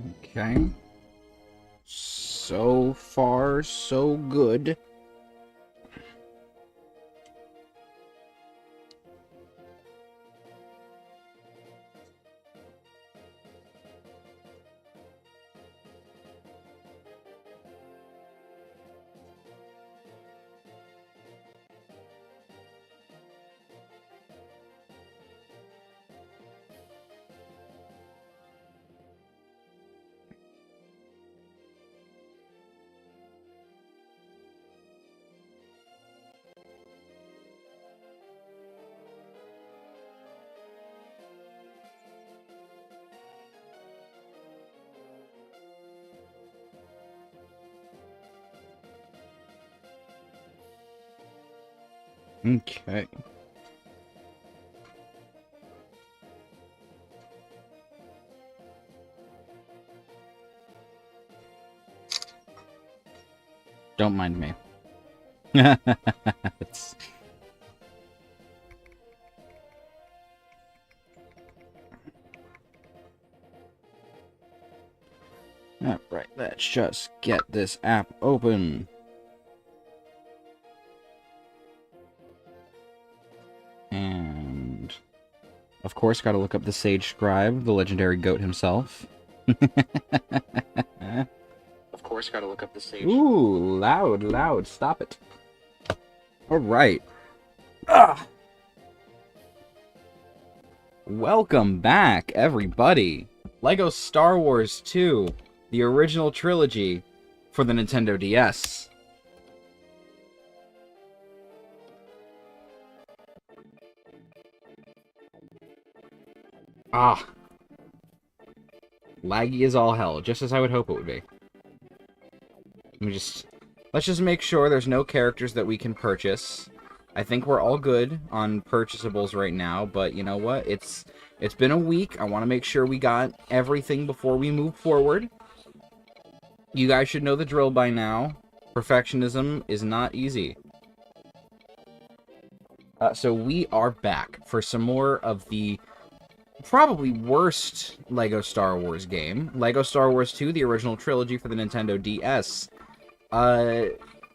Okay. So far, so good. Okay. Don't mind me. It's... Alright, let's just get this app open. And... of course, gotta look up the Sage Scribe, the legendary goat himself. Of course, gotta look up the Sage... Ooh, loud, loud, stop it. Alright. Ah! Welcome back, everybody. Lego Star Wars 2, the original trilogy for the Nintendo DS. Ah. Laggy as all hell, just as I would hope it would be. Let's just make sure there's no characters that we can purchase. I think we're all good on purchasables right now, but you know what? It's been a week. I want to make sure we got everything before we move forward. You guys should know the drill by now. Perfectionism is not easy. So we are back for some more of the probably worst Lego Star Wars game. Lego Star Wars 2, the original trilogy for the Nintendo DS.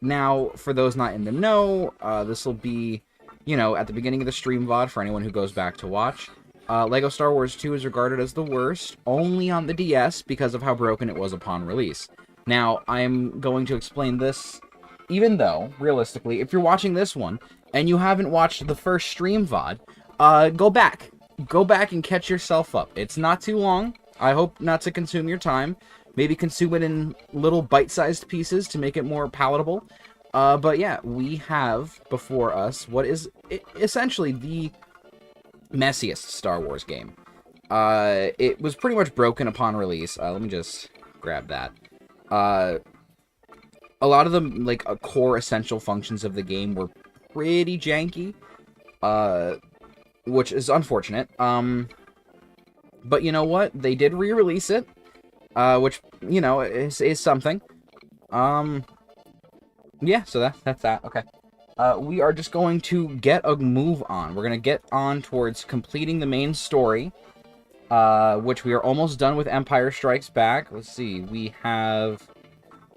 Now, for those not in the know, this will be, you know, at the beginning of the stream VOD for anyone who goes back to watch. Lego Star Wars 2 is regarded as the worst, only on the DS because of how broken it was upon release. Now, I'm going to explain this, even though, realistically, if you're watching this one, and you haven't watched the first stream VOD, go back. Go back and catch yourself up. It's not too long. I hope not to consume your time. Maybe consume it in little bite-sized pieces to make it more palatable. But yeah, we have before us what is essentially the messiest Star Wars game. It was pretty much broken upon release. Let me just grab that. A lot of the core essential functions of the game were pretty janky, which is unfortunate. But you know what? They did re-release it. Which, you know, is something. Yeah, so that's that. Okay. We are just going to get a move on. We're going to get on towards completing the main story, which we are almost done with Empire Strikes Back. Let's see, we have,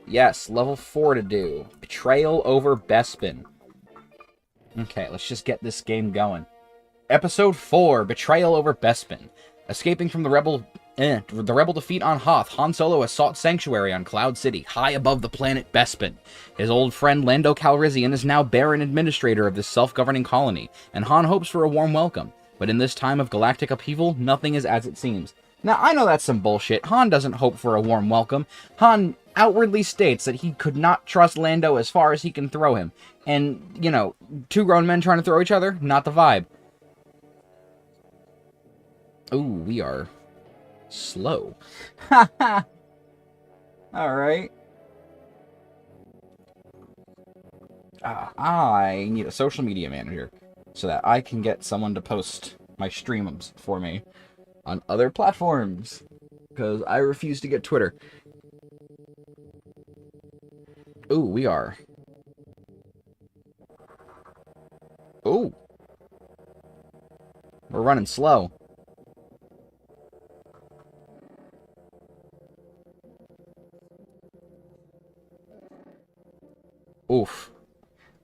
yes, level 4 to do. Betrayal over Bespin. Okay, let's just get this game going. Episode 4, Betrayal over Bespin. Escaping from the rebel defeat on Hoth, Han Solo has sought sanctuary on Cloud City, high above the planet Bespin. His old friend Lando Calrissian is now Baron Administrator of this self-governing colony, and Han hopes for a warm welcome. But in this time of galactic upheaval, nothing is as it seems. Now, I know that's some bullshit. Han doesn't hope for a warm welcome. Han outwardly states that he could not trust Lando as far as he can throw him. And, you know, two grown men trying to throw each other? Not the vibe. Ooh, we are slow. Ha ha! Alright. I need a social media manager so that I can get someone to post my streams for me on other platforms. Because I refuse to get Twitter. Ooh, we are. Ooh. We're running slow. Oof.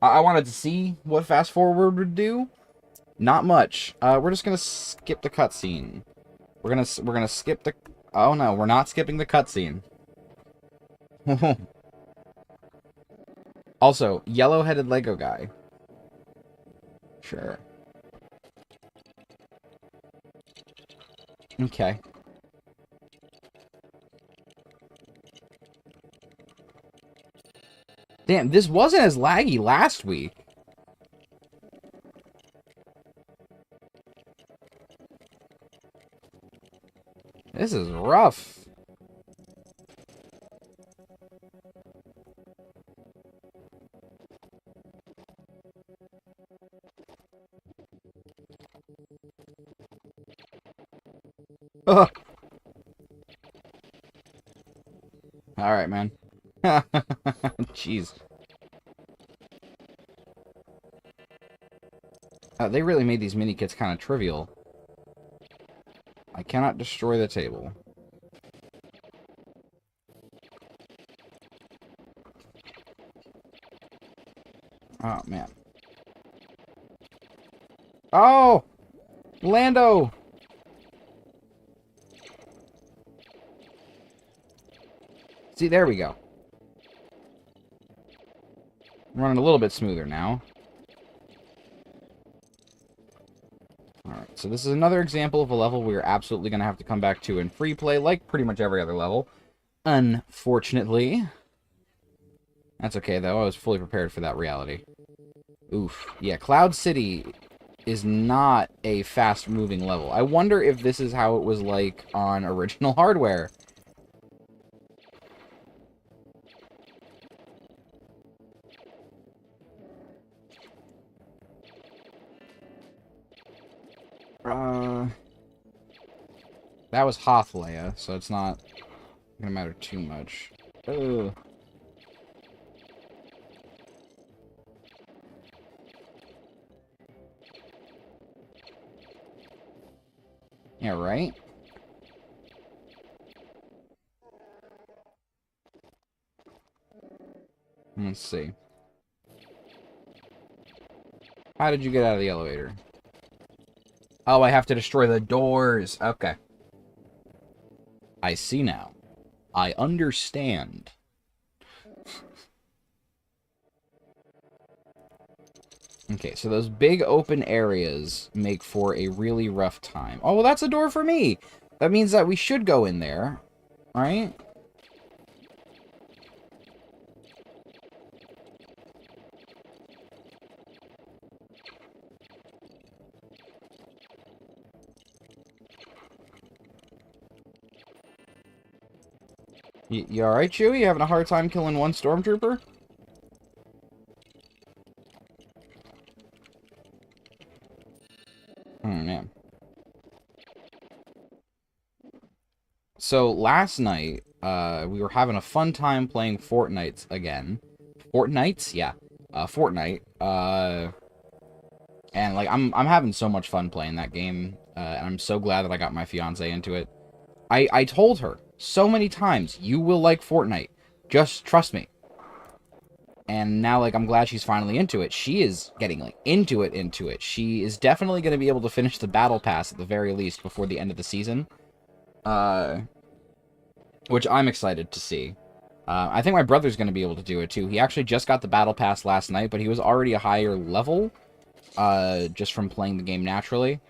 I wanted to see what fast forward would do. Not much. We're just gonna skip the cutscene. We're gonna skip the... Oh no, we're not skipping the cutscene. Also, yellow-headed Lego guy. Sure. Okay. Damn, this wasn't as laggy last week. This is rough. Ugh. Alright, man. Jeez. They really made these mini-kits kind of trivial. I cannot destroy the table. Oh, man. Oh! Lando! See, there we go. I'm running a little bit smoother now. Alright, so this is another example of a level we're absolutely going to have to come back to in free play, like pretty much every other level. Unfortunately. That's okay, though. I was fully prepared for that reality. Oof. Yeah, Cloud City is not a fast-moving level. I wonder if this is how it was like on original hardware. That was Hoth Leia, so it's not gonna matter too much. Ugh. Yeah, right? Let's see. How did you get out of the elevator? Oh, I have to destroy the doors. Okay. I see now. I understand. Okay, so those big open areas make for a really rough time. Oh, well, that's a door for me. That means that we should go in there, right? You alright, Chewie? You having a hard time killing one stormtrooper? Oh, man. So, last night, we were having a fun time playing Fortnite again. Fortnite? Yeah. Fortnite. And, like, I'm having so much fun playing that game. And I'm so glad that I got my fiance into it. I told her so many times, you will like Fortnite. Just trust me. And now, like, I'm glad she's finally into it. She is getting, like, into it. She is definitely going to be able to finish the Battle Pass at the very least before the end of the season. Which I'm excited to see. I think my brother's going to be able to do it, too. He actually just got the Battle Pass last night, but he was already a higher level. Just from playing the game naturally.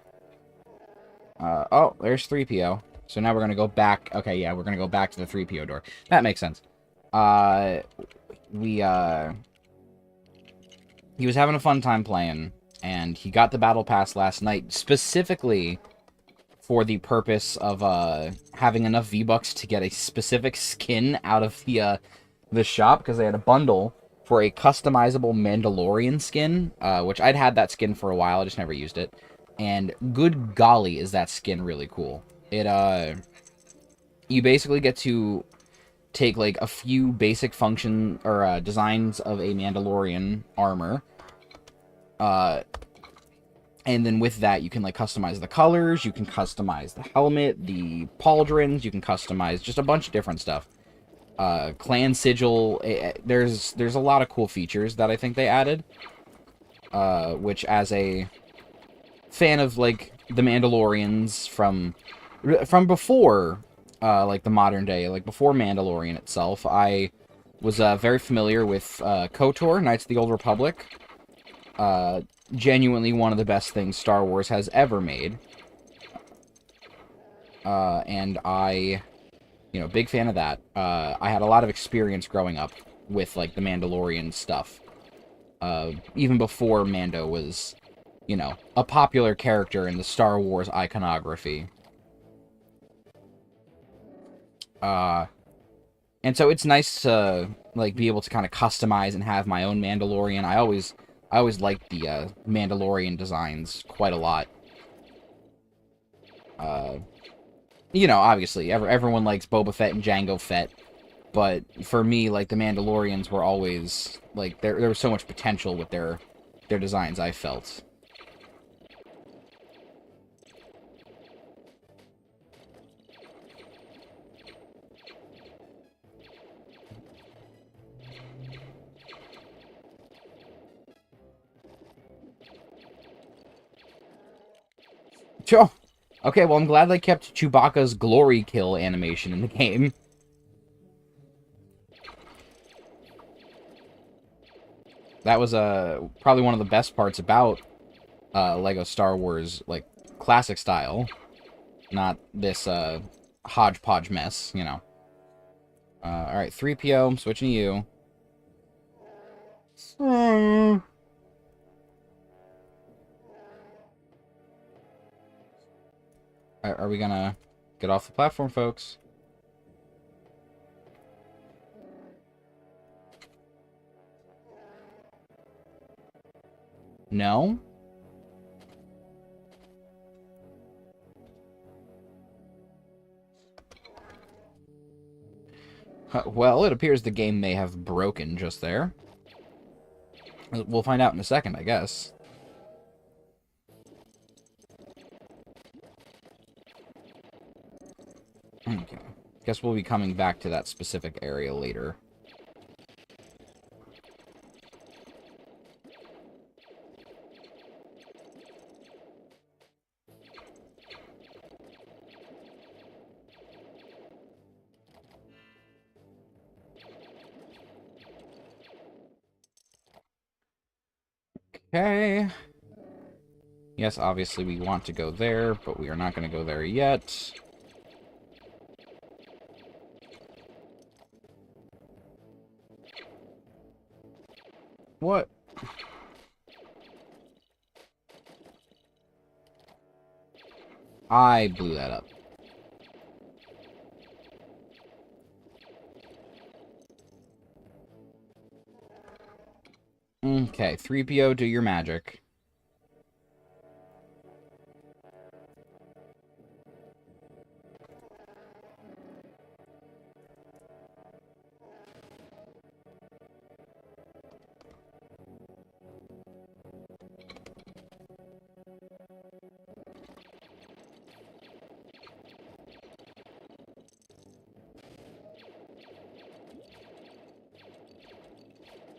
Oh, there's 3PO. So now we're going to go back. Okay, yeah, we're going to go back to the 3PO door. That makes sense. He was having a fun time playing, and he got the Battle Pass last night, specifically for the purpose of, having enough V-Bucks to get a specific skin out of the shop, because they had a bundle for a customizable Mandalorian skin, which I'd had that skin for a while, I just never used it. And good golly, is that skin really cool. It, you basically get to take, like, a few basic function, or, designs of a Mandalorian armor, and then with that, you can, like, customize the colors, you can customize the helmet, the pauldrons, you can customize just a bunch of different stuff. Clan sigil. There's a lot of cool features that I think they added. Which, as a fan of like the Mandalorians from before, like the modern day, like before Mandalorian itself, I was very familiar with KOTOR, Knights of the Old Republic. Genuinely one of the best things Star Wars has ever made. And I, big fan of that. I had a lot of experience growing up with, like, the Mandalorian stuff. Even before Mando was, a popular character in the Star Wars iconography. And so it's nice to, like, be able to kind of customize and have my own Mandalorian. I always liked the Mandalorian designs quite a lot. Obviously, everyone likes Boba Fett and Jango Fett, but for me, like, the Mandalorians were always, like, there was so much potential with their designs, I felt. Sure. Okay, well, I'm glad they kept Chewbacca's glory kill animation in the game. That was probably one of the best parts about Lego Star Wars, like, classic style. Not this hodgepodge mess, Alright, 3PO, I'm switching to you. Are we gonna get off the platform, folks? No? Well, it appears the game may have broken just there. We'll find out in a second, I guess. Okay. Guess we'll be coming back to that specific area later. Okay. Yes, obviously we want to go there, but we are not going to go there yet. What? I blew that up. Okay, 3PO, do your magic.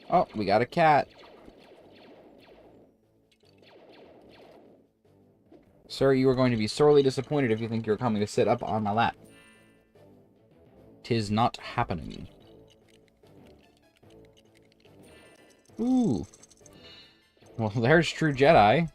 Oh, we got a cat. Sir, you are going to be sorely disappointed if you think you're coming to sit up on my lap. 'Tis not happening. Ooh. Well, there's true Jedi.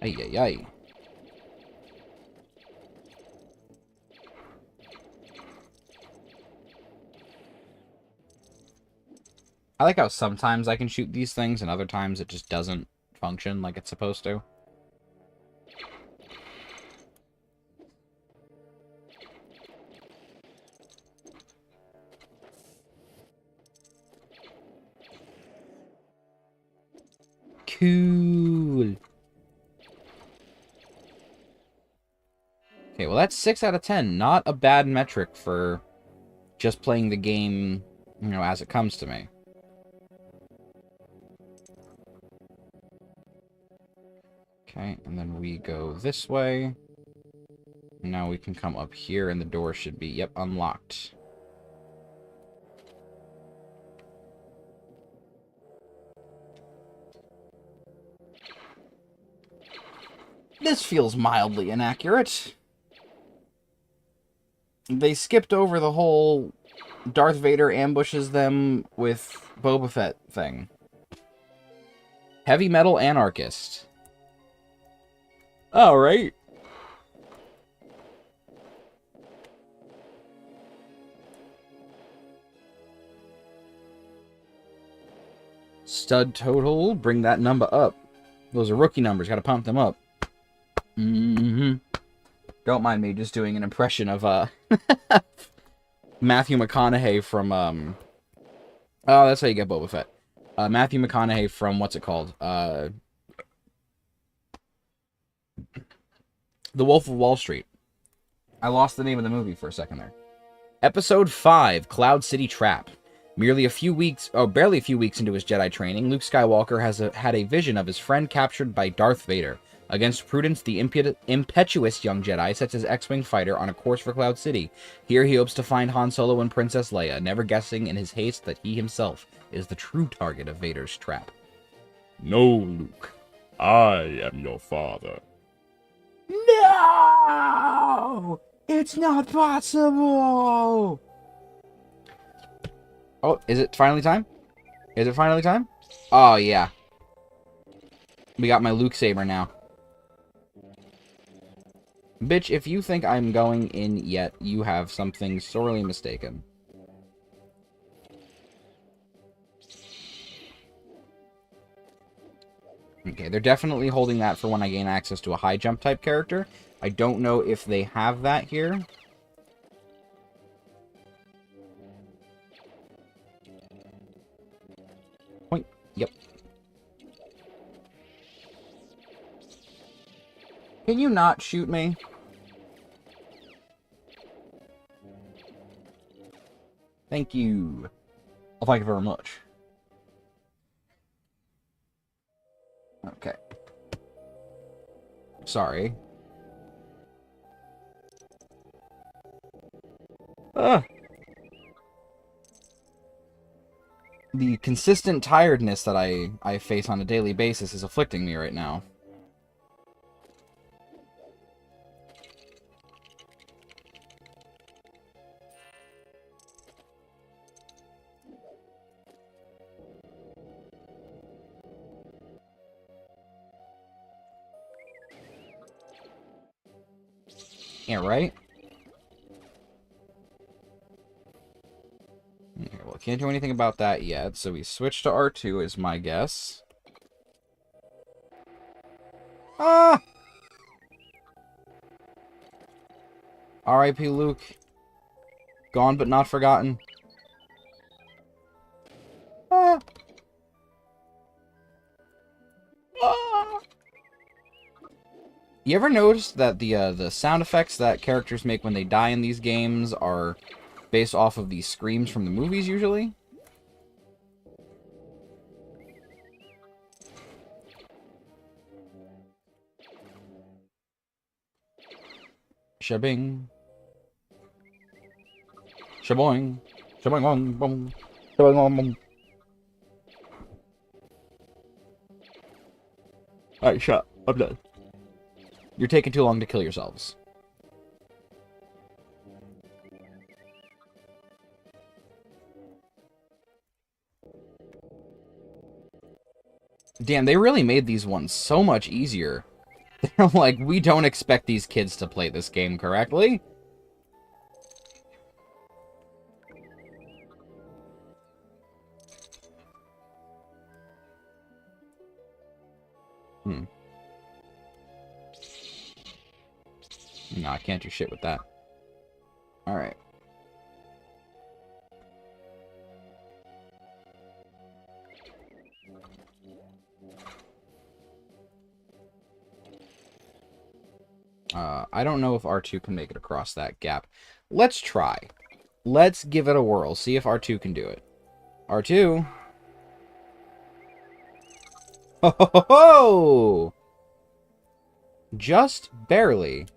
Ay, ay, ay. I like how sometimes I can shoot these things and other times it just doesn't function like it's supposed to. Cool. Okay, well that's 6 out of 10. Not a bad metric for just playing the game, you know, as it comes to me. Okay, and then we go this way. Now we can come up here and the door should be, yep, unlocked. This feels mildly inaccurate. They skipped over the whole Darth Vader ambushes them with Boba Fett thing. Heavy metal anarchist. Alright. Stud total, bring that number up. Those are rookie numbers, gotta pump them up. Don't mind me just doing an impression of Matthew McConaughey from oh, that's how you get Boba Fett. Matthew McConaughey from what's it called? The Wolf of Wall Street. I lost the name of the movie for a second there. Episode 5, Cloud City Trap. Barely a few weeks into his Jedi training, Luke Skywalker had a vision of his friend captured by Darth Vader. Against Prudence, the impetuous young Jedi sets his X-Wing fighter on a course for Cloud City. Here he hopes to find Han Solo and Princess Leia, never guessing in his haste that he himself is the true target of Vader's trap. No, Luke. I am your father. No! It's not possible! Oh, is it finally time? Is it finally time? Oh, yeah. We got my Luke saber now. Bitch, if you think I'm going in yet, you have something sorely mistaken. Okay, they're definitely holding that for when I gain access to a high jump type character. I don't know if they have that here. Point. Yep. Can you not shoot me? Thank you. Well, thank you very much. Okay. Sorry. The consistent tiredness that I face on a daily basis is afflicting me right now. Yeah, right? Okay, well, can't do anything about that yet, so we switch to R2 is my guess. Ah! R.I.P. Luke. Gone but not forgotten. Ah! Ah! You ever notice that the sound effects that characters make when they die in these games are based off of these screams from the movies, usually? Shabing. Shaboing. Shaboing bong bong. Shaboing bong bong. Alright, shut. I'm done. You're taking too long to kill yourselves. Damn, they really made these ones so much easier. They're like, we don't expect these kids to play this game correctly. No, I can't do shit with that. Alright. I don't know if R2 can make it across that gap. Let's try. Let's give it a whirl. See if R2 can do it. R2. Ho ho ho ho! Just barely.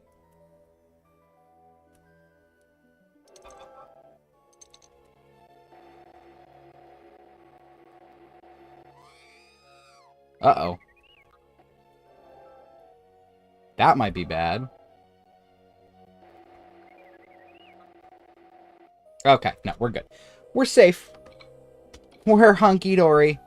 Uh-oh. That might be bad. Okay, no, we're good. We're safe. We're hunky-dory.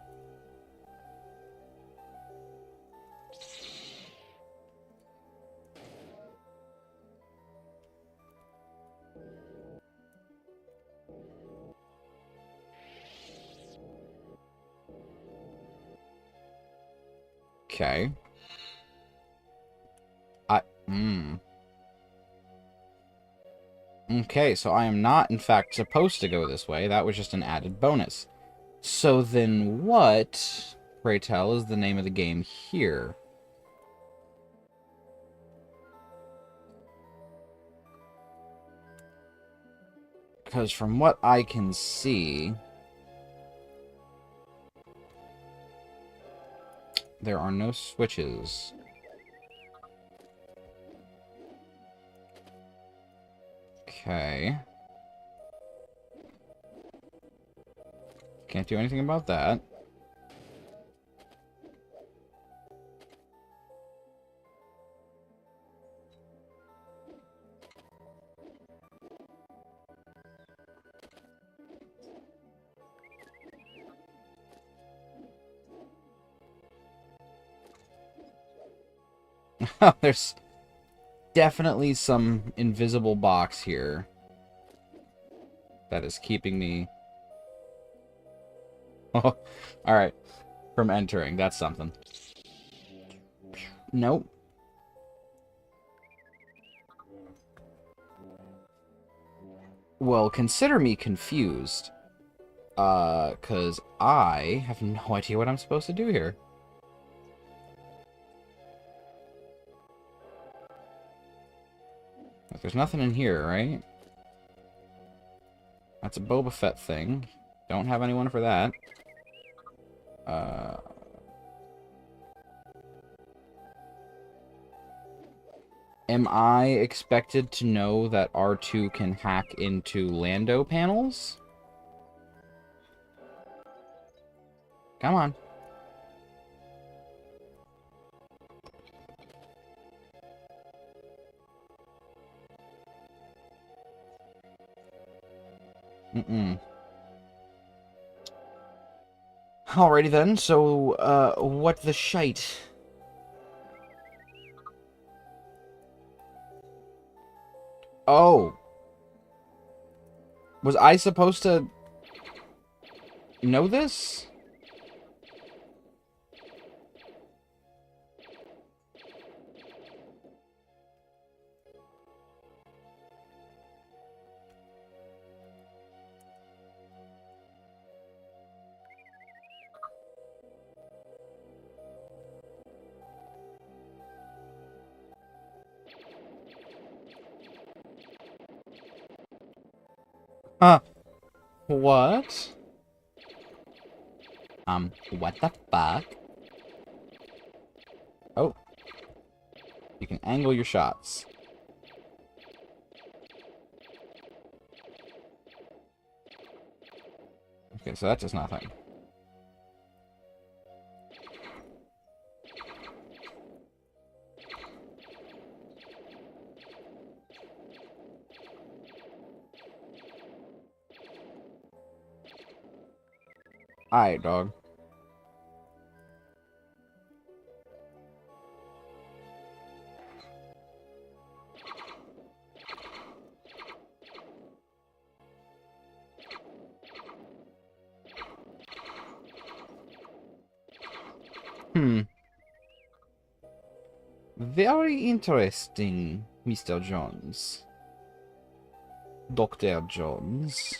Okay. Okay, so I am not, in fact, supposed to go this way. That was just an added bonus. So then what, pray tell, is the name of the game here? Because from what I can see, there are no switches. Okay. Can't do anything about that. There's definitely some invisible box here that is keeping me... Oh, alright. From entering. That's something. Nope. Well, consider me confused. Because I have no idea what I'm supposed to do here. There's nothing in here, right? That's a Boba Fett thing. Don't have anyone for that. Am I expected to know that R2 can hack into Lando panels? Come on. Alrighty then, so, what the shite? Oh. Was I supposed to know this? Huh. What? What the fuck? Oh. You can angle your shots. Okay, so that does nothing. Alright, dog. Very interesting, Mr. Jones. Dr. Jones.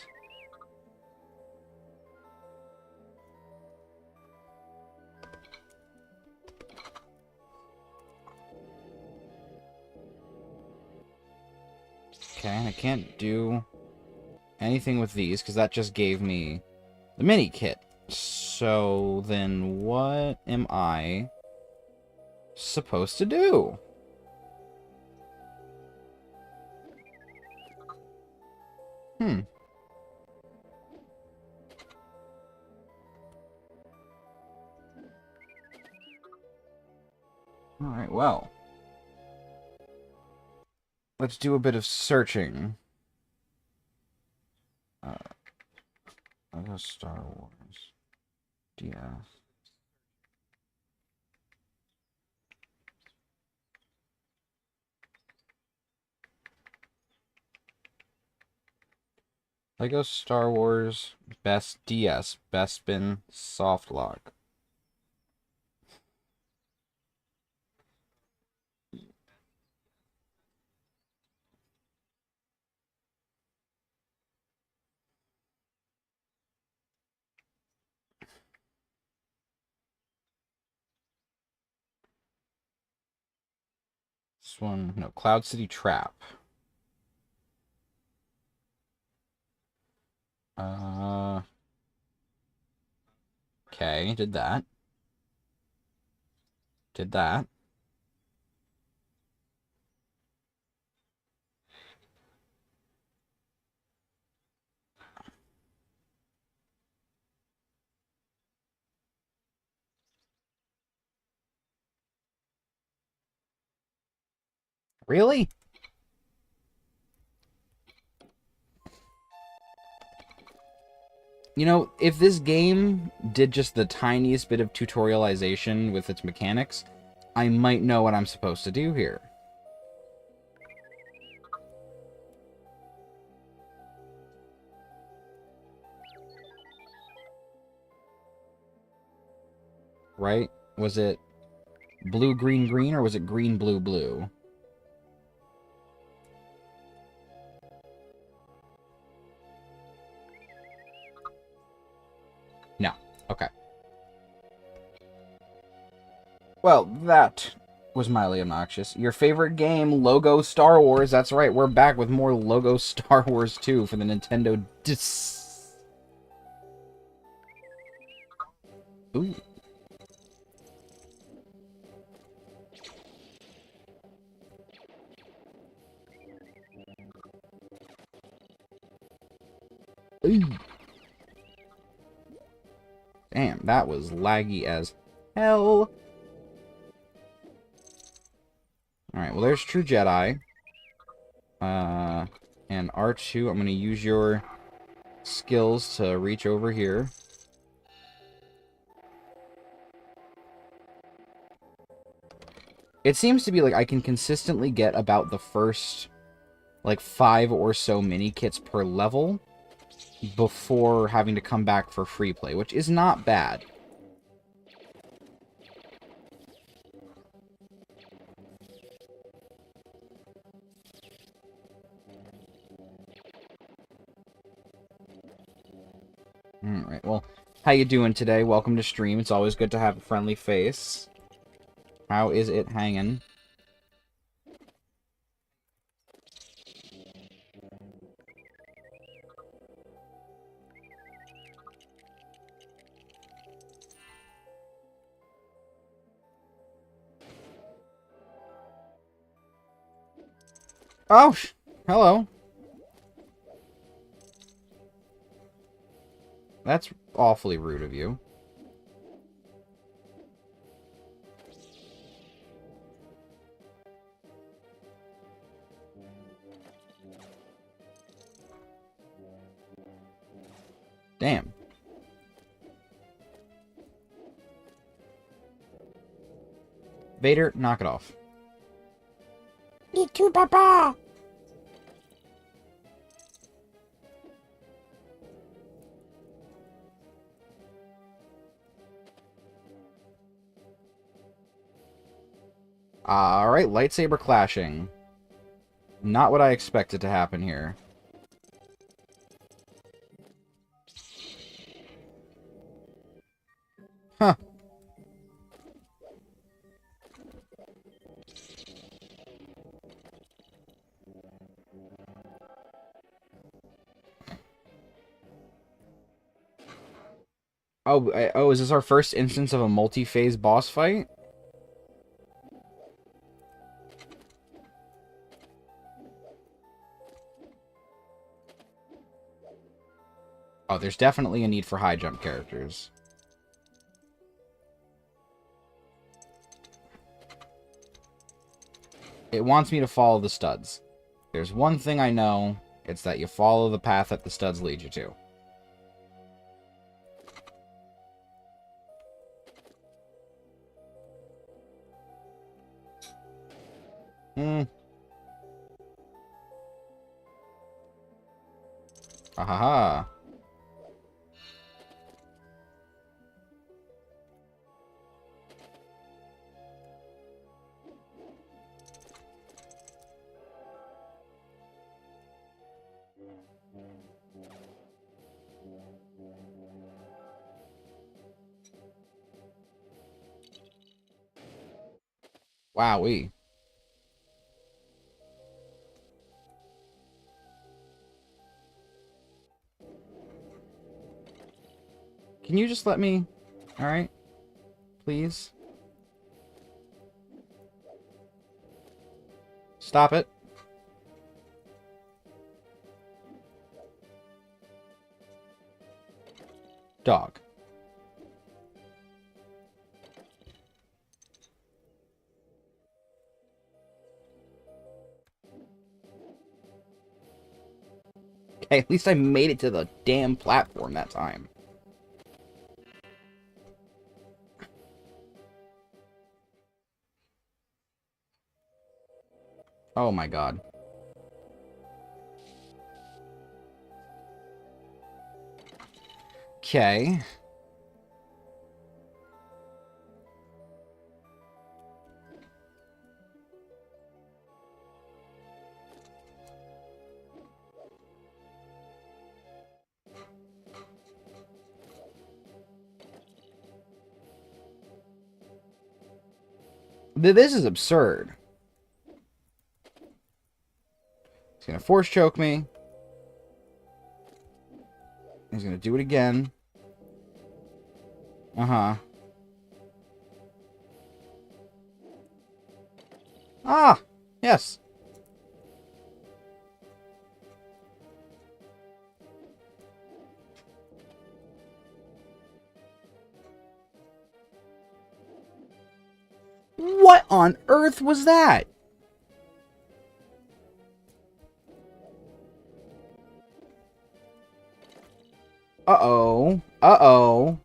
Okay, and I can't do anything with these, because that just gave me the mini kit. So, then what am I supposed to do? Alright, well. Let's do a bit of searching. Lego Star Wars. DS. Lego Star Wars Best DS. Best Spin Soft Lock. This one, no, Cloud City Trap. Okay, did that. Did that. Really? You know, if this game did just the tiniest bit of tutorialization with its mechanics, I might know what I'm supposed to do here. Right? Was it blue, green, green, or was it green, blue, blue? No. Okay. Well, that was mildly obnoxious. Your favorite game, Logo Star Wars. That's right, we're back with more Logo Star Wars 2 for the Nintendo DS. Ooh. Ooh. Damn, that was laggy as hell. Alright, well, there's True Jedi. And R2, I'm going to use your skills to reach over here. It seems to be like I can consistently get about the first, like, 5 or so mini kits per level before having to come back for free play, which is not bad. Alright, well, how you doing today? Welcome to stream. It's always good to have a friendly face. How is it hanging? Oh, hello. That's awfully rude of you. Damn. Vader, knock it off. Me too, Papa! Alright, lightsaber clashing. Not what I expected to happen here. Huh. Oh, is this our first instance of a multi-phase boss fight? Oh, there's definitely a need for high jump characters. It wants me to follow the studs. There's one thing I know, it's that you follow the path that the studs lead you to. Ahaha. Wowee. Can you just let me... Alright? Please? Stop it. Dog. Okay, at least I made it to the damn platform that time. Oh my god. Okay. This is absurd. He's gonna force choke me. He's gonna do it again. Uh-huh. Ah! Yes. What on earth was that? Uh-oh. Uh-oh.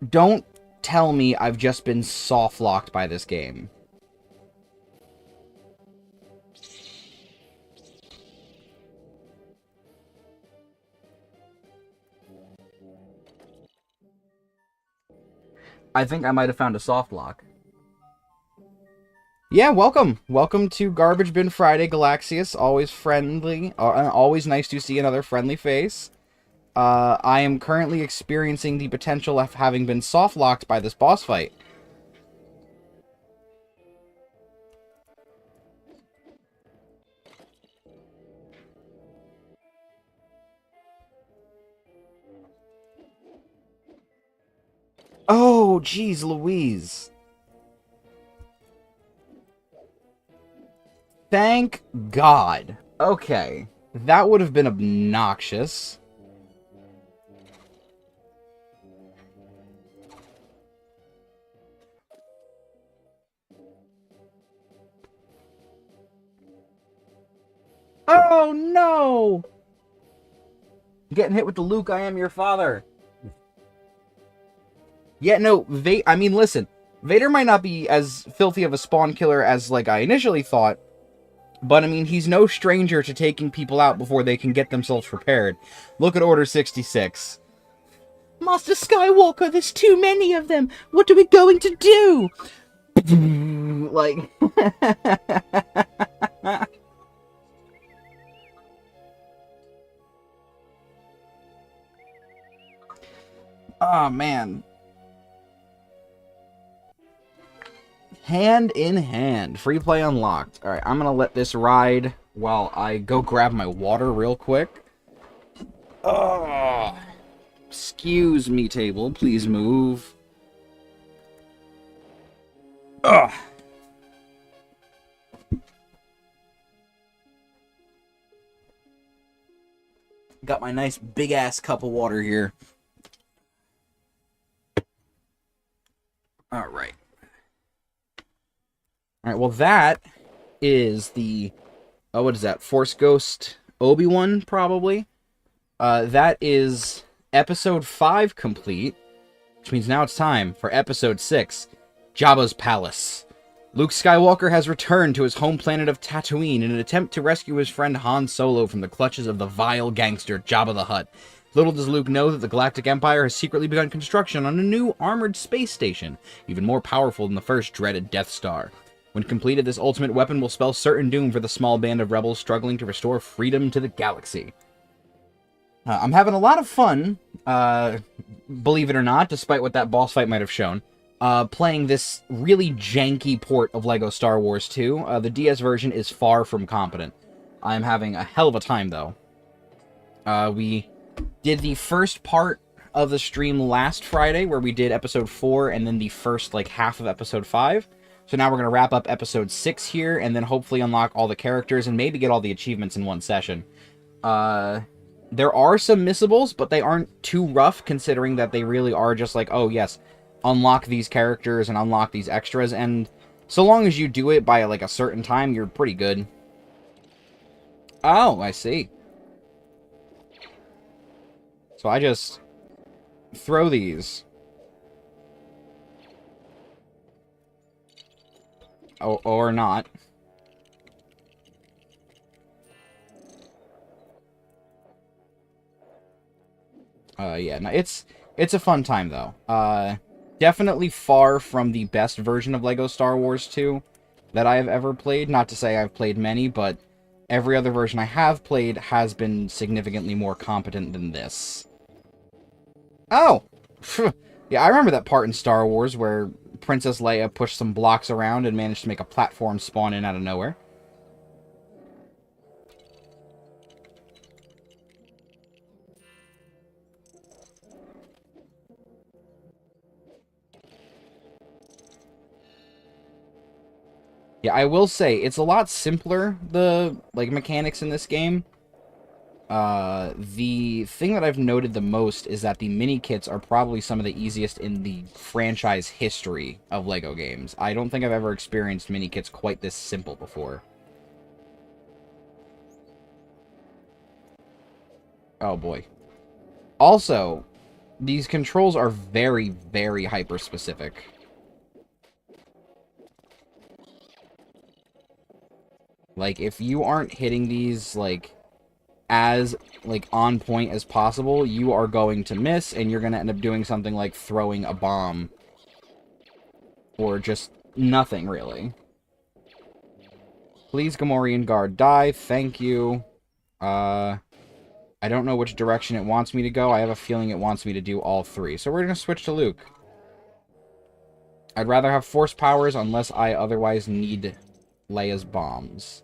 Don't tell me I've just been soft-locked by this game. I think I might have found a soft lock. Yeah, welcome. Welcome to Garbage Bin Friday, Galaxius. Always friendly. Always nice to see another friendly face. I am currently experiencing the potential of having been soft-locked by this boss fight. Oh, jeez Louise. Thank God. Okay. That would have been obnoxious. Oh, no! Getting hit with the Luke, I am your father. Yeah, no, I mean, listen. Vader might not be as filthy of a spawn killer as, like, I initially thought. But, I mean, he's no stranger to taking people out before they can get themselves prepared. Look at Order 66. Master Skywalker, there's too many of them. What are we going to do? Like... Oh, man. Hand in hand. Free play unlocked. Alright, I'm gonna let this ride while I go grab my water real quick. Oh, excuse me, table. Please move. Ugh. Got my nice big-ass cup of water here. Alright. Alright, well that is the... Oh, what is that? Force Ghost Obi-Wan, probably? That is episode 5 complete, which means now it's time for episode 6, Jabba's Palace. Luke Skywalker has returned to his home planet of Tatooine in an attempt to rescue his friend Han Solo from the clutches of the vile gangster Jabba the Hutt. Little does Luke know that the Galactic Empire has secretly begun construction on a new armored space station, even more powerful than the first dreaded Death Star. When completed, this ultimate weapon will spell certain doom for the small band of rebels struggling to restore freedom to the galaxy. I'm having a lot of fun, believe it or not, despite what that boss fight might have shown. Playing this really janky port of LEGO Star Wars 2. The DS version is far from competent. I'm having a hell of a time, though. We did the first part of the stream last Friday, where we did episode 4, and then the first, half of episode 5. So now we're going to wrap up episode 6 here, and then hopefully unlock all the characters, and maybe get all the achievements in one session. There are some missables, but they aren't too rough, considering that they really are just oh yes, unlock these characters and unlock these extras, and so long as you do it by a certain time, you're pretty good. Oh, I see. So I just throw these. Oh, or not. Yeah, no, it's a fun time though. Definitely far from the best version of LEGO Star Wars 2 that I have ever played. Not to say I've played many, but every other version I have played has been significantly more competent than this. Oh! Yeah, I remember that part in Star Wars where Princess Leia pushed some blocks around and managed to make a platform spawn in out of nowhere. Yeah, I will say, it's a lot simpler, the, mechanics in this game. The thing that I've noted the most is that the mini-kits are probably some of the easiest in the franchise history of LEGO games. I don't think I've ever experienced mini-kits quite this simple before. Oh boy. Also, these controls are very, very hyper-specific. If you aren't hitting these, as, on point as possible, you are going to miss, and you're going to end up doing something like throwing a bomb. Or just nothing, really. Please, Gamorrean Guard, die. Thank you. I don't know which direction it wants me to go. I have a feeling it wants me to do all three. So we're going to switch to Luke. I'd rather have force powers unless I otherwise need Leia's bombs.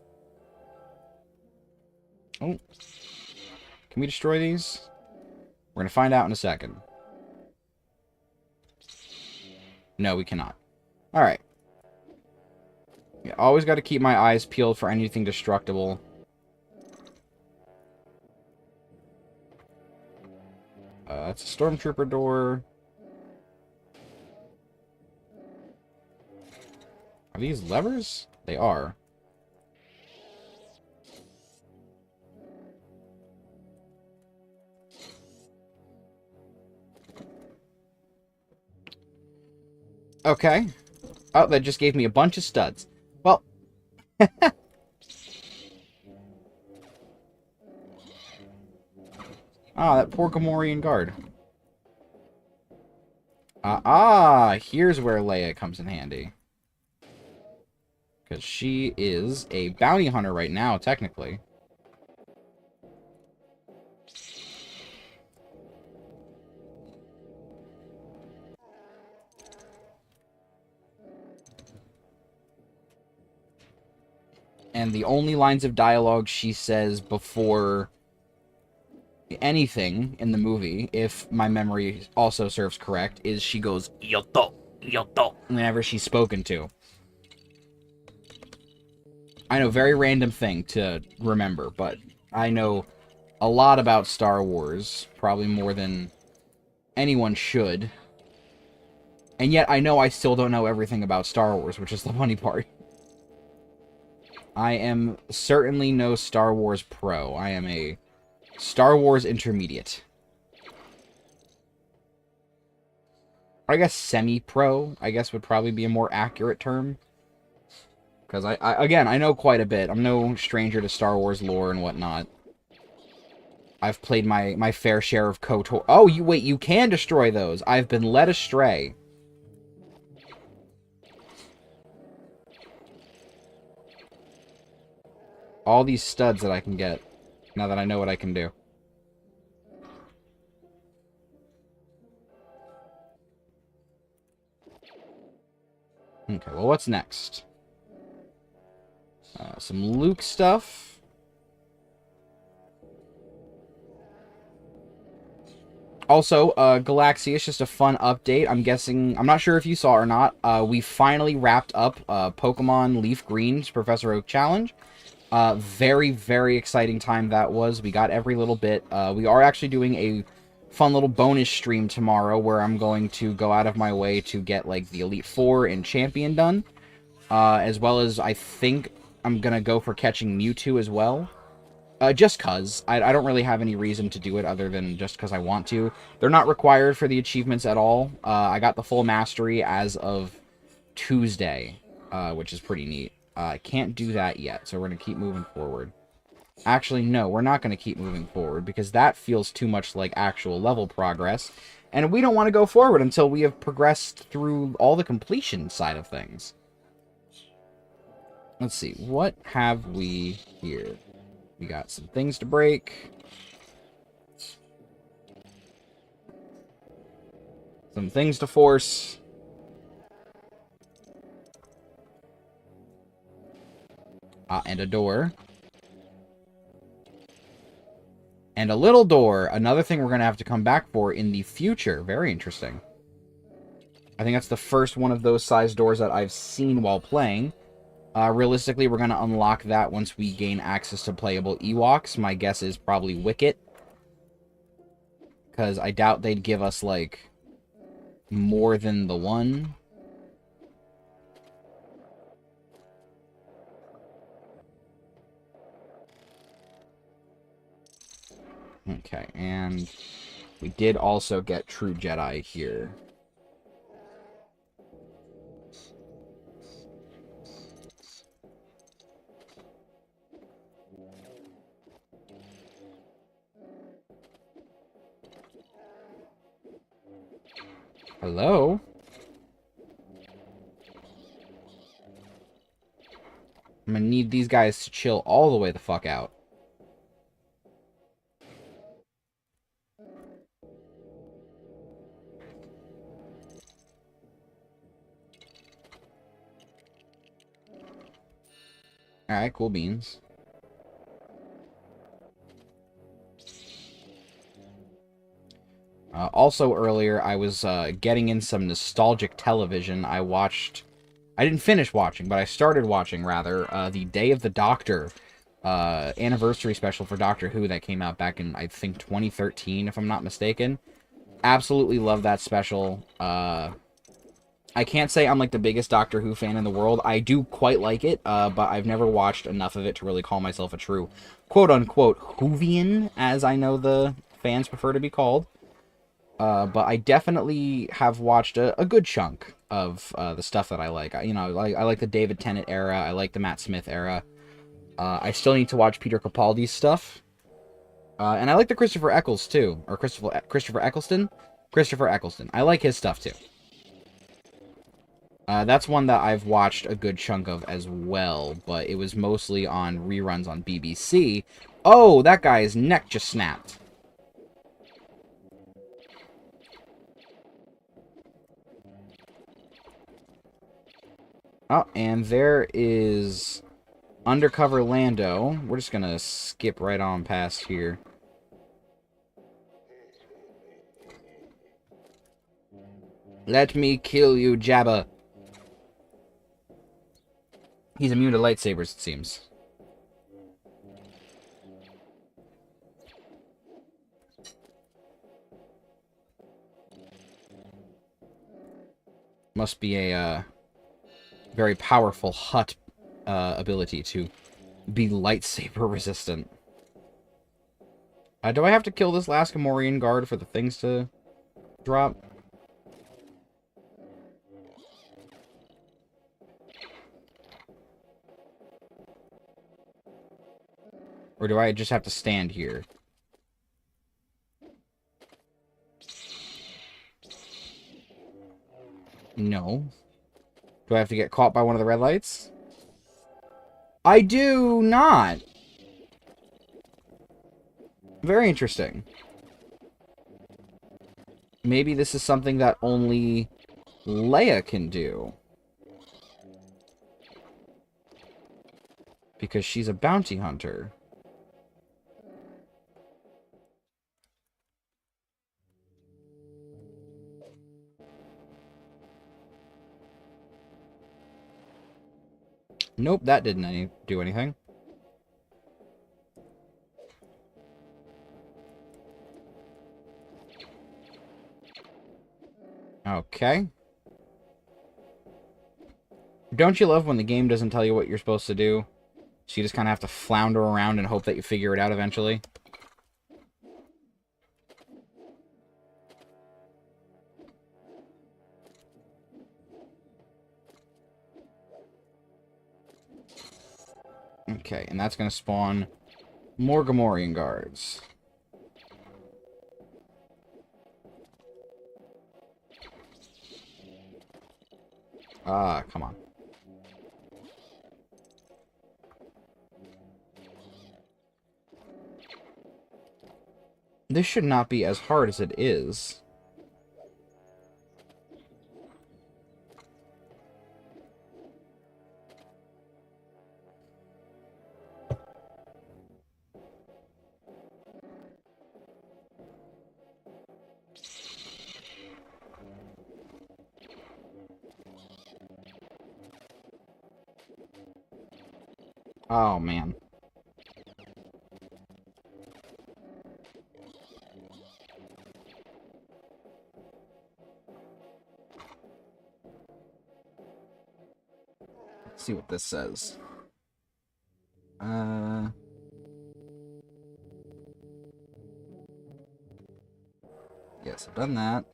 Oh. Can we destroy these? We're going to find out in a second. No, we cannot. Alright. Yeah, always got to keep my eyes peeled for anything destructible. That's a stormtrooper door. Are these levers? They are. Okay. Oh, that just gave me a bunch of studs. Well. Ah, that poor Gamorrean guard. Here's where Leia comes in handy. Because she is a bounty hunter right now, technically. And the only lines of dialogue she says before anything in the movie, if my memory also serves correct, is she goes, Yoto, Yoto, whenever she's spoken to. I know, very random thing to remember, but I know a lot about Star Wars, probably more than anyone should. And yet I know I still don't know everything about Star Wars, which is the funny part. I am certainly no Star Wars pro. I am a Star Wars intermediate. I guess semi-pro, I guess, would probably be a more accurate term. Because, again, I know quite a bit. I'm no stranger to Star Wars lore and whatnot. I've played my fair share of KOTOR. Oh, wait, you can destroy those. I've been led astray. All these studs that I can get, now that I know what I can do. Okay, well, what's next? Some Luke stuff. Also, Galaxia is just a fun update. I'm guessing, I'm not sure if you saw or not, we finally wrapped up Pokemon Leaf Green's Professor Oak Challenge. Very, very exciting time that was. We got every little bit. We are actually doing a fun little bonus stream tomorrow where I'm going to go out of my way to get, like, the Elite Four and Champion done. As well as, I think, I'm gonna go for catching Mewtwo as well. Just cause. I don't really have any reason to do it other than just cause I want to. They're not required for the achievements at all. I got the full mastery as of Tuesday, which is pretty neat. I can't do that yet, so we're going to keep moving forward. Actually, no, we're not going to keep moving forward, because that feels too much like actual level progress, and we don't want to go forward until we have progressed through all the completion side of things. Let's see, what have we here? We got some things to break. Some things to force. And a door. And a little door. Another thing we're going to have to come back for in the future. Very interesting. I think that's the first one of those size doors that I've seen while playing. Realistically, we're going to unlock that once we gain access to playable Ewoks. My guess is probably Wicket. Because I doubt they'd give us, like, more than the one. Okay, and we did also get True Jedi here. Hello? I'm gonna need these guys to chill all the way the fuck out. Alright, cool beans. Also earlier, I was getting in some nostalgic television. I didn't finish watching, but I started watching, rather, the Day of the Doctor anniversary special for Doctor Who that came out back in, I think, 2013, if I'm not mistaken. Absolutely love that special. I can't say I'm, like, the biggest Doctor Who fan in the world. I do quite like it, but I've never watched enough of it to really call myself a true quote-unquote Whovian, as I know the fans prefer to be called. But I definitely have watched a good chunk of the stuff that I like. I like the David Tennant era. I like the Matt Smith era. I still need to watch Peter Capaldi's stuff. And I like the Christopher Eccles, too. Or Christopher Eccleston? Christopher Eccleston. I like his stuff, too. That's one that I've watched a good chunk of as well, but it was mostly on reruns on BBC. Oh, that guy's neck just snapped. Oh, and there is Undercover Lando. We're just gonna skip right on past here. Let me kill you, Jabba. He's immune to lightsabers, it seems. Must be a very powerful Hutt ability to be lightsaber resistant. Do I have to kill this last Gamorrean guard for the things to drop? Or do I just have to stand here? No. Do I have to get caught by one of the red lights? I do not! Very interesting. Maybe this is something that only Leia can do. Because she's a bounty hunter. Nope, that didn't do anything. Okay. Don't you love when the game doesn't tell you what you're supposed to do? So you just kind of have to flounder around and hope that you figure it out eventually? Okay, and that's going to spawn more Gamorrean guards. Ah, come on. This should not be as hard as it is. Oh, man. Let's see what this says. Yes, I've done that.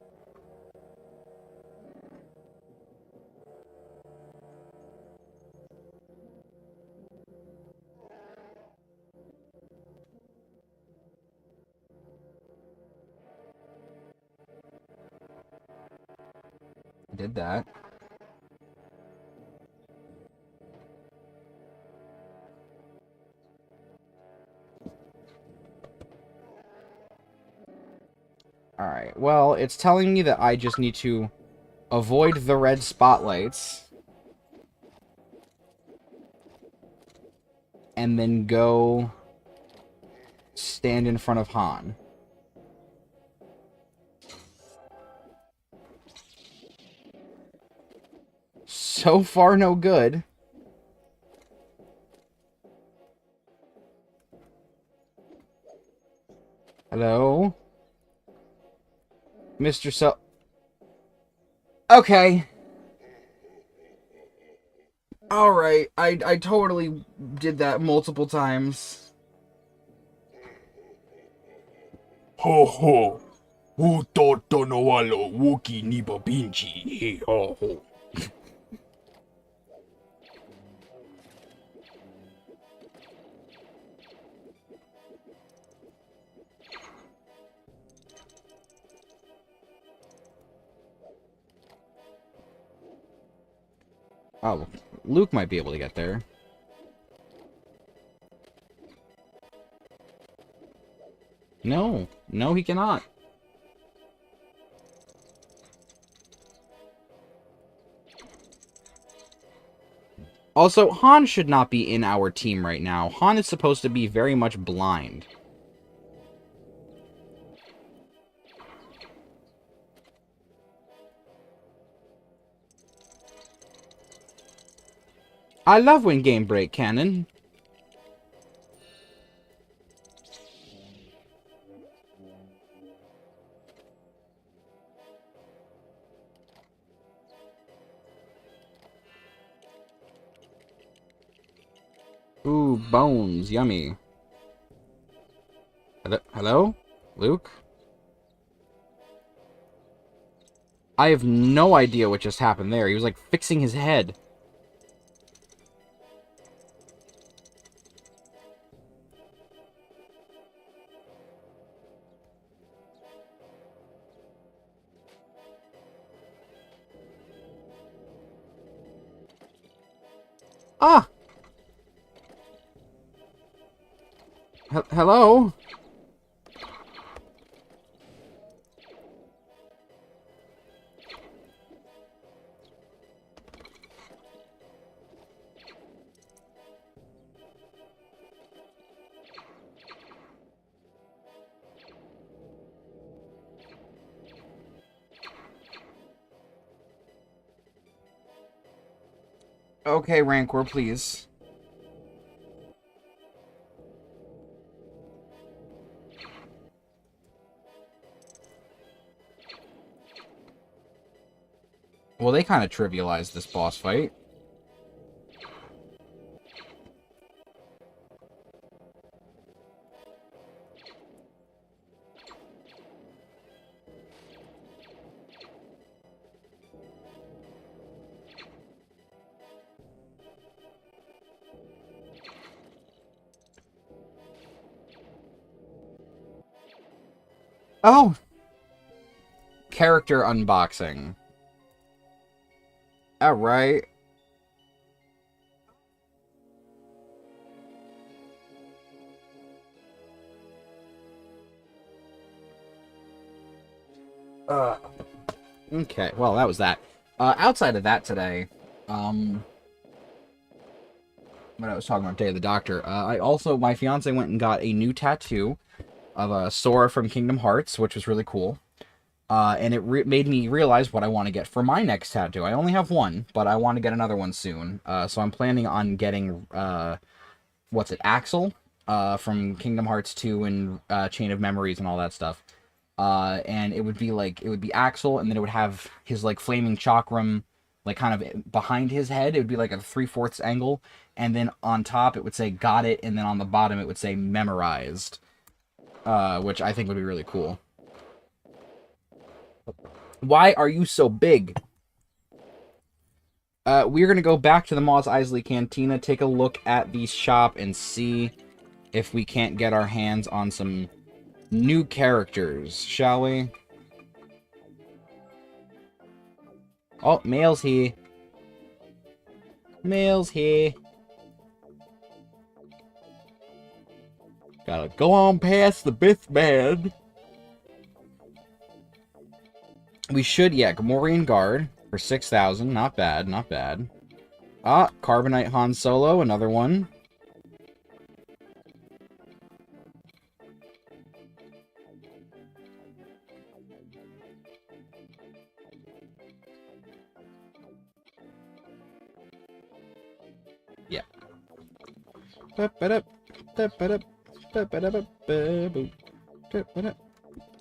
Did that. Alright, well, it's telling me that I just need to avoid the red spotlights. And then go stand in front of Han. So far, no good. Hello? Mr. So... Okay. Alright, I totally did that multiple times. Ho ho. Utoto no walo wuki ni babinchi. He ho ho. Oh, Luke might be able to get there. No. No, he cannot. Also, Han should not be in our team right now. Han is supposed to be very much blind. I love when game break canon. Ooh, bones. Yummy. Hello? Luke? I have no idea what just happened there. He was, like, fixing his head. Ah! Hello? Okay, Rancor, please. Well, they kind of trivialized this boss fight. Oh! Character unboxing. Alright. Okay, well, that was that. Outside of that today, when I was talking about Day of the Doctor, my fiance went and got a new tattoo of a Sora from Kingdom Hearts, which was really cool. And it made me realize what I want to get for my next tattoo. I only have one, but I want to get another one soon. So I'm planning on getting, Axel, from Kingdom Hearts 2 and Chain of Memories and all that stuff. And it would be Axel, and then it would have his, like, flaming chakram, like, kind of behind his head. It would be like a 3/4 angle, and then on top it would say got it, and then on the bottom it would say memorized, which I think would be really cool. Why are you so big? We're going to go back to the Mos Eisley Cantina, take a look at the shop, and see if we can't get our hands on some new characters, shall we? Oh, mail's here. Mail's here. Gotta go on past the Bith Man. We should, yeah, Gamorrean Guard for 6,000. Not bad, not bad. Ah, Carbonite Han Solo, another one. Yeah.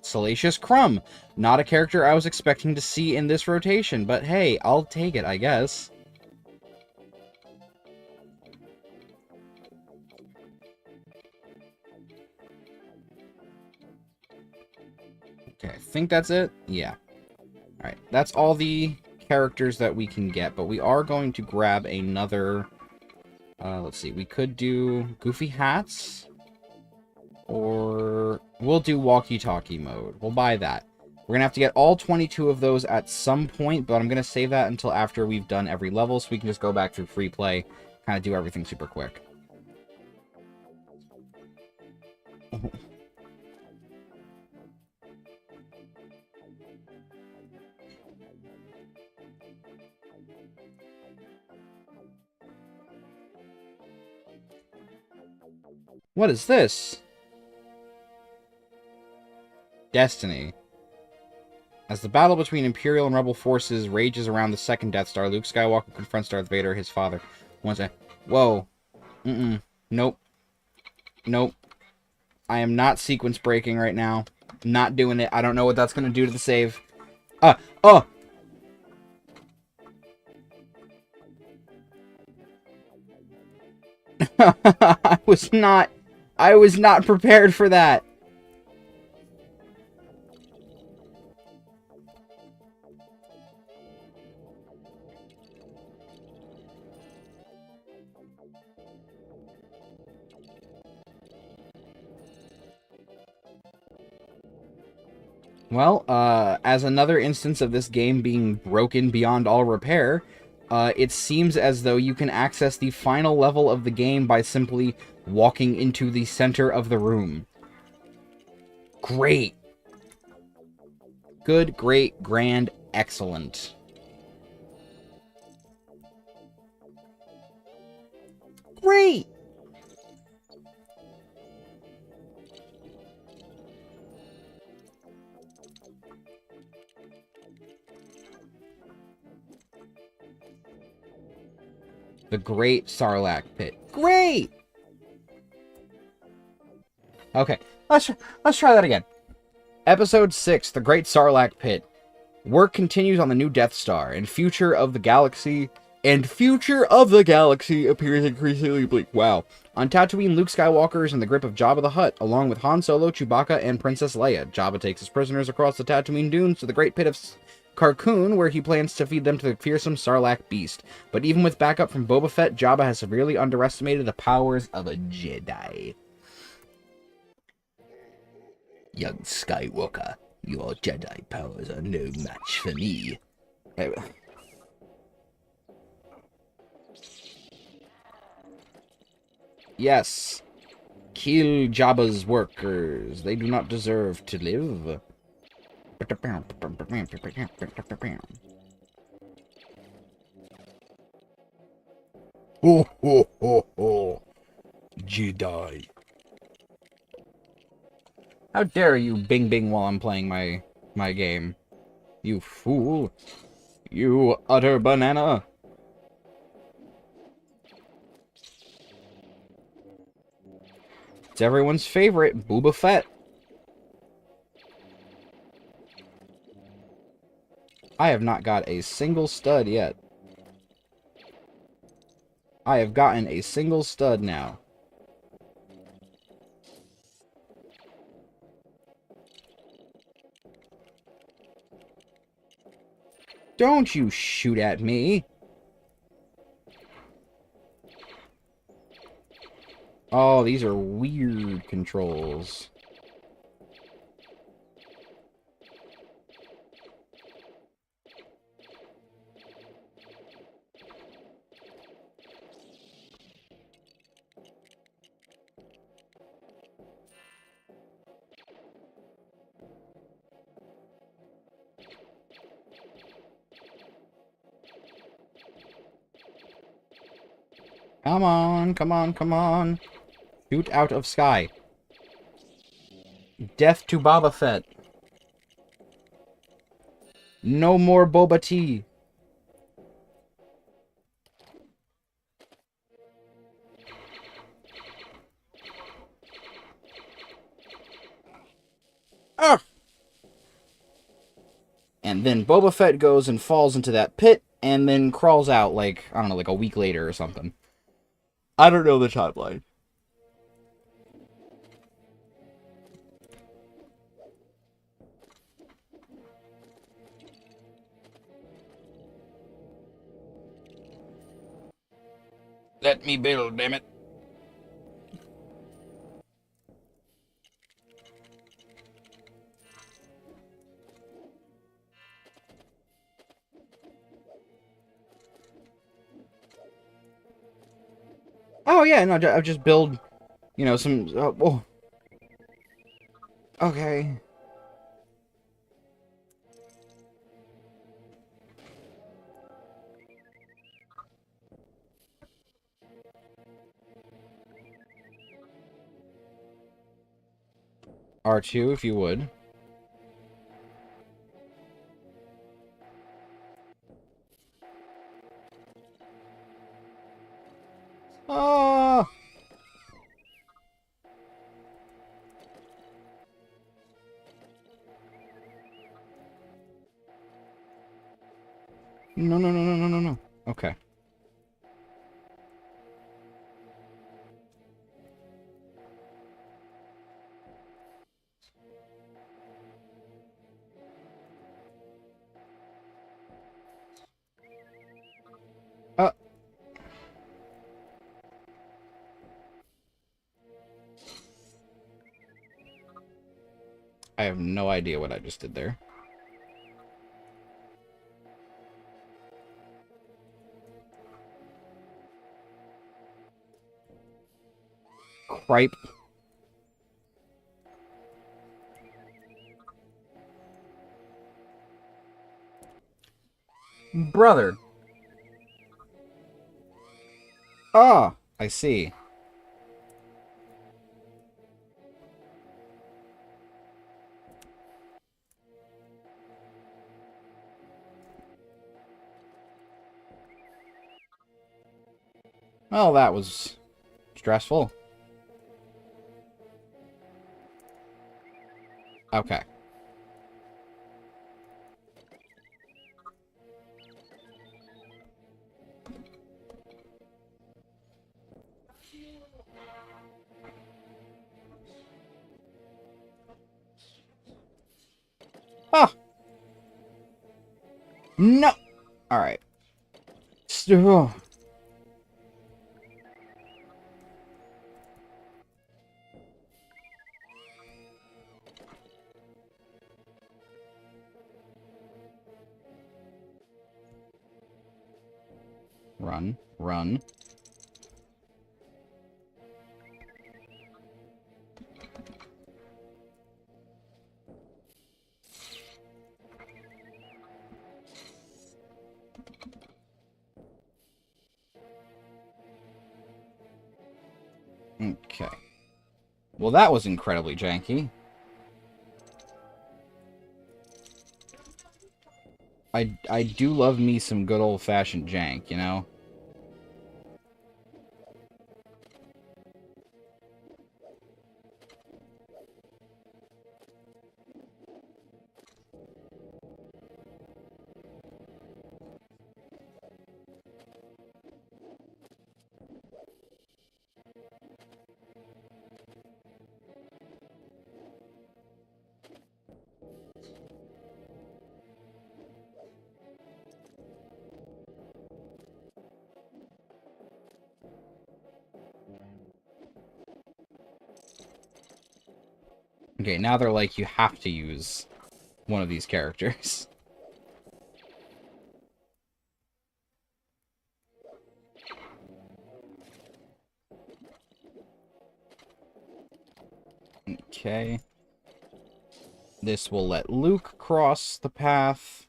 Salacious Crumb. Not a character I was expecting to see in this rotation, but hey, I'll take it, I guess. Okay, I think that's it. Yeah. Alright, that's all the characters that we can get, but we are going to grab another... let's see, we could do Goofy Hats, or we'll do walkie-talkie mode. We'll buy that. We're going to have to get all 22 of those at some point, but I'm going to save that until after we've done every level, so we can just go back through free play, kind of do everything super quick. What is this? Destiny. As the battle between Imperial and Rebel forces rages around the second Death Star, Luke Skywalker confronts Darth Vader, his father. One sec. Whoa. Mm-mm. Nope. Nope. I am not sequence breaking right now. Not doing it. I don't know what that's going to do to the save. Oh! I was not prepared for that. Well, as another instance of this game being broken beyond all repair, it seems as though you can access the final level of the game by simply walking into the center of the room. Great. Good, great, grand, excellent. Great! The Great Sarlacc Pit. Great! Okay, let's try that again. Episode 6, The Great Sarlacc Pit. Work continues on the new Death Star, and future of the galaxy appears increasingly bleak. Wow. On Tatooine, Luke Skywalker is in the grip of Jabba the Hutt, along with Han Solo, Chewbacca, and Princess Leia. Jabba takes his prisoners across the Tatooine dunes to the Great Pit of Carcoon, where he plans to feed them to the fearsome Sarlacc beast. But even with backup from Boba Fett, Jabba has severely underestimated the powers of a Jedi. Young Skywalker, your Jedi powers are no match for me. Yes. Kill Jabba's workers. They do not deserve to live. Ho ho ho ho. Jedi. How dare you bing bing while I'm playing my game. You fool. You utter banana. It's everyone's favorite, Boba Fett. I have not got a single stud yet. I have gotten a single stud now. Don't you shoot at me. Oh, these are weird controls. Come on, come on, come on. Shoot out of sky. Death to Boba Fett. No more Boba Tea. Ah! And then Boba Fett goes and falls into that pit, and then crawls out, like, I don't know, like a week later or something. I don't know the timeline. Let me build, damn it. Oh, yeah, no, I'll just build, you know, some... oh. Okay. R2, if you would. No, no, no, no, no, no, no. Okay. Uh. I have no idea what I just did there. Cripe. Brother. Ah, I see. Well, that was stressful. Okay. Ah! No! Alright. Run, run. Okay. Well, that was incredibly janky. I do love me some good old-fashioned jank, you know? Okay, now they're like, you have to use one of these characters. Okay. This will let Luke cross the path.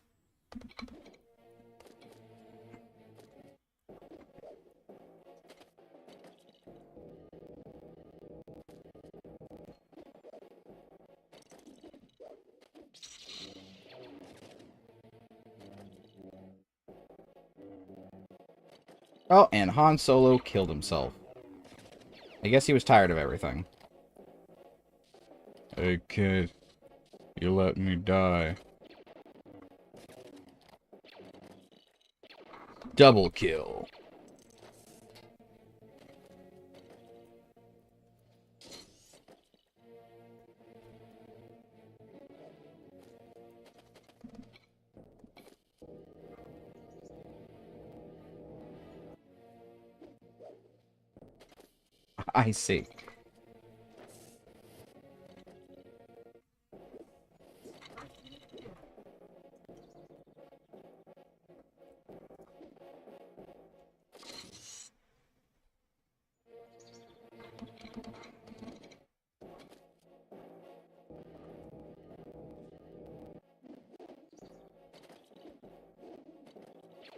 Oh, and Han Solo killed himself. I guess he was tired of everything. Hey, kid. You let me die. Double kill. I see.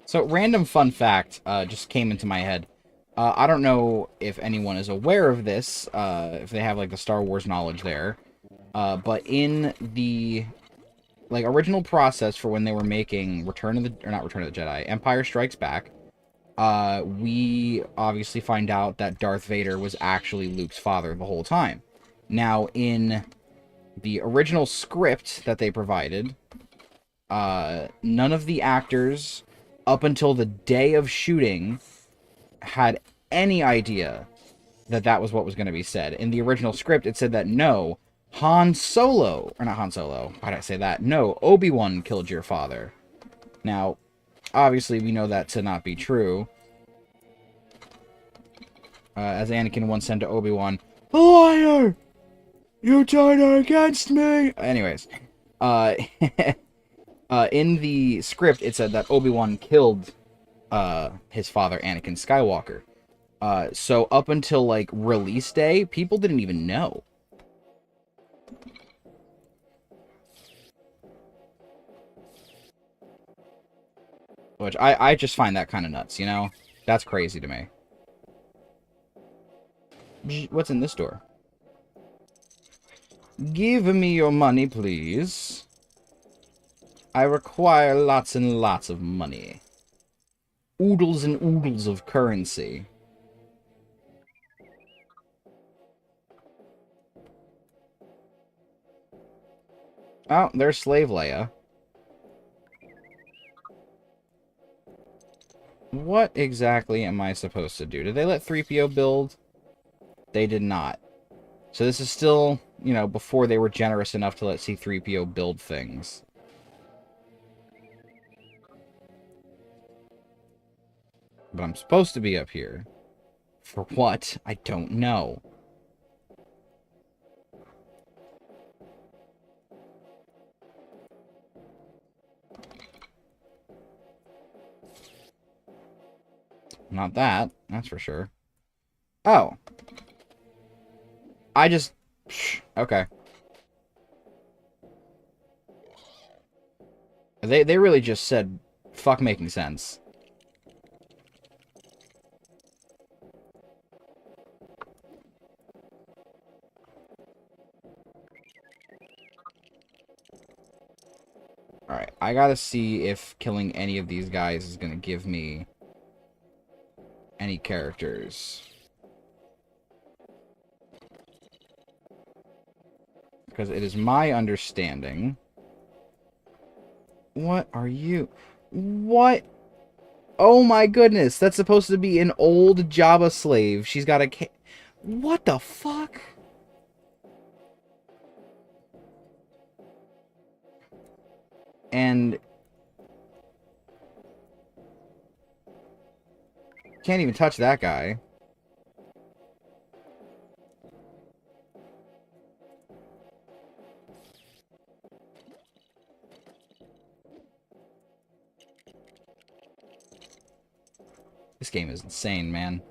So, random fun fact just came into my head. I don't know if anyone is aware of this, if they have, like, the Star Wars knowledge there, but in the, like, original process for when they were making not Return of the Jedi, Empire Strikes Back, we obviously find out that Darth Vader was actually Luke's father the whole time. Now, in the original script that they provided, none of the actors up until the day of shooting, had any idea that that was what was going to be said. In the original script, it said that no, Han Solo, or not Han Solo, why did I say that? No, Obi-Wan killed your father. Now, obviously, we know that to not be true. As Anakin once said to Obi-Wan, "Liar! You turned against me!" Anyways, in the script, it said that Obi-Wan killed his father, Anakin Skywalker. So up until, like, release day, people didn't even know. Which, I just find that kind of nuts, you know? That's crazy to me. What's in this door? Give me your money, please. I require lots and lots of money. Oodles and oodles of currency. Oh, there's Slave Leia. What exactly am I supposed to do? Did they let 3PO build? They did not. So this is still, you know, before they were generous enough to let C-3PO build things. But I'm supposed to be up here. For what? I don't know. Not that, that's for sure. Oh. I just... Okay. They really just said, fuck making sense. Alright, I gotta see if killing any of these guys is gonna give me any characters. Because it is my understanding... What are you? What? Oh my goodness, that's supposed to be an old Jabba slave. She's got a... What the fuck? And... Can't even touch that guy. This game is insane, man.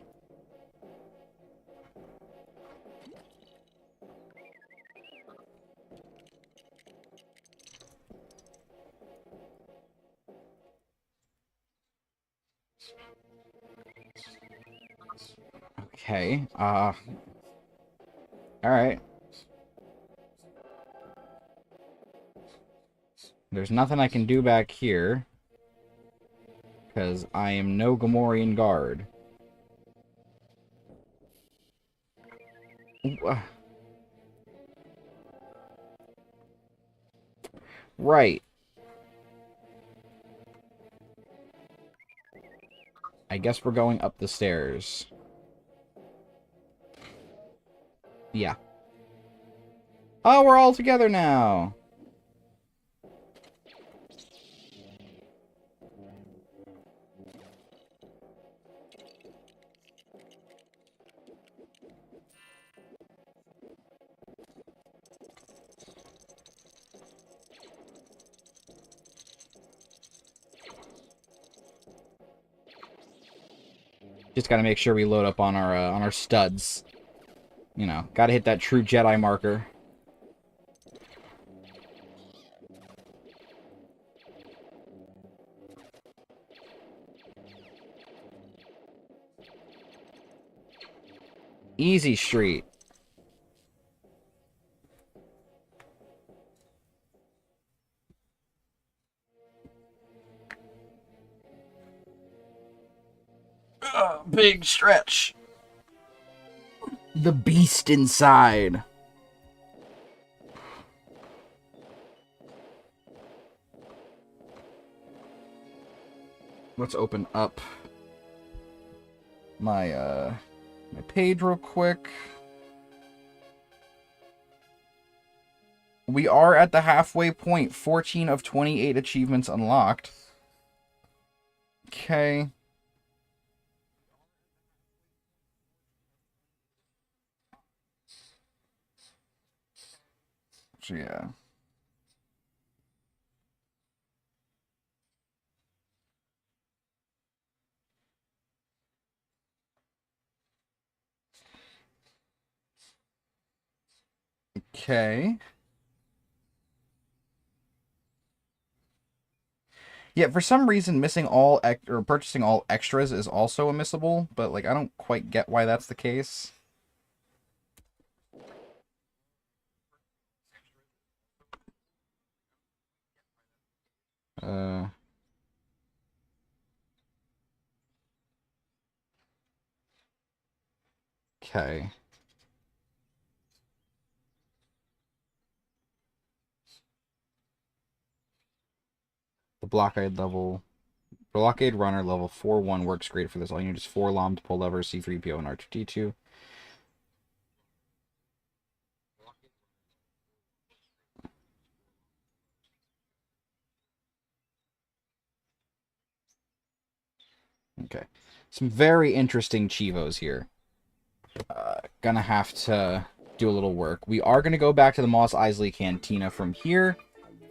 Okay, alright. There's nothing I can do back here. Because I am no Gamorrean guard. Right. I guess we're going up the stairs. Yeah. Oh, we're all together now! Just gotta make sure we load up on our studs. You know, gotta hit that true Jedi marker. Easy Street. Big stretch. The beast inside. Let's open up my my page real quick. We are at the halfway point. 14 of 28 achievements unlocked. Okay. So, yeah. Okay. Yeah, for some reason, missing all or purchasing all extras is also a missable, but like I don't quite get why that's the case. Uh. Okay. The blockade runner level 4-1 works great for this. All you need is 4 LOM to pull levers, C3PO, and R2D2. Okay. Some very interesting Chivos here. Gonna have to do a little work. We are gonna go back to the Mos Eisley Cantina from here.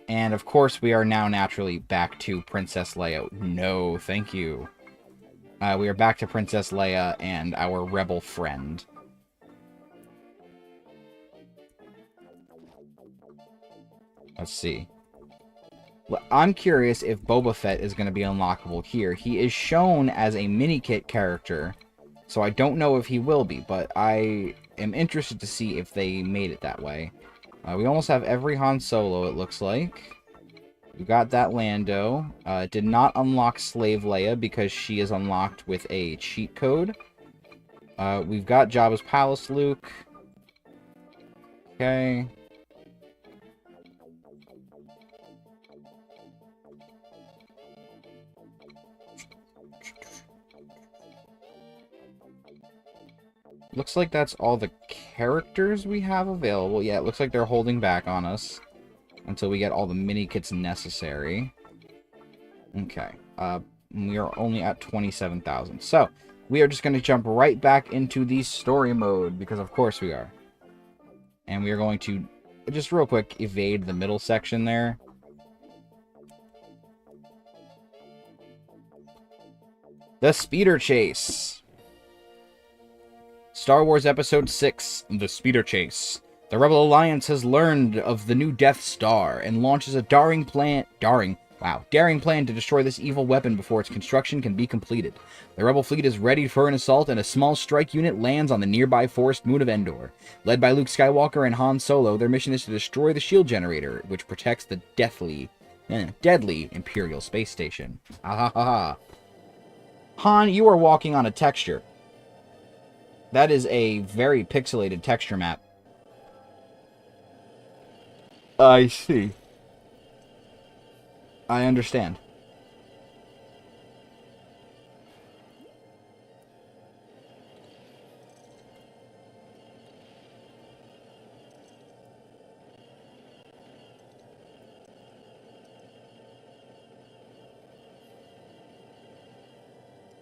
And of course, we are now naturally back to Princess Leia. No, thank you. We are back to Princess Leia and our rebel friend. Let's see. I'm curious if Boba Fett is going to be unlockable here. He is shown as a mini-kit character, so I don't know if he will be, but I am interested to see if they made it that way. We almost have every Han Solo, it looks like. We got that Lando. Did not unlock Slave Leia because she is unlocked with a cheat code. We've got Jabba's Palace Luke. Okay. Looks like that's all the characters we have available. Yeah, it looks like they're holding back on us until we get all the mini-kits necessary. Okay. We are only at 27,000. So, we are just going to jump right back into the story mode, because of course we are. And we are going to, just real quick, evade the middle section there. The Speeder Chase. Star Wars Episode 6, The Speeder Chase. The Rebel Alliance has learned of the new Death Star and launches a daring plan to destroy this evil weapon before its construction can be completed. The Rebel fleet is ready for an assault, and a small strike unit lands on the nearby forest moon of Endor. Led by Luke Skywalker and Han Solo, their mission is to destroy the shield generator, which protects the deadly Imperial space station. Ha. Han, you are walking on a texture. That is a very pixelated texture map. I see. I understand.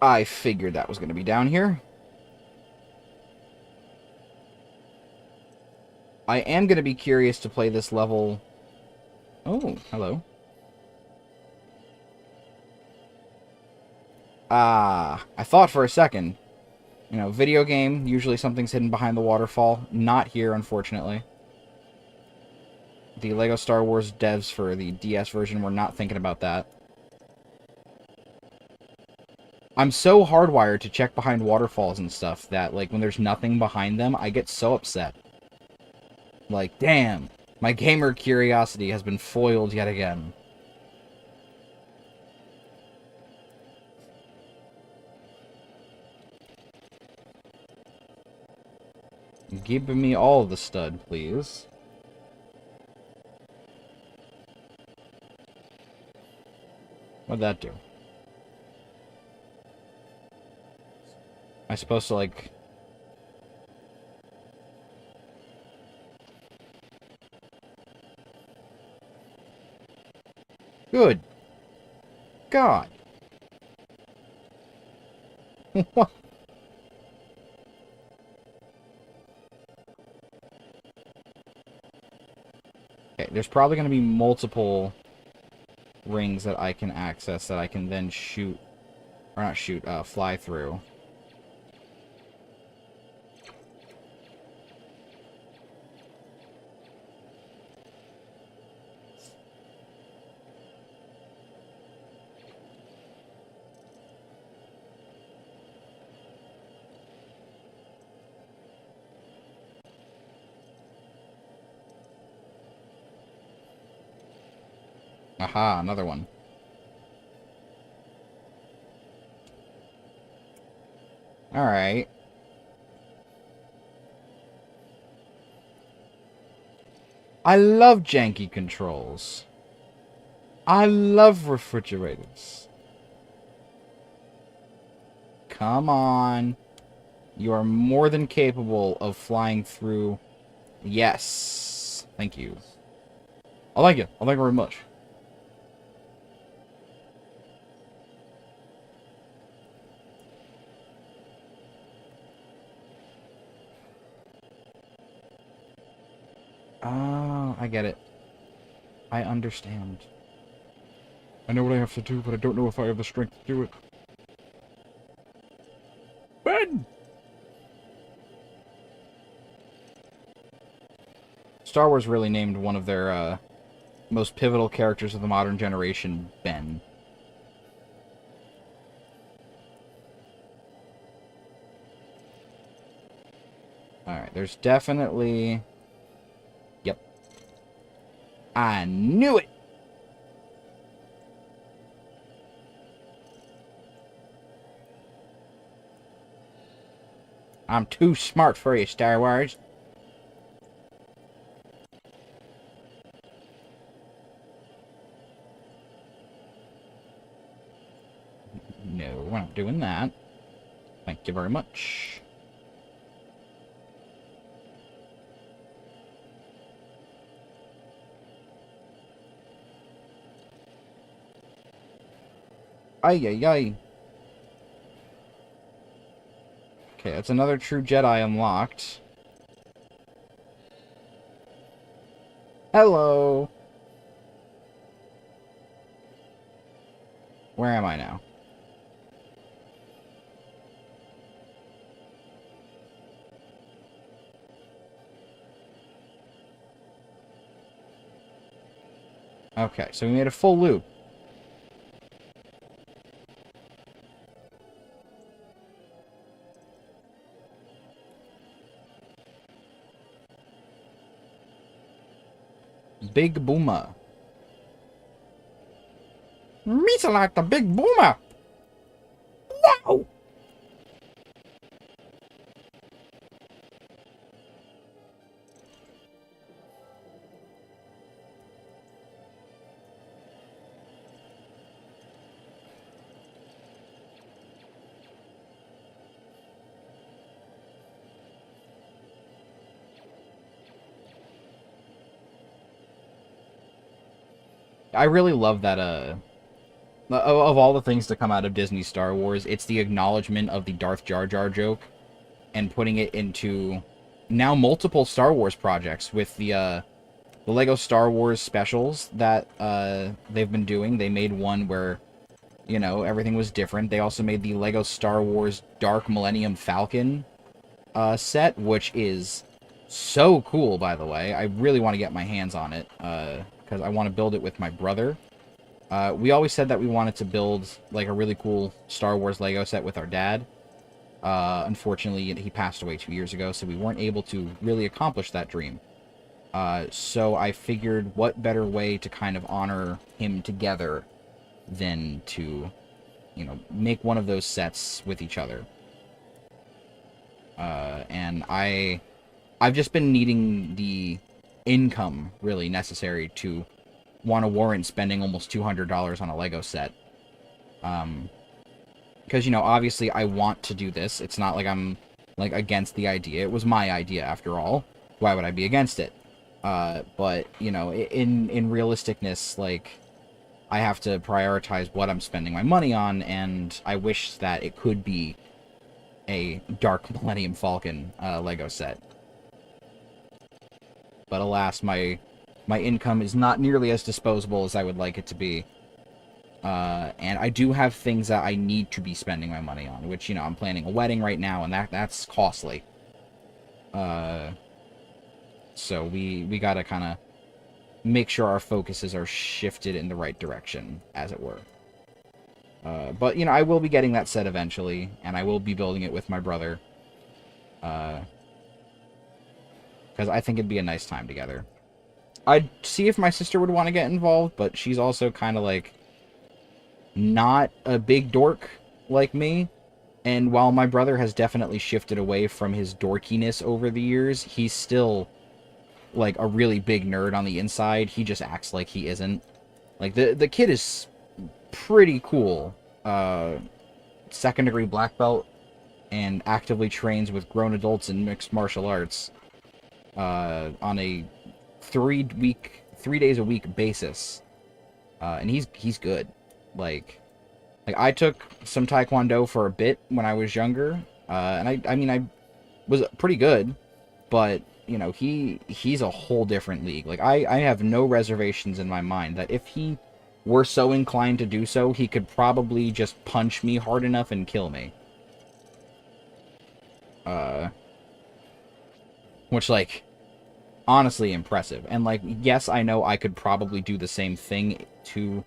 I figured that was going to be down here. I am going to be curious to play this level. Oh, hello. I thought for a second. You know, video game, usually something's hidden behind the waterfall. Not here, unfortunately. The LEGO Star Wars devs for the DS version were not thinking about that. I'm so hardwired to check behind waterfalls and stuff that, like, when there's nothing behind them, I get so upset. Like, damn, my gamer curiosity has been foiled yet again. Give me all the stud, please. What'd that do? I supposed to, like... Good God. What? Okay, there's probably going to be multiple rings that I can access that I can then shoot, or not shoot, fly through. Aha, another one. Alright. I love janky controls. I love refrigerators. Come on. You are more than capable of flying through. Yes. Thank you. I like it. I like it very much. Oh, I get it. I understand. I know what I have to do, but I don't know if I have the strength to do it. Ben! Star Wars really named one of their most pivotal characters of the modern generation Ben. Alright, there's definitely... Yep. I knew it! I'm too smart for you, Star Wars. No, we're not doing that. Thank you very much. Ay, ay, ay. Okay, that's another true Jedi unlocked. Hello! Where am I now? Okay, so we made a full loop. Big Boomer. Meet like the Big Boomer! Wow! I really love that, of all the things to come out of Disney Star Wars, it's the acknowledgement of the Darth Jar Jar joke and putting it into now multiple Star Wars projects with the Lego Star Wars specials that they've been doing. They made one where, you know, everything was different. They also made the Lego Star Wars Dark Millennium Falcon set, which is so cool, by the way. I really want to get my hands on it because I want to build it with my brother. We always said that we wanted to build like a really cool Star Wars Lego set with our dad. Unfortunately, he passed away 2 years ago, so we weren't able to really accomplish that dream. So I figured what better way to kind of honor him together than to, you know, make one of those sets with each other. And I've just been needing the income really necessary to want to warrant spending almost $200 on a Lego set. Because, you know, obviously I want to do this. It's not like I'm, like, against the idea. It was my idea, after all. Why would I be against it? But, you know, in realisticness, like, I have to prioritize what I'm spending my money on, and I wish that it could be a Dark Millennium Falcon Lego set. But alas, my income is not nearly as disposable as I would like it to be. And I do have things that I need to be spending my money on, which, you know, I'm planning a wedding right now, and that's costly. So we gotta kind of make sure our focuses are shifted in the right direction, as it were. But, you know, I will be getting that set eventually, and I will be building it with my brother. Because I think it'd be a nice time together. I'd see if my sister would want to get involved, but she's also kind of, like, not a big dork like me. And while my brother has definitely shifted away from his dorkiness over the years, he's still, like, a really big nerd on the inside. He just acts like he isn't. Like, the kid is pretty cool. Second-degree black belt, and actively trains with grown adults in mixed martial arts on a 3 days a week basis. And he's good. Like I took some Taekwondo for a bit when I was younger, and I mean, I was pretty good, but, you know, he's a whole different league. Like, I have no reservations in my mind that if he were so inclined to do so, he could probably just punch me hard enough and kill me. Which, like, honestly impressive. And, like, yes, I know I could probably do the same thing to,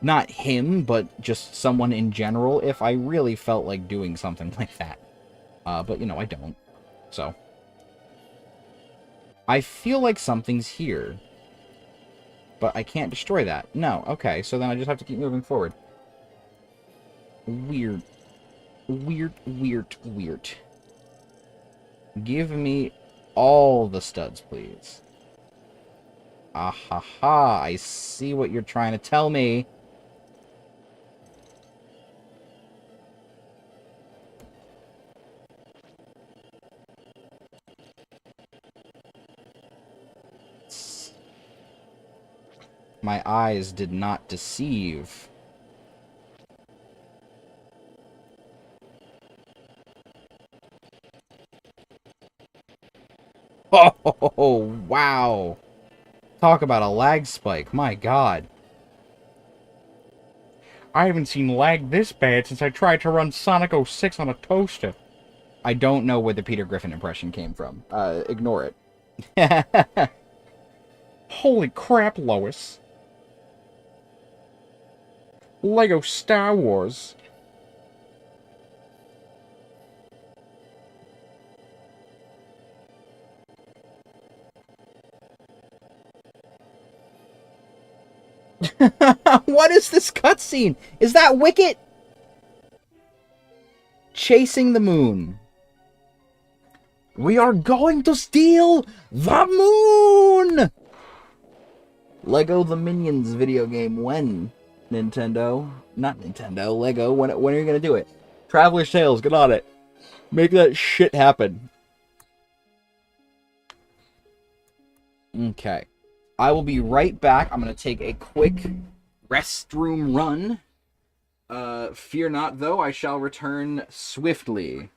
not him, but just someone in general if I really felt like doing something like that. But, you know, I don't. So. I feel like something's here. But I can't destroy that. No, okay, so then I just have to keep moving forward. Weird. Weird, weird, weird. Give me all the studs, please. Ah ha ha, I see what you're trying to tell me. My eyes did not deceive. Oh, wow. Talk about a lag spike. My god. I haven't seen lag this bad since I tried to run Sonic 06 on a toaster. I don't know where the Peter Griffin impression came from. Ignore it. Holy crap, Lois. Lego Star Wars. What is this cutscene? Is that Wicket? Chasing the moon. We are going to steal the moon! Lego the Minions video game. When? Nintendo? Not Nintendo. Lego. When are you going to do it? Traveler's Tales. Get on it. Make that shit happen. Okay. I will be right back. I'm going to take a quick restroom run. Fear not, though. I shall return swiftly.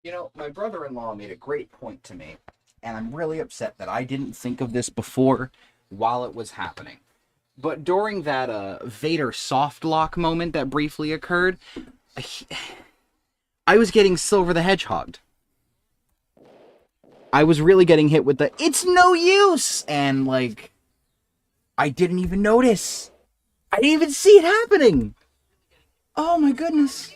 You know, my brother-in-law made a great point to me, and I'm really upset that I didn't think of this before while it was happening. But during that Vader soft lock moment that briefly occurred, I was getting Silver the Hedgehog. I was really getting hit with the, it's no use! And, like, I didn't even notice. I didn't even see it happening! Oh my goodness.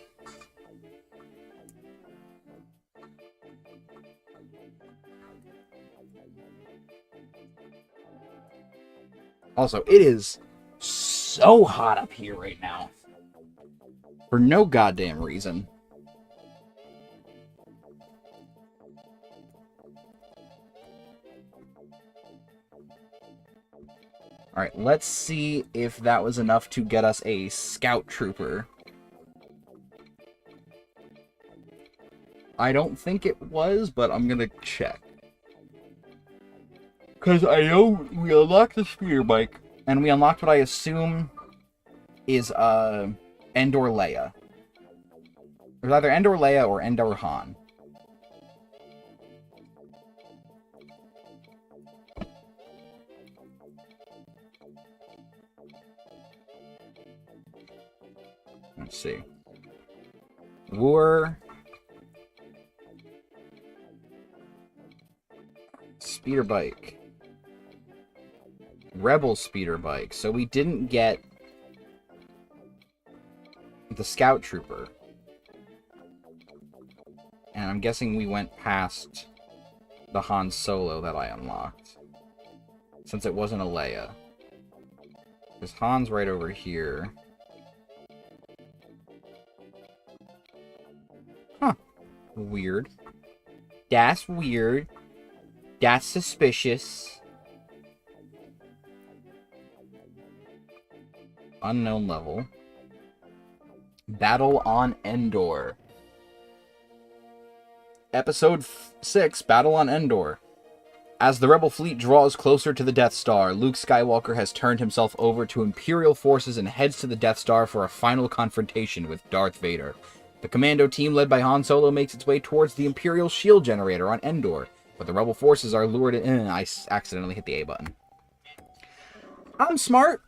Also, it is so hot up here right now. For no goddamn reason. Alright, let's see if that was enough to get us a scout trooper. I don't think it was, but I'm gonna check. Because I know we unlocked the speeder bike, and we unlocked what I assume is, Endor Leia. It was either Endor Leia or Endor Han. Let's see. War. Speeder bike. Rebel speeder bike. So we didn't get the scout trooper. And I'm guessing we went past the Han Solo that I unlocked. Since it wasn't a Leia. Because Han's right over here. Huh. Weird. That's weird. That's suspicious. Unknown level. Battle on Endor. Episode 6, Battle on Endor. As the Rebel fleet draws closer to the Death Star, Luke Skywalker has turned himself over to Imperial forces and heads to the Death Star for a final confrontation with Darth Vader. The commando team led by Han Solo makes its way towards the Imperial shield generator on Endor, but the Rebel forces are lured in. I accidentally hit the A button. I'm smart.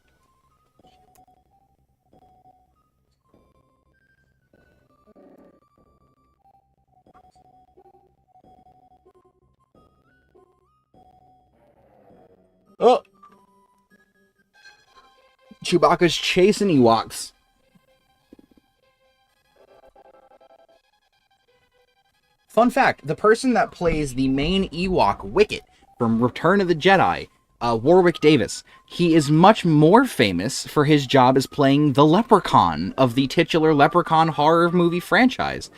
Oh! Chewbacca's chasing Ewoks. Fun fact, the person that plays the main Ewok, Wicket, from Return of the Jedi, Warwick Davis, he is much more famous for his job as playing the Leprechaun of the titular Leprechaun horror movie franchise.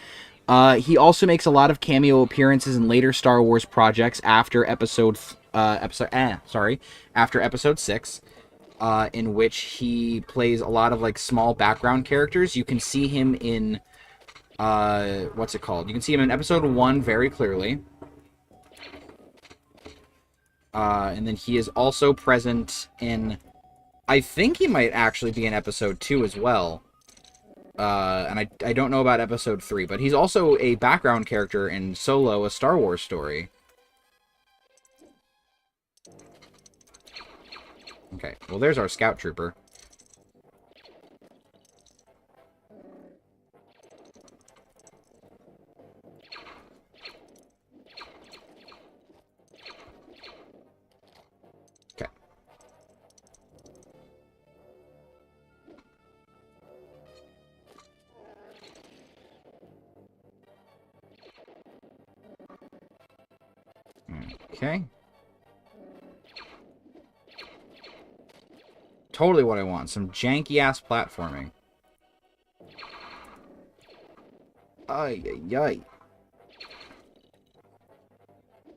He also makes a lot of cameo appearances in later Star Wars projects after episode 6, in which he plays a lot of, like, small background characters. You can see him in, what's it called? You can see him in episode 1 very clearly. And then he is also present in, I think he might actually be in episode 2 as well. And I don't know about episode 3, but he's also a background character in Solo, a Star Wars story. Okay, well, there's our scout trooper. Okay. Okay. Totally what I want. Some janky-ass platforming. Ay, ay, ay.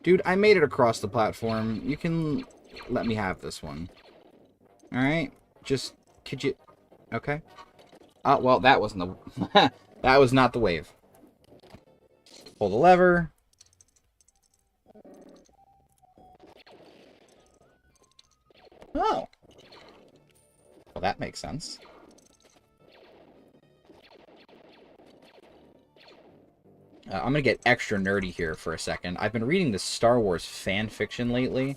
Dude, I made it across the platform. You can let me have this one. Alright? Just, could you... Okay. Oh, well, that wasn't the... that was not the wave. Pull the lever. Oh. Well, that makes sense. I'm gonna get extra nerdy here for a second. I've been reading this Star Wars fan fiction lately.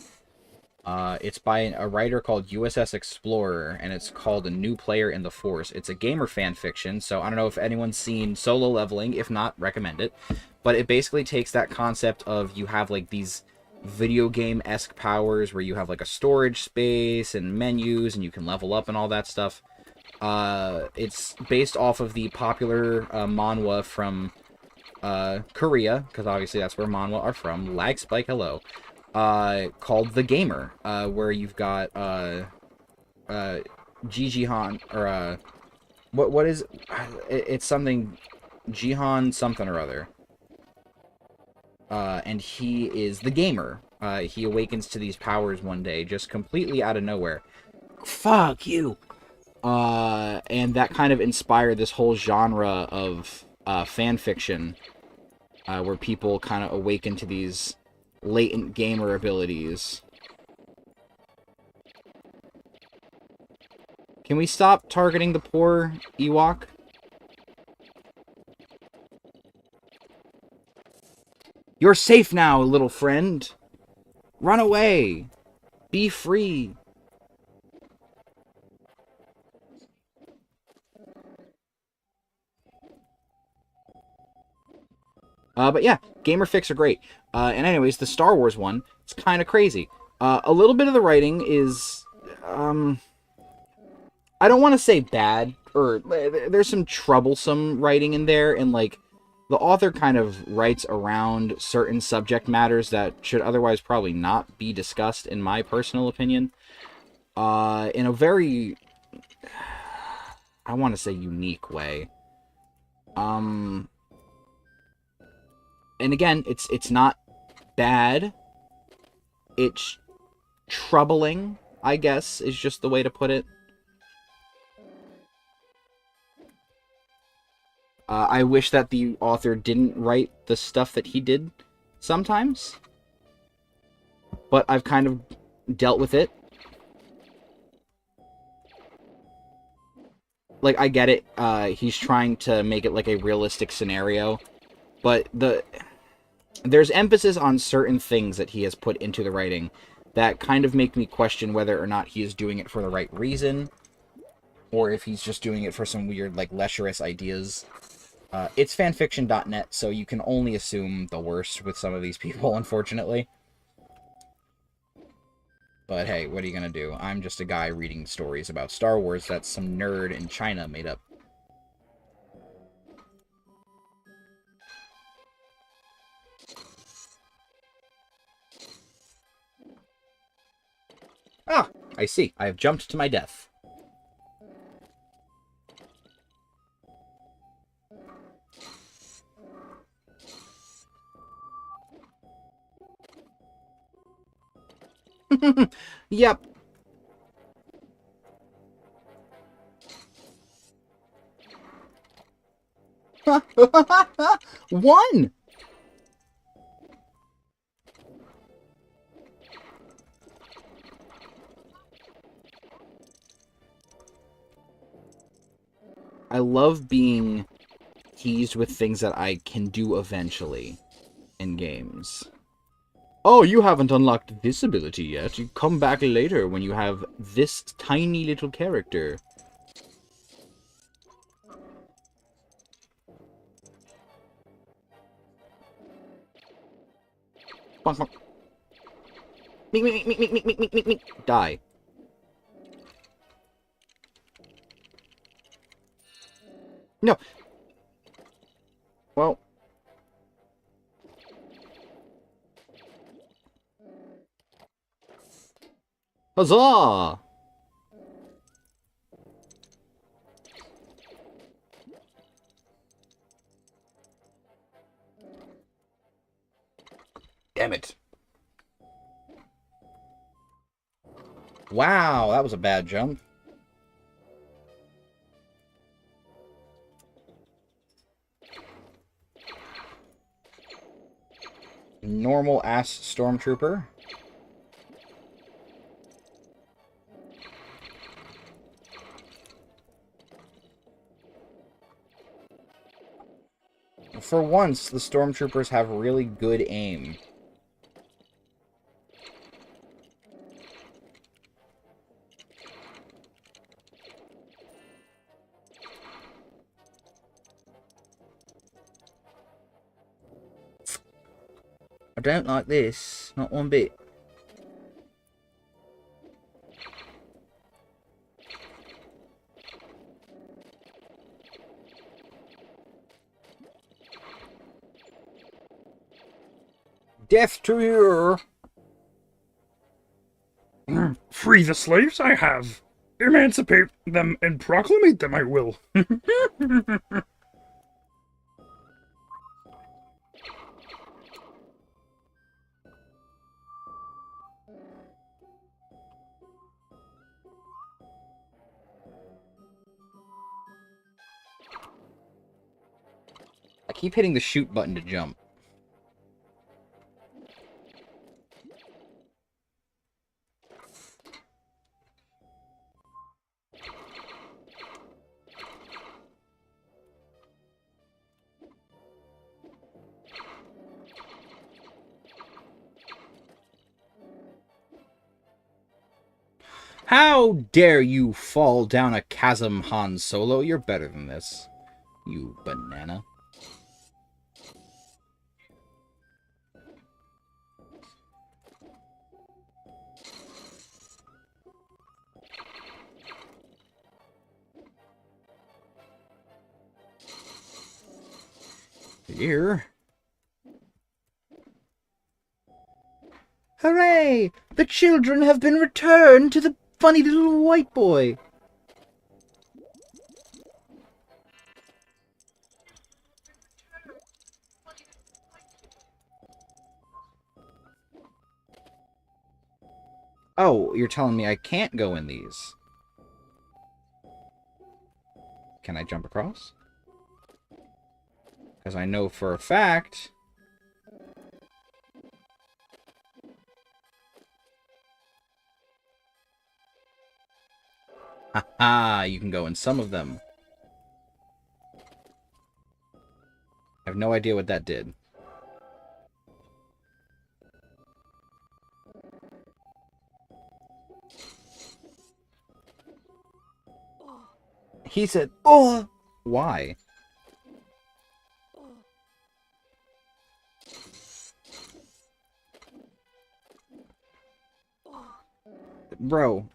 It's by a writer called USS Explorer, and it's called A New Player in the Force. It's a gamer fan fiction, so I don't know if anyone's seen Solo Leveling. If not, recommend it. But it basically takes that concept of you have, like, these video game-esque powers where you have, like, a storage space and menus, and you can level up and all that stuff. It's based off of the popular manhwa from Korea, because obviously that's where manhwa are from. Lag Spike, hello. Called The Gamer, where you've got, Jihan, or, what is, it's something, Jihan something or other. And he is the gamer. He awakens to these powers one day, just completely out of nowhere. Fuck you! And that kind of inspired this whole genre of, fan fiction, where people kind of awaken to these latent gamer abilities. Can we stop targeting the poor Ewok? You're safe now, little friend. Run away. Be free. But yeah, gamer fics are great. And anyways, the Star Wars one, it's kind of crazy. A little bit of the writing is, I don't want to say bad, or there's some troublesome writing in there, and, like, the author kind of writes around certain subject matters that should otherwise probably not be discussed, in my personal opinion, in a very, I want to say, unique way. And again, it's not bad. It's troubling, I guess, is just the way to put it. I wish that the author didn't write the stuff that he did sometimes. But I've kind of dealt with it. Like, I get it. He's trying to make it like a realistic scenario. But there's emphasis on certain things that he has put into the writing that kind of make me question whether or not he is doing it for the right reason, or if he's just doing it for some weird, like, lecherous ideas. It's fanfiction.net, so you can only assume the worst with some of these people, unfortunately. But hey, what are you gonna do? I'm just a guy reading stories about Star Wars that some nerd in China made up. Ah, I see. I have jumped to my death. Yep. One! I love being teased with things that I can do eventually in games. Oh, you haven't unlocked this ability yet. You come back later when you have this tiny little character. Bonk, bonk. Meek, meek, meek, meek, meek, meek, meek, meek, meek. Die. No. Well. Huzzah! Damn it. Wow, that was a bad jump. Normal ass stormtrooper. For once, the stormtroopers have really good aim. I don't like this. Not one bit. Death to you! Free the slaves I have. Emancipate them and proclamate them I will. I keep hitting the shoot button to jump. How dare you fall down a chasm, Han Solo? You're better than this, you banana. Here. Hooray! The children have been returned to the funny little white boy. Oh, you're telling me I can't go in these. Can I jump across? Because I know for a fact... Haha, you can go in some of them. I have no idea what that did. He said, "Oh!" Why? Bro.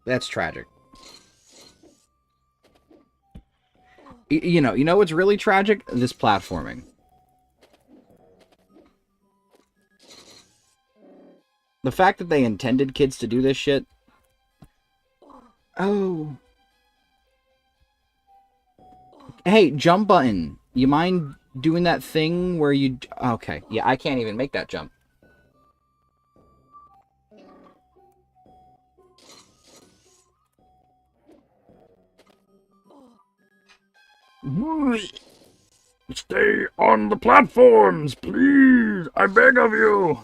That's tragic. You know what's really tragic? This platforming. The fact that they intended kids to do this shit. Oh. Hey, jump button. You mind doing that thing where you... Okay, yeah, I can't even make that jump. Stay on the platforms, please. I beg of you.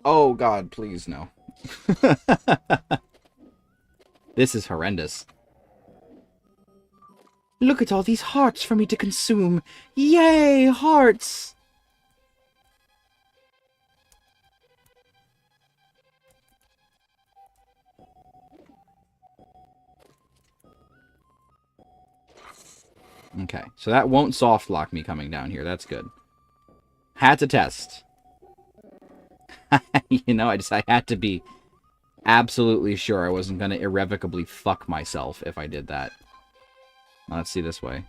Oh god, please no. This is horrendous. Look at all these hearts for me to consume. Yay, hearts! Okay, so that won't soft lock me coming down here. That's good. Had to test. You know, I had to be absolutely sure I wasn't going to irrevocably fuck myself if I did that. Let's see this way.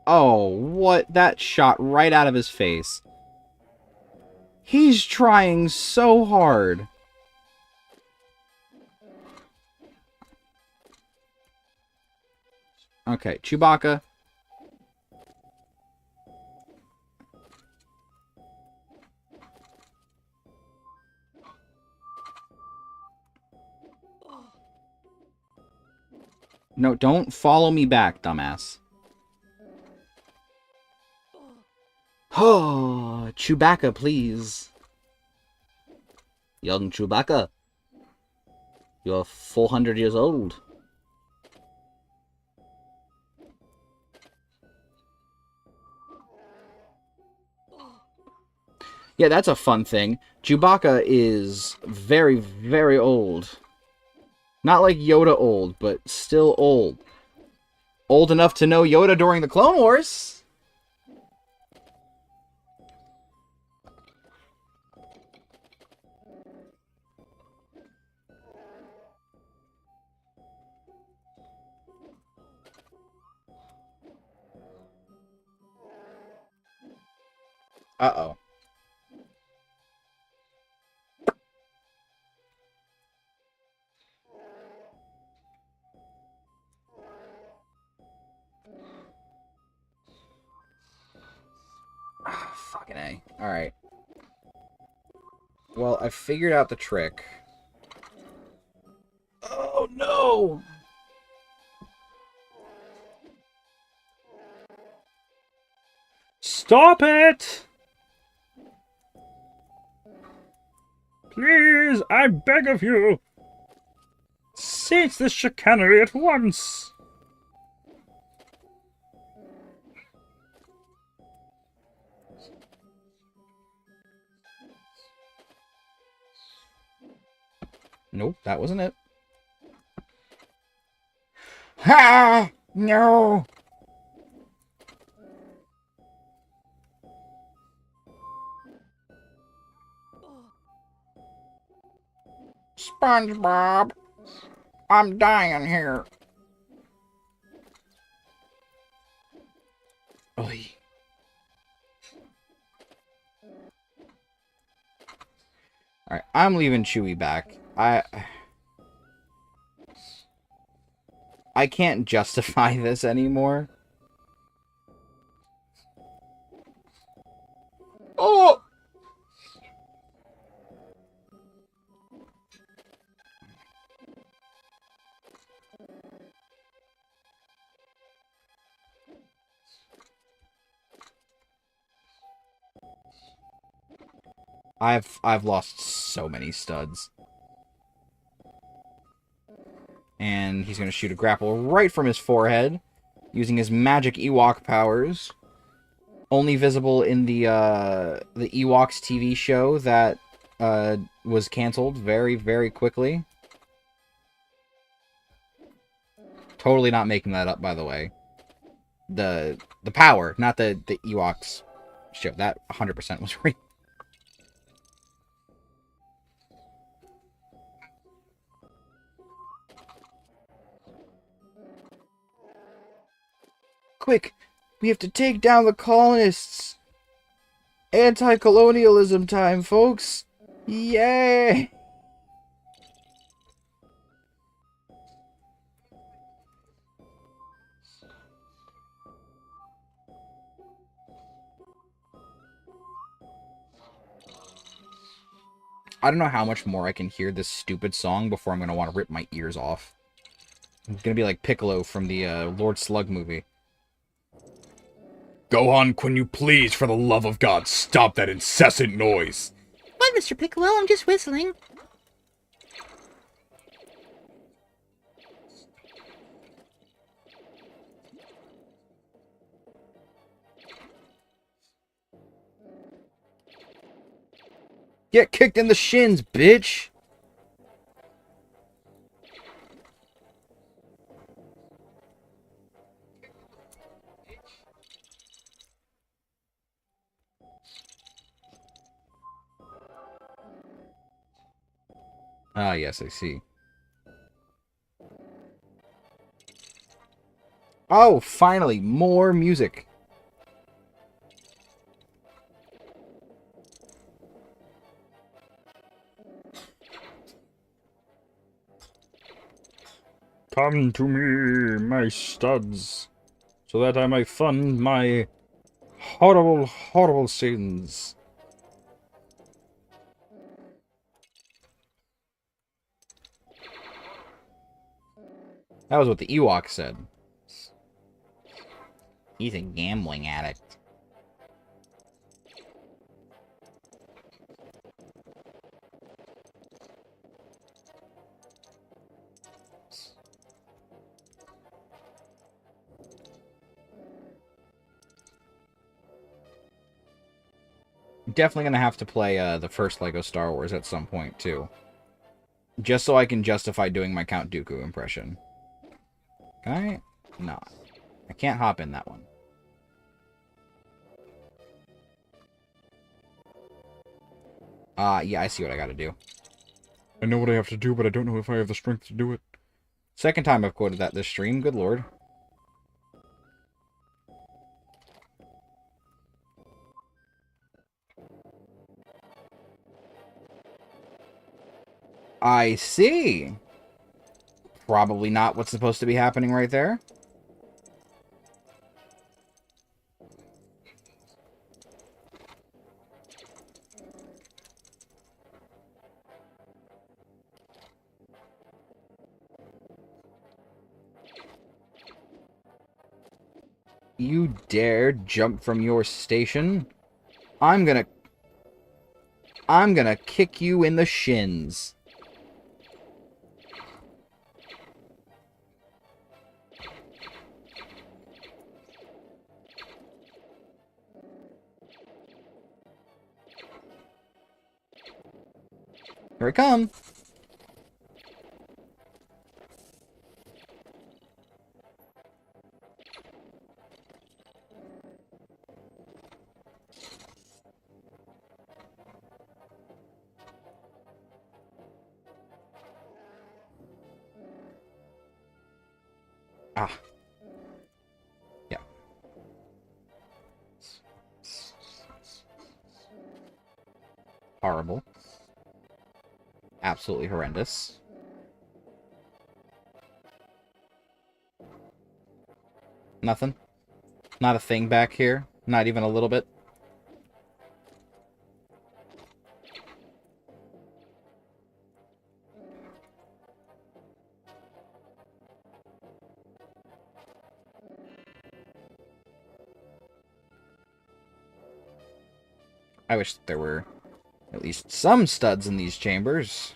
Oh, what? That shot right out of his face. He's trying so hard. Okay, Chewbacca. No, don't follow me back, dumbass. Oh, Chewbacca, please. Young Chewbacca. You're 400 years old. Yeah, that's a fun thing. Chewbacca is very, very old. Not like Yoda old, but still old. Old enough to know Yoda during the Clone Wars. Uh-oh. Fucking A. Alright. Well, I figured out the trick. Oh, no! Stop it! Please, I beg of you! Cease this chicanery at once! Nope, that wasn't it. Ha! No! SpongeBob, I'm dying here. Oy. Alright, I'm leaving Chewie back. I can't justify this anymore. Oh! I've lost so many studs. And he's going to shoot a grapple right from his forehead, using his magic Ewok powers. Only visible in the Ewoks TV show that was canceled very, very quickly. Totally not making that up, by the way. The power, not the Ewoks show. That 100% was real. Quick! We have to take down the colonists! Anti-colonialism time, folks! Yay! I don't know how much more I can hear this stupid song before I'm going to want to rip my ears off. It's going to be like Piccolo from the Lord Slug movie. Gohan, can you please, for the love of God, stop that incessant noise? What, Mr. Piccolo? I'm just whistling. Get kicked in the shins, bitch! Ah, yes, I see. Oh, finally, more music. Come to me, my studs, so that I may fund my horrible, horrible sins. That was what the Ewok said. He's a gambling addict. Definitely gonna have to play the first Lego Star Wars at some point, too. Just so I can justify doing my Count Dooku impression. Can I? No. I can't hop in that one. Yeah, I see what I gotta do. I know what I have to do, but I don't know if I have the strength to do it. Second time I've quoted that this stream, good lord. I see. Probably not what's supposed to be happening right there. You dare jump from your station? I'm gonna kick you in the shins. Here I come. Ah. Yeah. Horrible. Absolutely horrendous. Nothing? Not a thing back here? Not even a little bit? I wish there were at least some studs in these chambers.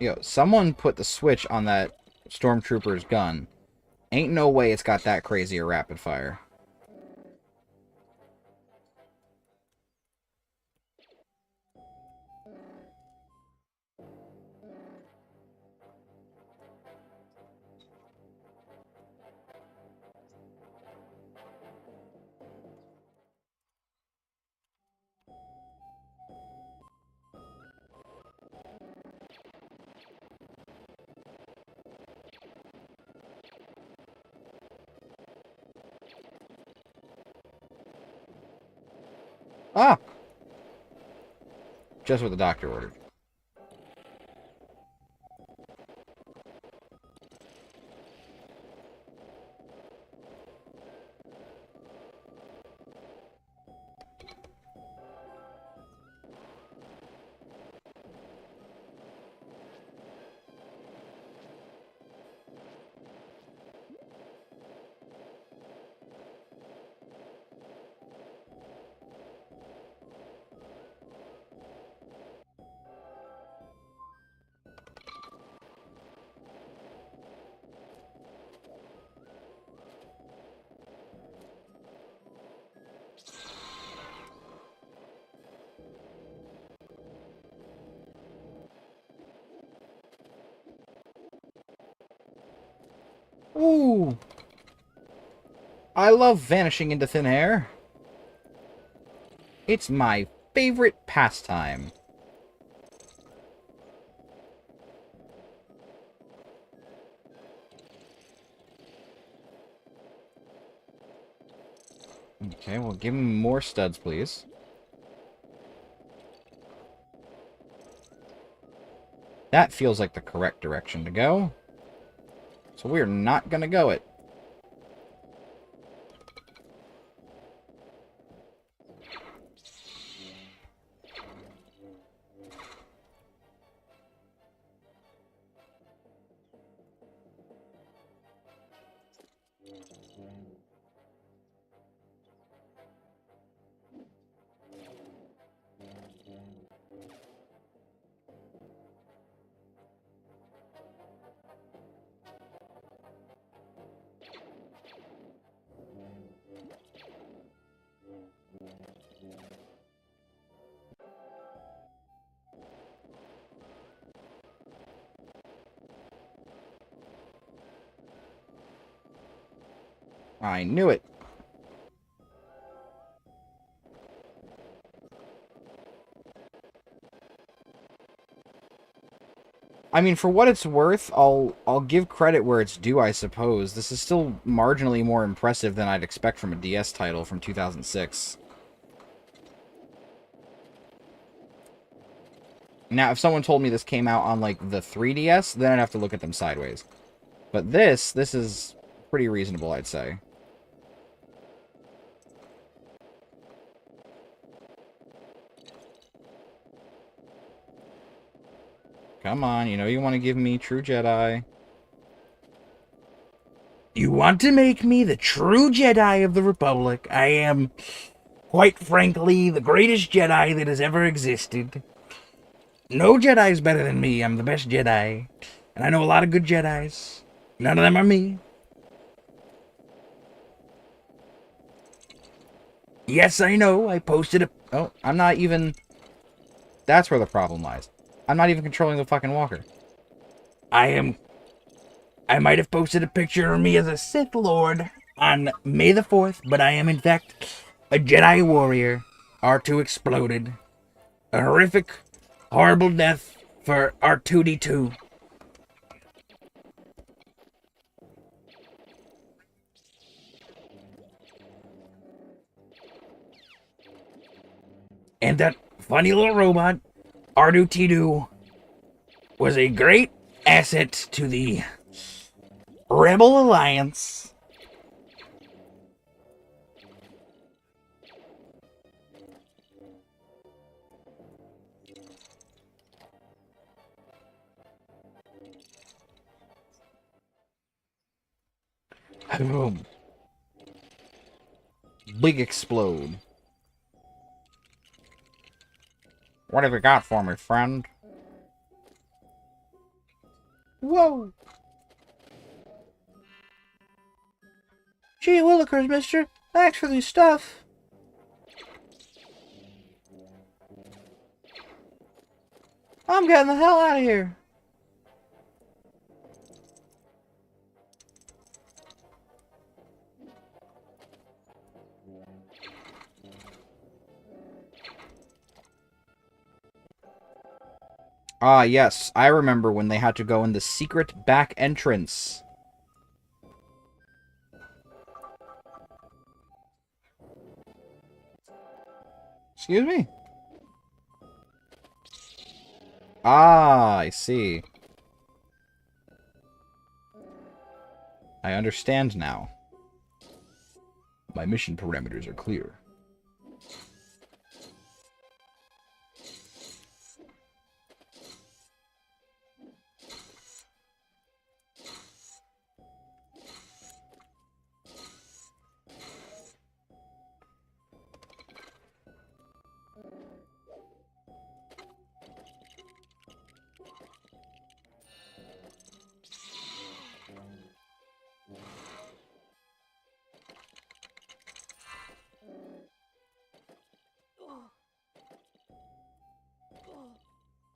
Yo, someone put the switch on that stormtrooper's gun. Ain't no way it's got that crazy a rapid fire. Ah! Just what the doctor ordered. Ooh! I love vanishing into thin air. It's my favorite pastime. Okay, well, give me more studs, please. That feels like the correct direction to go. So we're not gonna go it. I knew it. I mean, for what it's worth, I'll give credit where it's due, I suppose. This is still marginally more impressive than I'd expect from a DS title from 2006. Now, if someone told me this came out on, like, the 3DS, then I'd have to look at them sideways. But this is pretty reasonable, I'd say. Come on, you know you want to give me true Jedi. You want to make me the true Jedi of the Republic? I am, quite frankly, the greatest Jedi that has ever existed. No Jedi's better than me. I'm the best Jedi. And I know a lot of good Jedis. None of them are me. Yes, I know. I posted a... Oh, I'm not even... That's where the problem lies. I'm not even controlling the fucking walker. I might have posted a picture of me as a Sith Lord on May the 4th, but I am in fact a Jedi warrior. R2 exploded. A horrific, horrible death for R2-D2. And that funny little robot, R2-D2, was a great asset to the Rebel Alliance. Big explode. What have you got for me, friend? Whoa! Gee willikers, mister. Thanks for the stuff. I'm getting the hell out of here. Ah, yes. I remember when they had to go in the secret back entrance. Excuse me? Ah, I see. I understand now. My mission parameters are clear.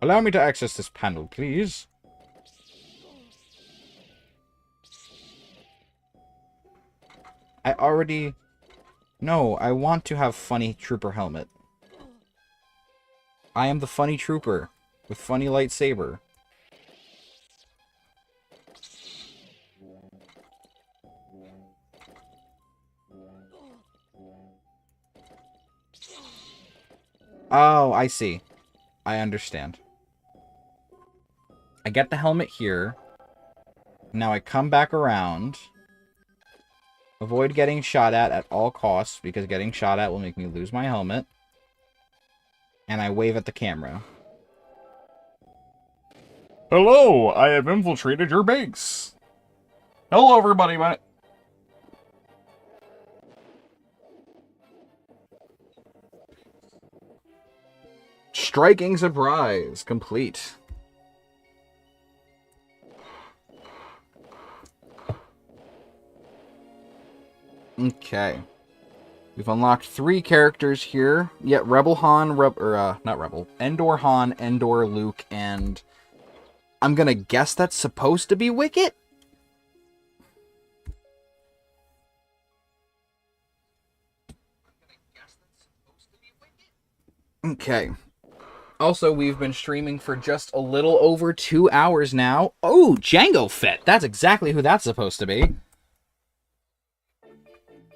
Allow me to access this panel, please. I already... No, I want to have funny trooper helmet. I am the funny trooper with funny lightsaber. Oh, I see. I understand. I get the helmet here. Now I come back around. Avoid getting shot at all costs, because getting shot at will make me lose my helmet. And I wave at the camera. Hello, I have infiltrated your base. Hello, everybody. Striking surprise complete. Okay. We've unlocked 3 characters here. Yet Rebel Han, not Rebel, Endor Han, Endor Luke, and I'm gonna guess that's supposed to be Wicket? Okay. Also, we've been streaming for just a little over 2 hours now. Oh, Jango Fett! That's exactly who that's supposed to be.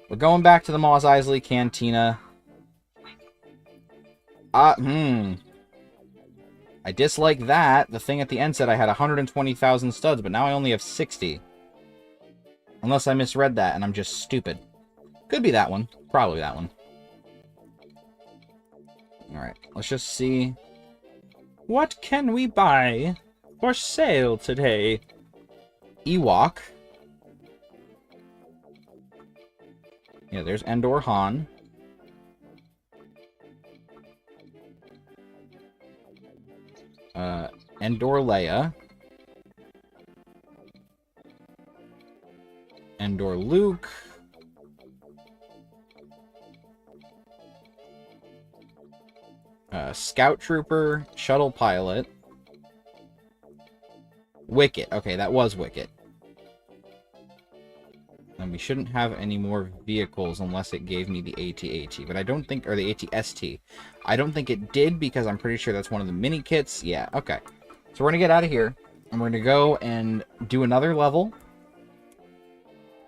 We're going back to the Mos Eisley Cantina. I dislike that. The thing at the end said I had 120,000 studs, but now I only have 60. Unless I misread that and I'm just stupid. Could be that one. Probably that one. Alright, let's just see. What can we buy for sale today? Ewok. Yeah, there's Endor Han. Endor Leia. Endor Luke. Scout Trooper, Shuttle Pilot. Wicket. Okay, that was Wicket. And we shouldn't have any more vehicles unless it gave me the AT-AT. But I don't think... Or the AT-ST. I don't think it did because I'm pretty sure that's one of the mini kits. Yeah, okay. So we're going to get out of here. And we're going to go and do another level.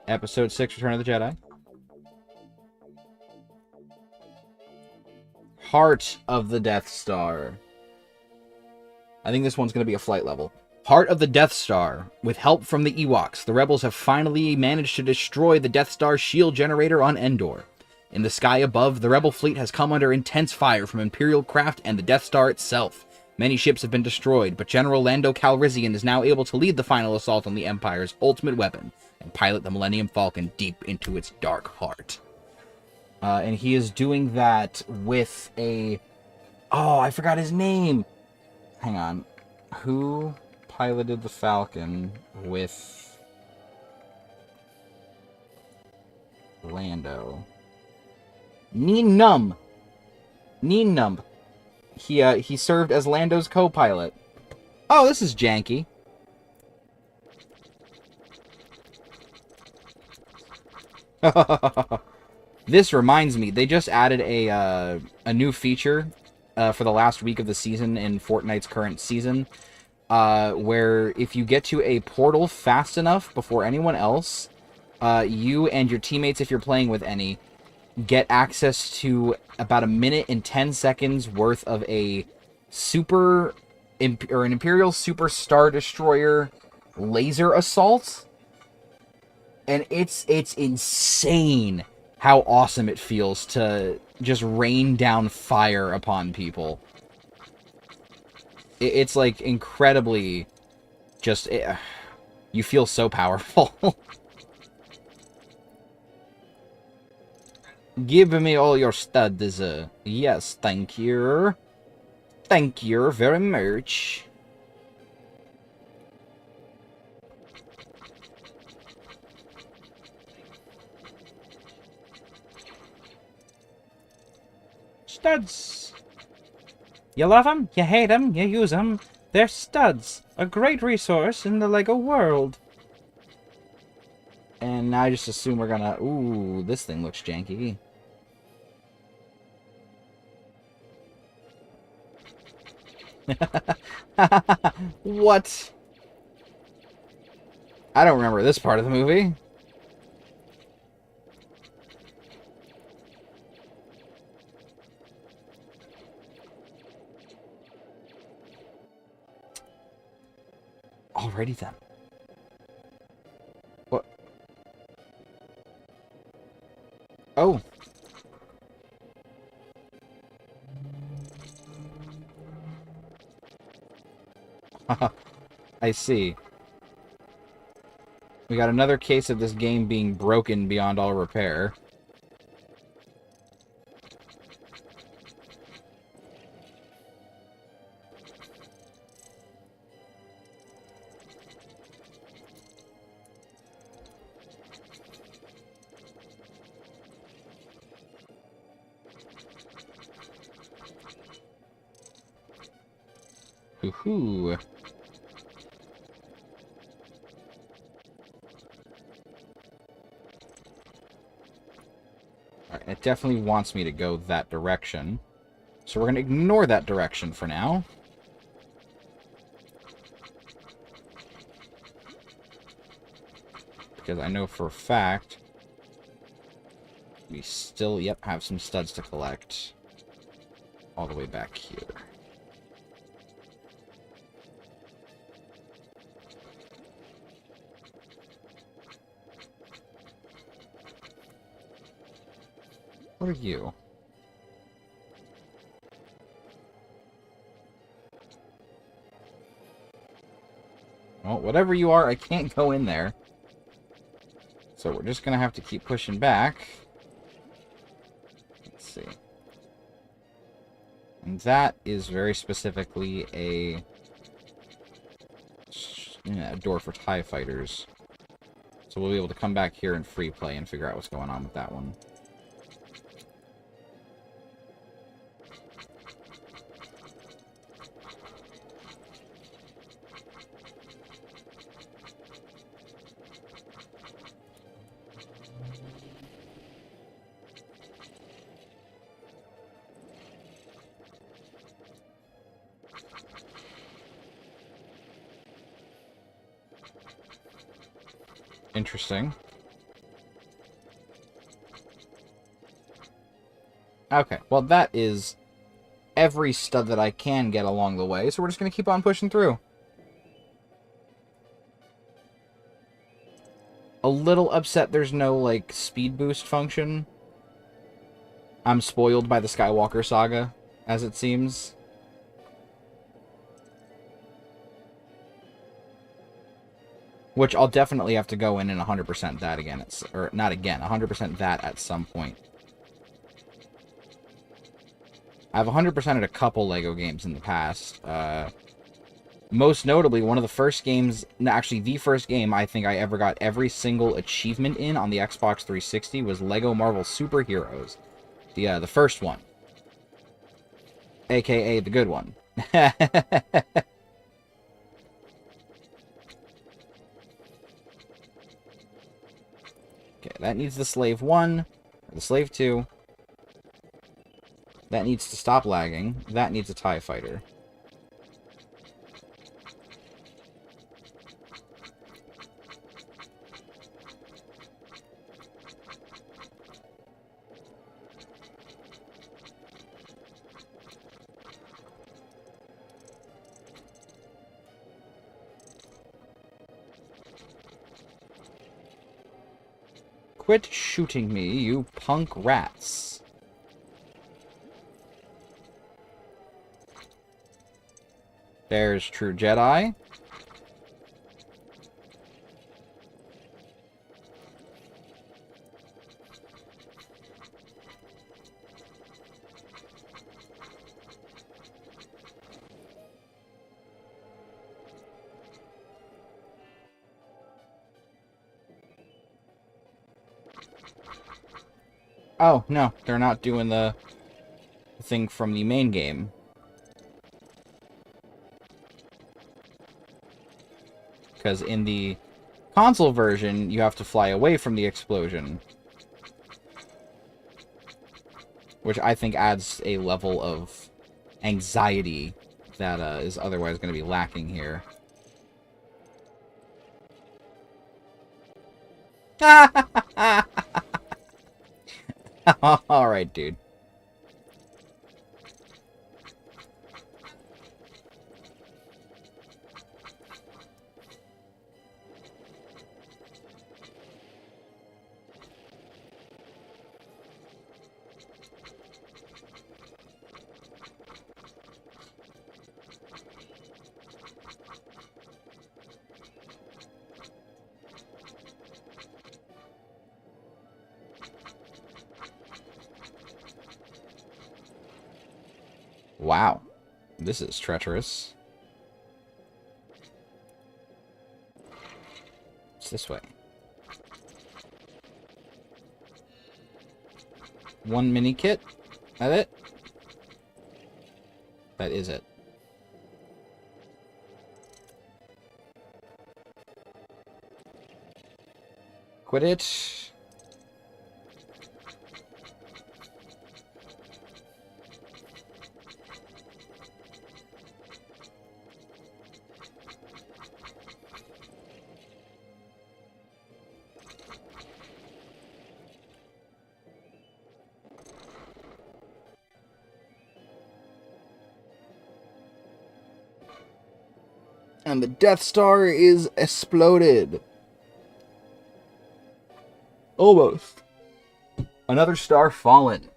Episode 6, Return of the Jedi. Heart of the Death Star. I think this one's going to be a flight level. Heart of the Death Star. With help from the Ewoks, the rebels have finally managed to destroy the Death Star shield generator on Endor. In the sky above, the rebel fleet has come under intense fire from Imperial craft and the Death Star itself. Many ships have been destroyed, but General Lando Calrissian is now able to lead the final assault on the Empire's ultimate weapon and pilot the Millennium Falcon deep into its dark heart. And he is doing that with a... Oh, I forgot his name! Hang on. Who piloted the Falcon with Lando? Nien Nunb. Nien Nunb. He served as Lando's co-pilot. Oh, this is janky. This reminds me, they just added a new feature for the last week of the season in Fortnite's current season, where if you get to a portal fast enough before anyone else, you and your teammates, if you're playing with any, get access to about 1 minute and 10 seconds worth of a an Imperial Super Star Destroyer laser assault. And it's insane how awesome it feels to just rain down fire upon people. It's like incredibly just... you feel so powerful. Give me all your studs. Yes, thank you. Thank you very much. Studs. You love them, you hate them, you use them. They're studs. A great resource in the LEGO world. And now I just assume we're gonna... Ooh, this thing looks janky. What? I don't remember this part of the movie. Alrighty then. What? Oh. I see. We got another case of this game being broken beyond all repair. Hoo-hoo. Alright, it definitely wants me to go that direction. So we're going to ignore that direction for now. Because I know for a fact we still, yep, have some studs to collect all the way back here. What are you? Well, whatever you are, I can't go in there. So we're just going to have to keep pushing back. Let's see. And that is very specifically a door for TIE fighters. So we'll be able to come back here and free play and figure out what's going on with that one. Interesting. Okay, well that is every stud that I can get along the way, so we're just going to keep on pushing through. A little upset there's no, like, speed boost function. I'm spoiled by the Skywalker saga, as it seems. Which I'll definitely have to go in and 100% that again. Or not again, 100% that at some point. I've 100%ed a couple LEGO games in the past. Most notably, one of the first games, actually the first game I think I ever got every single achievement in on the Xbox 360 was LEGO Marvel Super Heroes. The first one. AKA the good one. Okay, that needs the Slave 1, or the Slave 2. That needs to stop lagging. That needs a TIE fighter. Quit shooting me, you punk rats. There's True Jedi. Oh, no, they're not doing the thing from the main game. Because in the Console version, you have to fly away from the explosion. Which I think adds a level of anxiety that is otherwise going to be lacking here. Alright, dude. Wow. This is treacherous. It's this way. One mini kit? That it? That is it. Quit it. And the Death Star is exploded. Almost. Another star fallen.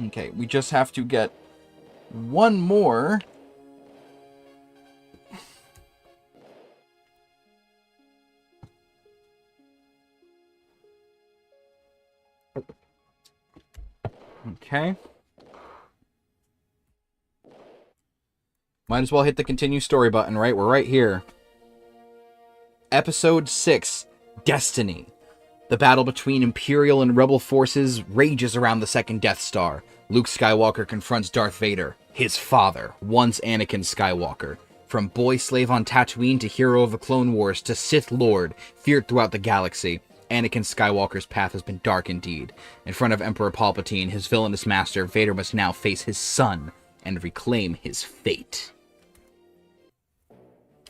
Okay, we just have to get one more. Okay. Might as well hit the continue story button, right? We're right here. Episode 6, Destiny. The battle between Imperial and Rebel forces rages around the second Death Star. Luke Skywalker confronts Darth Vader, his father, once Anakin Skywalker. From boy slave on Tatooine to hero of the Clone Wars to Sith Lord, feared throughout the galaxy, Anakin Skywalker's path has been dark indeed. In front of Emperor Palpatine, his villainous master, Vader must now face his son and reclaim his fate.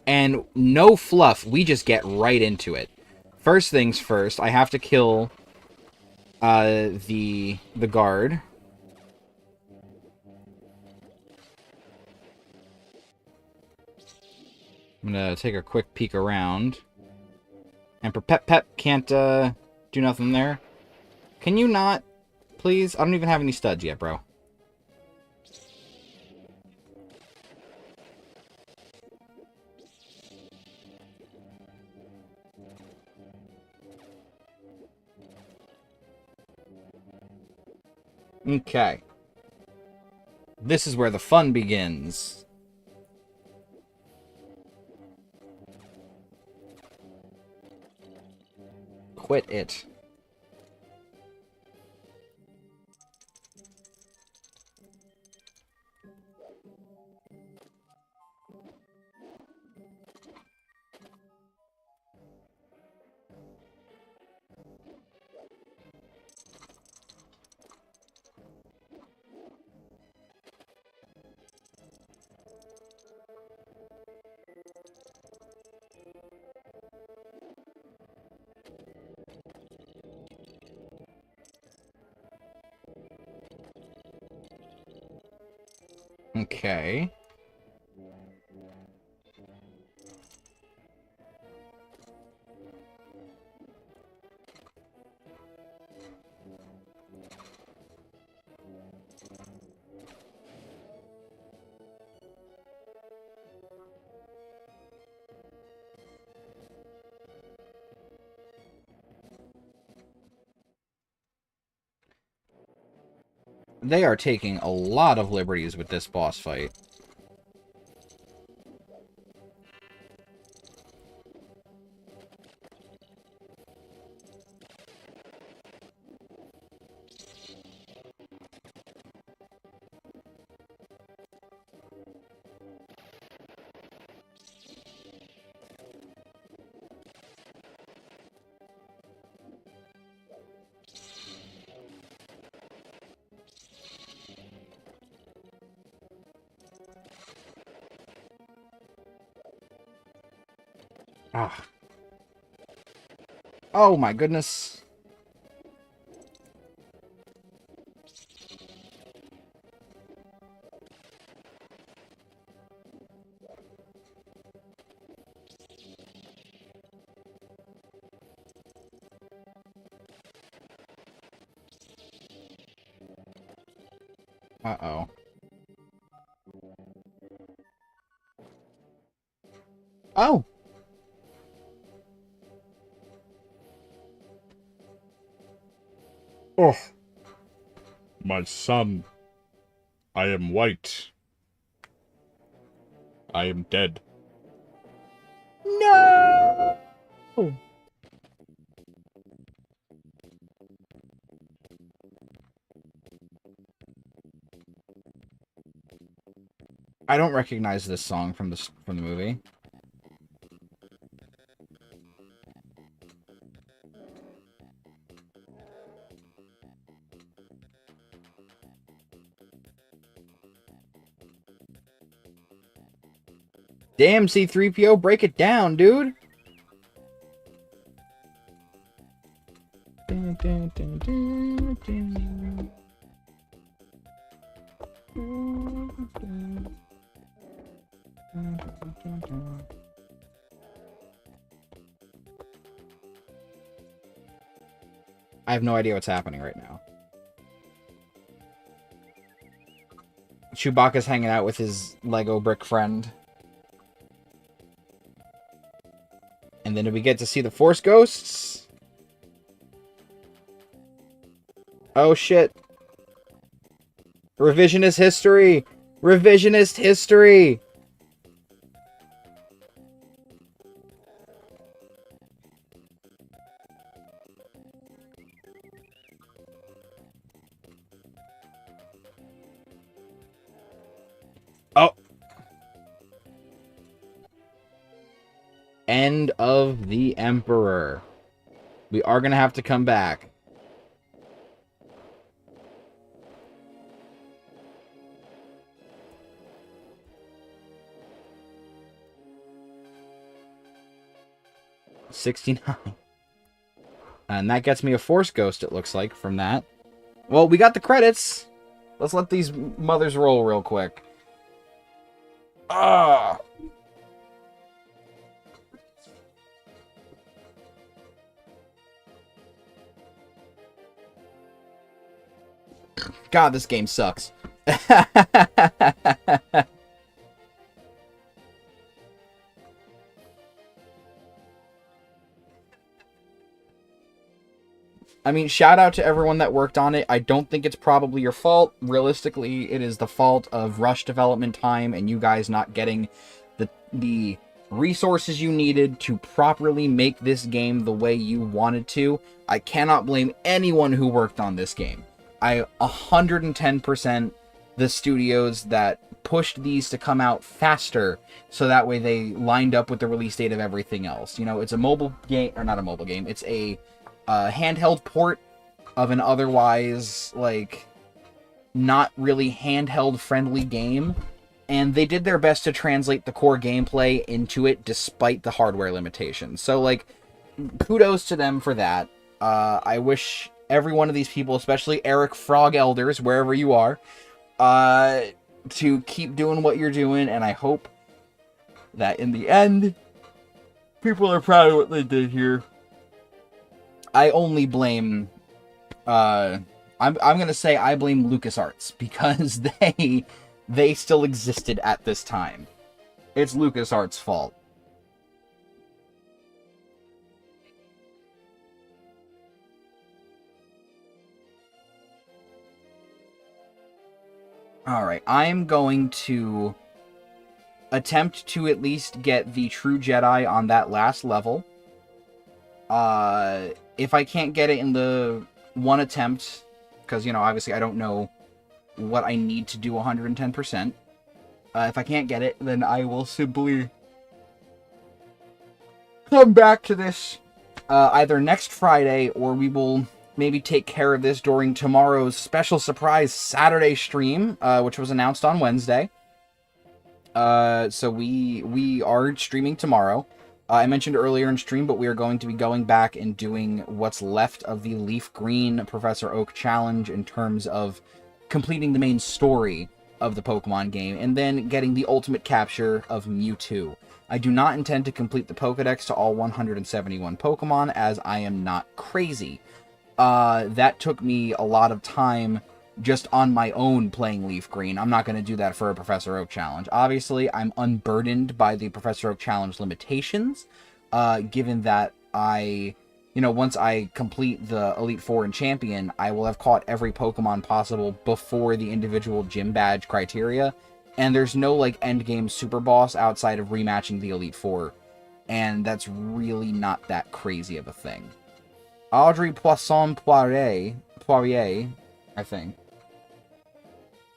And no fluff, we just get right into it. First things first, I have to kill the guard. I'm gonna take a quick peek around. Emperor Pep can't do nothing there. Can you not, please? I don't even have any studs yet, bro. Okay. This is where the fun begins. Quit it. Okay. They are taking a lot of liberties with this boss fight. Ah. Oh my goodness. Uh-oh. Oh! Oh, my son. I am white. I am dead. No! I don't recognize this song from the movie. Damn, C-3PO, break it down, dude. I have no idea what's happening right now. Chewbacca's hanging out with his Lego brick friend. And then we get to see the Force Ghosts. Oh shit. Revisionist history! Revisionist history! Oh. End of the Emperor. We are going to have to come back. $69. And that gets me a Force Ghost, it looks like, from that. Well, we got the credits. Let's let these mothers roll real quick. Ah! God, this game sucks. I mean, shout out to everyone that worked on it. I don't think it's probably your fault. Realistically, it is the fault of rush development time and you guys not getting the resources you needed to properly make this game the way you wanted to. I cannot blame anyone who worked on this game. I 110% the studios that pushed these to come out faster so that way they lined up with the release date of everything else. You know, it's a mobile game, or not a mobile game, it's a handheld port of an otherwise, like, not really handheld friendly game, and they did their best to translate the core gameplay into it despite the hardware limitations. So, like, kudos to them for that. I wish every one of these people, especially Eric Frog Elders, wherever you are, to keep doing what you're doing, and I hope that in the end, people are proud of what they did here. I only blame, I'm gonna say I blame LucasArts, because they still existed at this time. It's LucasArts' fault. Alright, I'm going to attempt to at least get the True Jedi on that last level. If I can't get it in the one attempt, because, you know, obviously I don't know what I need to do 110%. If I can't get it, then I will simply come back to this either next Friday, or we will maybe take care of this during tomorrow's special surprise Saturday stream, which was announced on Wednesday. So we are streaming tomorrow. I mentioned earlier in stream, but we are going to be going back and doing what's left of the Leaf Green Professor Oak challenge in terms of completing the main story of the Pokemon game, and then getting the ultimate capture of Mewtwo. I do not intend to complete the Pokedex to all 171 Pokemon, as I am not crazy. That took me a lot of time just on my own playing Leaf Green. I'm not going to do that for a Professor Oak challenge. Obviously, I'm unburdened by the Professor Oak challenge limitations, given that once I complete the Elite Four and Champion, I will have caught every Pokemon possible before the individual gym badge criteria, and there's no, endgame super boss outside of rematching the Elite Four, and that's really not that crazy of a thing. Audrey Poisson-Poirier, I think.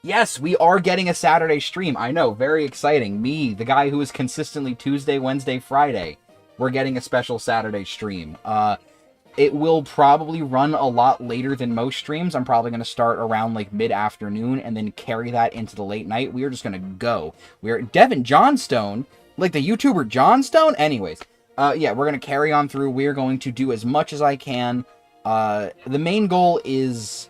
Yes, we are getting a Saturday stream. I know, very exciting. Me, the guy who is consistently Tuesday, Wednesday, Friday. We're getting a special Saturday stream. It will probably run a lot later than most streams. I'm probably going to start around mid-afternoon and then carry that into the late night. We are just going to go. We're Devin Johnstone, like the YouTuber Johnstone? Anyways, yeah, we're going to carry on through. We're going to do as much as I can. The main goal is,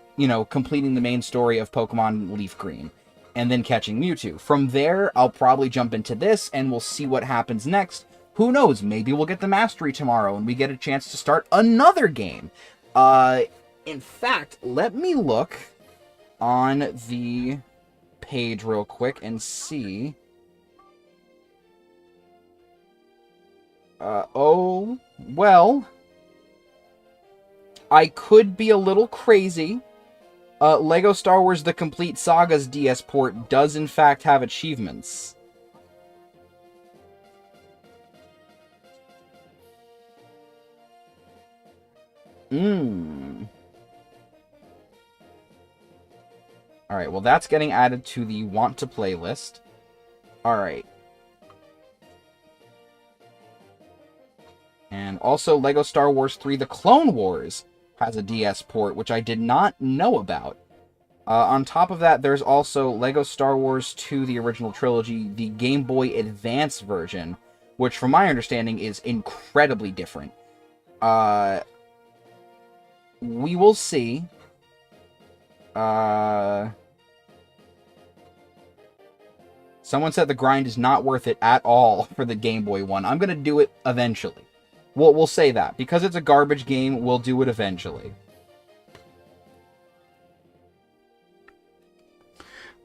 completing the main story of Pokemon Leaf Green and then catching Mewtwo. From there, I'll probably jump into this and we'll see what happens next. Who knows? Maybe we'll get the Mastery tomorrow and we get a chance to start another game. In fact, let me look on the page real quick and see. Oh, well, I could be a little crazy. Lego Star Wars The Complete Saga's DS port does in fact have achievements. Alright, well that's getting added to the want to play list. Alright. And also Lego Star Wars 3 The Clone Wars has a DS port, which I did not know about. On top of that, there's also Lego Star Wars 2 The Original Trilogy, the Game Boy Advance version, which from my understanding is incredibly different. We will see. Someone said the grind is not worth it at all for the Game Boy one. I'm going to do it eventually. We'll say that. Because it's a garbage game, we'll do it eventually.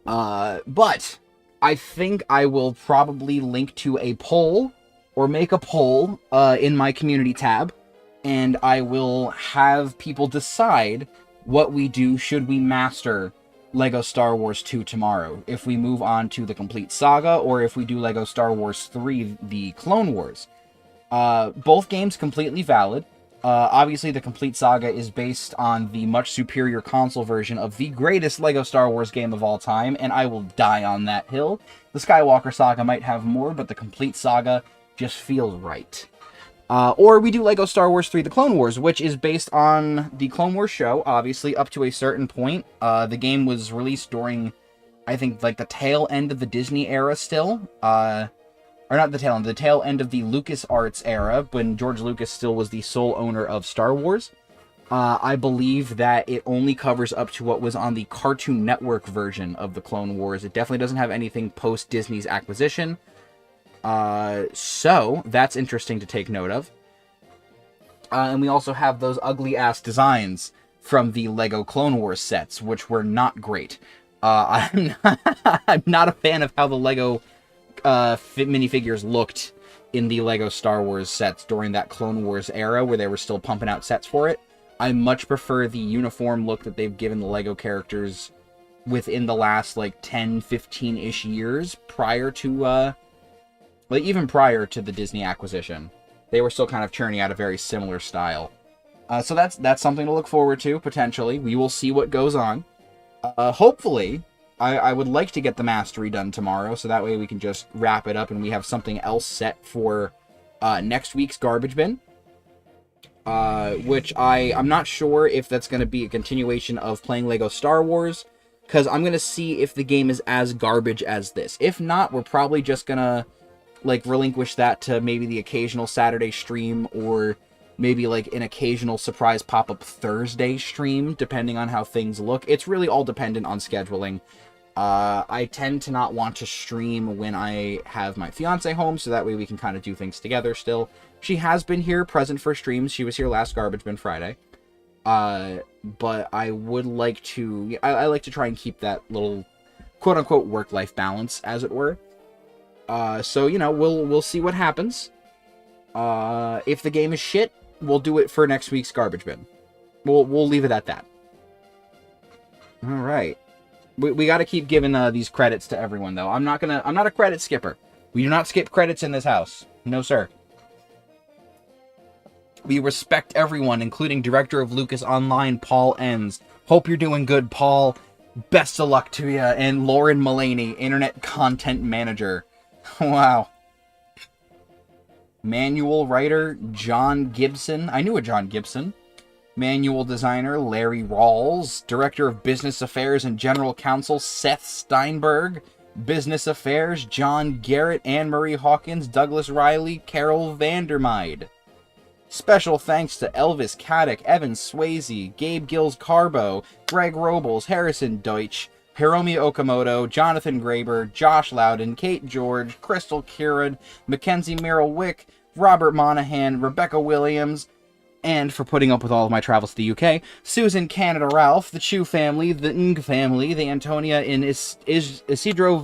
But I think I will probably link to a poll, or make a poll, in my community tab. And I will have people decide what we do should we master Lego Star Wars 2 tomorrow. If we move on to the Complete Saga, or if we do Lego Star Wars 3, The Clone Wars. Both games completely valid. Obviously, the Complete Saga is based on the much superior console version of the greatest Lego Star Wars game of all time, and I will die on that hill. The Skywalker Saga might have more, but the Complete Saga just feels right. Or we do Lego Star Wars 3 The Clone Wars, which is based on the Clone Wars show, obviously, up to a certain point. The game was released during, I think, the tail end of the Disney era still. Or not the tail end, the tail end of the LucasArts era, when George Lucas still was the sole owner of Star Wars. I believe that it only covers up to what was on the Cartoon Network version of the Clone Wars. It definitely doesn't have anything post-Disney's acquisition. So, that's interesting to take note of. And we also have those ugly-ass designs from the Lego Clone Wars sets, which were not great. I'm not a fan of how the Lego minifigures looked in the Lego Star Wars sets during that Clone Wars era, where they were still pumping out sets for it. I much prefer the uniform look that they've given the Lego characters within the last, 10, 15-ish years prior to, even prior to the Disney acquisition. They were still kind of churning out a very similar style. So that's something to look forward to, potentially. We will see what goes on. Hopefully, I would like to get the Mastery done tomorrow, so that way we can just wrap it up and we have something else set for next week's Garbage Bin. Which I'm not sure if that's going to be a continuation of playing Lego Star Wars, because I'm going to see if the game is as garbage as this. If not, we're probably just going to like relinquish that to maybe the occasional Saturday stream, or maybe like an occasional surprise pop-up Thursday stream, depending on how things look. It's really all dependent on scheduling. I tend to not want to stream when I have my fiance home, so that way we can kind of do things together still. She has been here present for streams. She was here last Garbage Bin Friday. But I would like to, I like to try and keep that little quote-unquote work-life balance, as it were. So, you know, we'll see what happens. If the game is shit, we'll do it for next week's Garbage Bin. We'll leave it at that. Alright. We got to keep giving these credits to everyone, though. I'm not a credit skipper. We do not skip credits in this house. No, sir. We respect everyone, including Director of Lucas Online, Paul Enns. Hope you're doing good, Paul. Best of luck to you. And Lauren Mullaney, Internet Content Manager. Wow. Manual writer, John Gibson. I knew a John Gibson. Manual designer, Larry Rawls. Director of Business Affairs and General Counsel, Seth Steinberg. Business Affairs, John Garrett, Anne-Marie Hawkins, Douglas Riley, Carol Vandermeide. Special thanks to Elvis Caddick, Evan Swayze, Gabe Gills Carbo, Greg Robles, Harrison Deutsch, Hiromi Okamoto, Jonathan Graber, Josh Loudon, Kate George, Crystal Kieran, Mackenzie Merrill Wick, Robert Monahan, Rebecca Williams, and for putting up with all of my travels to the UK, Susan Canada Ralph, the Chu family, the Ng family, the Antonia in Isidro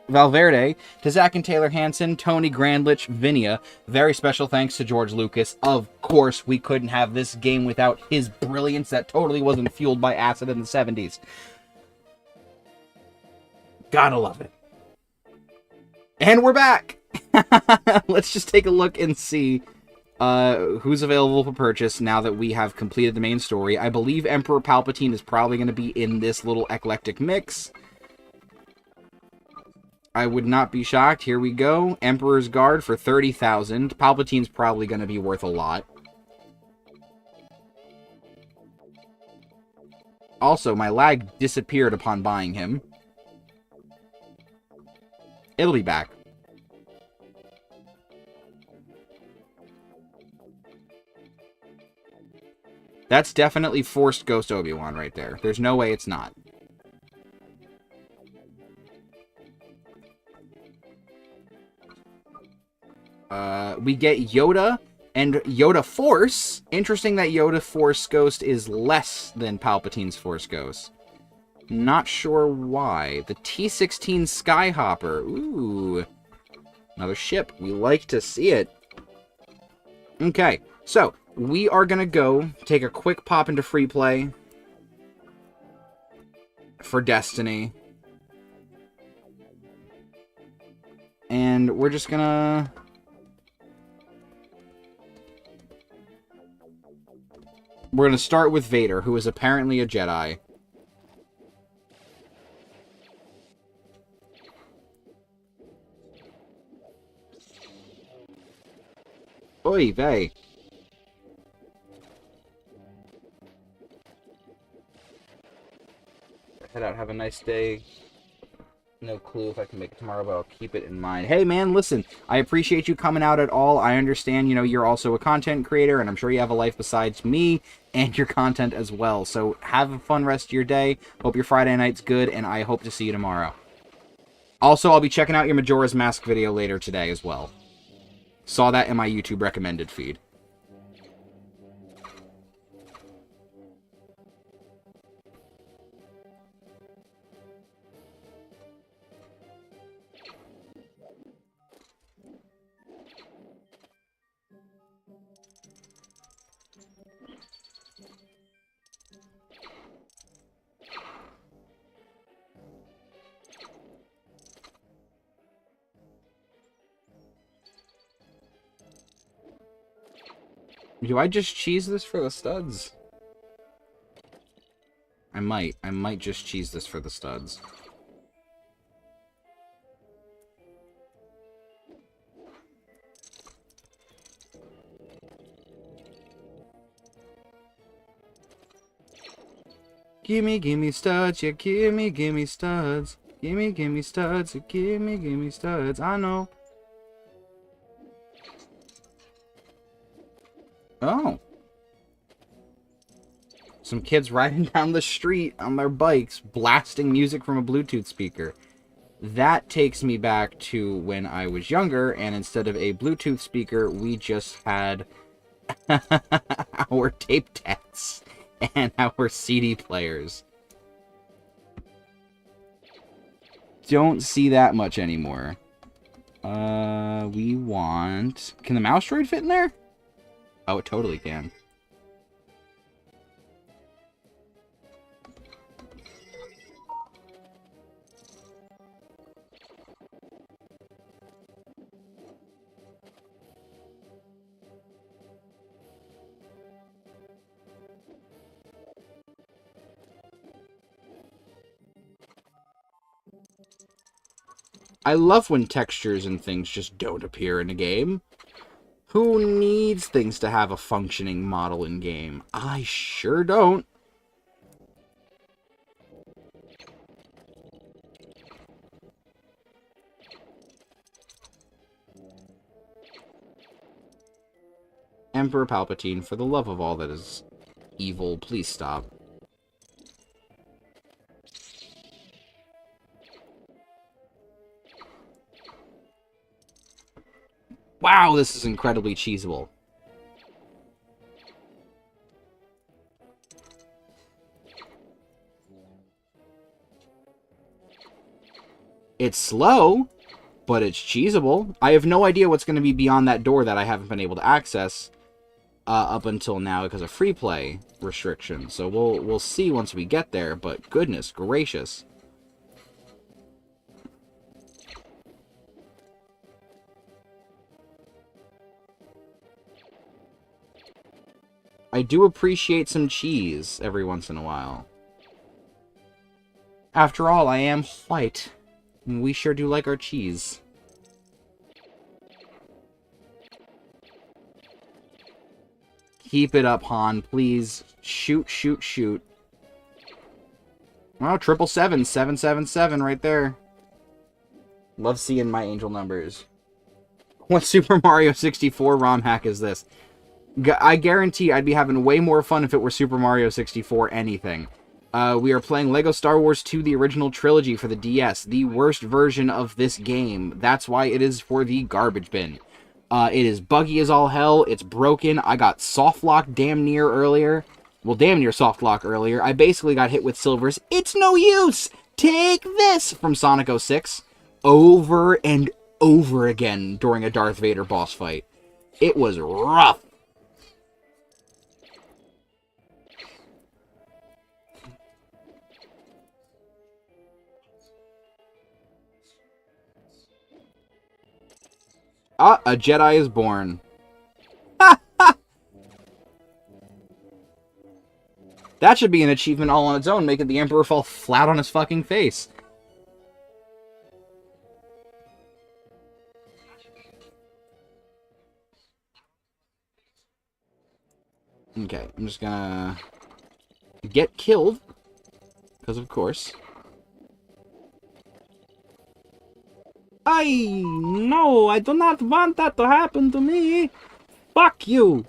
Valverde, to Zach and Taylor Hansen, Tony Grandlich, Vinia. Very special thanks to George Lucas. Of course, we couldn't have this game without his brilliance that totally wasn't fueled by acid in the 70s. Gotta love it. And we're back! Let's just take a look and see who's available for purchase now that we have completed the main story. I believe Emperor Palpatine is probably going to be in this little eclectic mix. I would not be shocked. Here we go. Emperor's Guard for 30,000. Palpatine's probably going to be worth a lot. Also, my lag disappeared upon buying him. It'll be back. That's definitely forced Ghost Obi-Wan right there. There's no way it's not. We get Yoda and Yoda Force. Interesting that Yoda Force Ghost is less than Palpatine's Force Ghost. Not sure why. The T-16 Skyhopper. Ooh. Another ship. We like to see it. Okay, so we are going to go take a quick pop into free play for Destiny. And we're just going to... We're going to start with Vader, who is apparently a Jedi. Oy vey. Head out, have a nice day. No clue if I can make it tomorrow, but I'll keep it in mind. Hey, man, listen, I appreciate you coming out at all. I understand, you know, you're also a content creator, and I'm sure you have a life besides me and your content as well. So have a fun rest of your day. Hope your Friday night's good, and I hope to see you tomorrow. Also, I'll be checking out your Majora's Mask video later today as well. Saw that in my YouTube recommended feed. Do I just cheese this for the studs? I might just cheese this for the studs. Gimme studs, yeah, gimme studs. Gimme studs, gimme studs. I know. Oh. Some kids riding down the street on their bikes, blasting music from a Bluetooth speaker. That takes me back to when I was younger, and instead of a Bluetooth speaker, we just had our tape decks and our CD players. Don't see that much anymore. We want... Can the mouse droid fit in there? Oh, it totally can. I love when textures and things just don't appear in a game. Who needs things to have a functioning model in game? I sure don't. Emperor Palpatine, for the love of all that is evil, please stop. Wow, this is incredibly cheesable. It's slow, but it's cheesable. I have no idea what's going to be beyond that door that I haven't been able to access up until now because of free play restrictions. So we'll see once we get there, but goodness gracious. I do appreciate some cheese every once in a while. After all, I am white. And we sure do like our cheese. Keep it up, Han, please. Shoot, shoot, shoot. Oh, 777, 777 right there. Love seeing my angel numbers. What Super Mario 64 ROM hack is this? I guarantee I'd be having way more fun if it were Super Mario 64 anything. We are playing LEGO Star Wars 2, the original trilogy for the DS. The worst version of this game. That's why it is for the garbage bin. It is buggy as all hell. It's broken. I got soft locked damn near earlier. Well, damn near soft lock earlier. I basically got hit with Silver's "It's no use! Take this!" from Sonic 06 over and over again during a Darth Vader boss fight. It was rough. Ah, a Jedi is born. That should be an achievement all on its own, making the Emperor fall flat on his fucking face. Okay, I'm just gonna get killed, because of course. No, I do not want that to happen to me. Fuck you.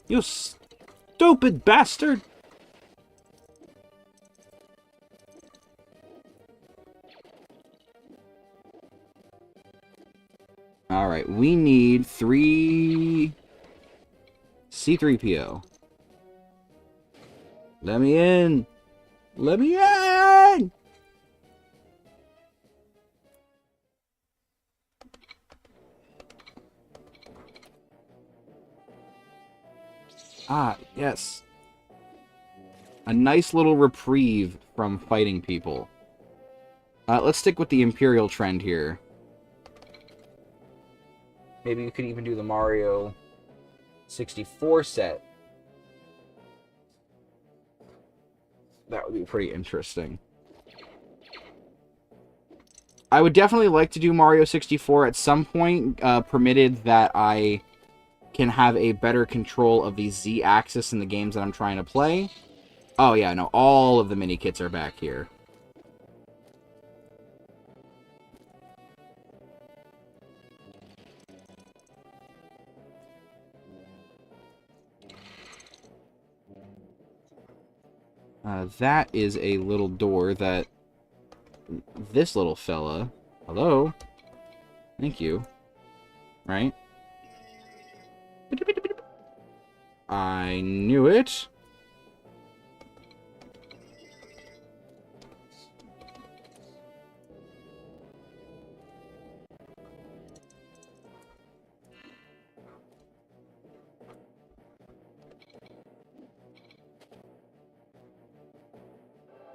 You stupid bastard. Alright, we need 3 C-3PO. Let me in. Let me in. Ah, yes. A nice little reprieve from fighting people. Let's stick with the Imperial trend here. Maybe you could even do the Mario 64 set. That would be pretty interesting. I would definitely like to do Mario 64 at some point, permitted that I can have a better control of the Z-axis in the games that I'm trying to play. Oh yeah, no, all of the mini-kits are back here. That is a little door that this little fella... Hello? Thank you. Right? I knew it.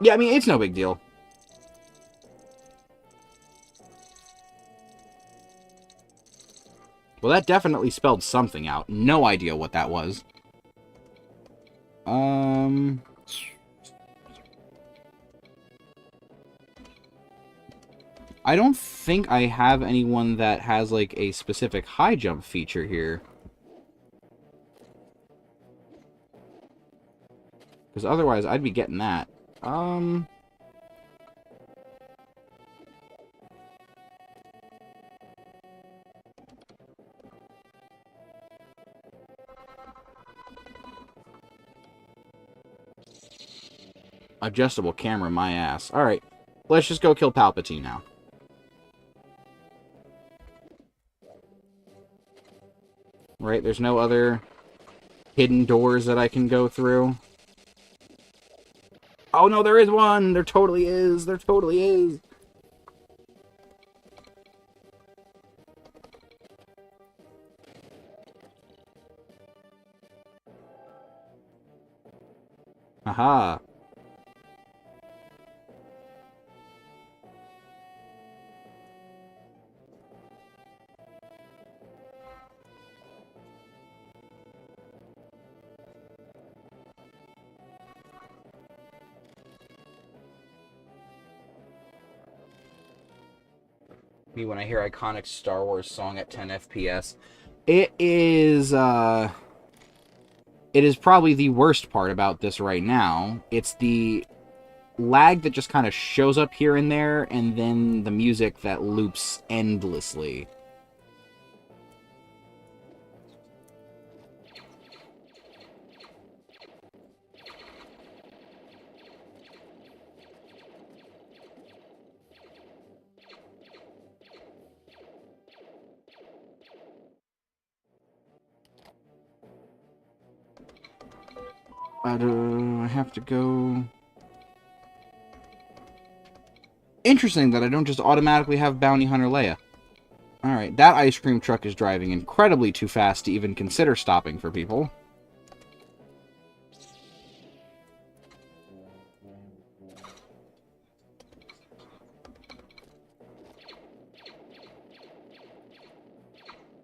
Yeah, I mean, it's no big deal. Well, that definitely spelled something out. No idea what that was. I don't think I have anyone that has, like, a specific high jump feature here. Because otherwise, I'd be getting that. Adjustable camera, my ass. Alright, let's just go kill Palpatine now. Right, there's no other hidden doors that I can go through. Oh no, there is one! There totally is! There totally is! Aha! Me when I hear iconic Star Wars song at 10 FPS. It is probably the worst part about this right now. It's the lag that just kind of shows up here and there, and then the music that loops endlessly. I have to go... Interesting that I don't just automatically have Bounty Hunter Leia. Alright, that ice cream truck is driving incredibly too fast to even consider stopping for people.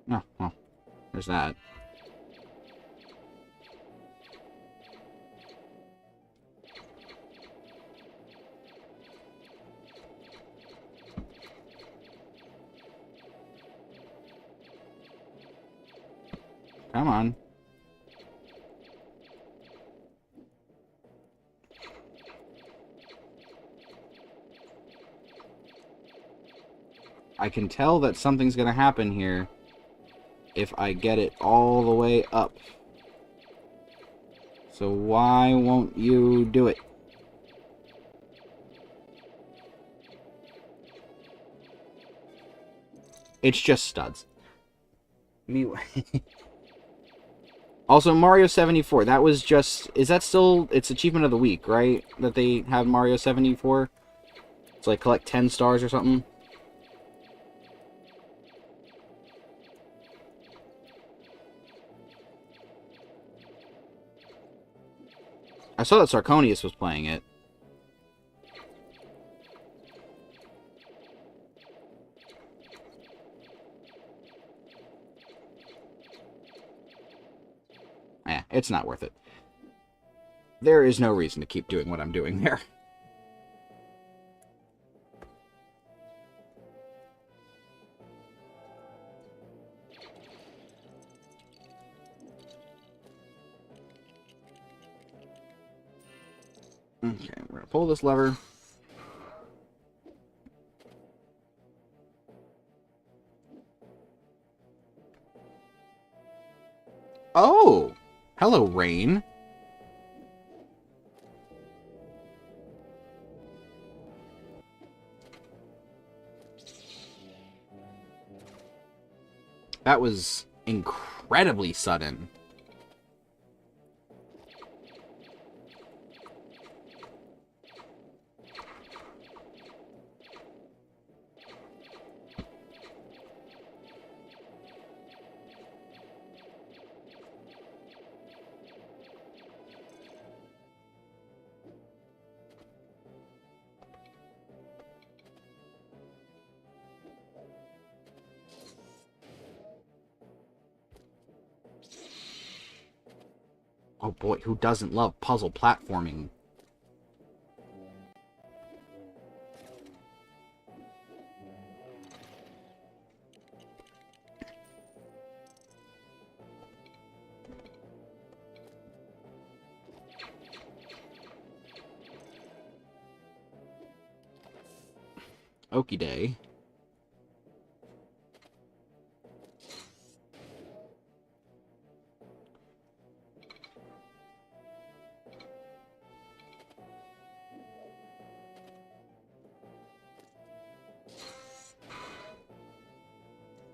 Oh, well, there's that. Come on. I can tell that something's going to happen here if I get it all the way up. So why won't you do it? It's just studs. Me. Also, Mario 74, that was just... Is that still... It's Achievement of the Week, right? That they have Mario 74? It's like collect 10 stars or something? I saw that Sarconius was playing it. Eh, it's not worth it. There is no reason to keep doing what I'm doing there. Okay, we're gonna pull this lever. Oh! Hello, Rain. That was incredibly sudden. Oh boy, who doesn't love puzzle platforming? Okie day.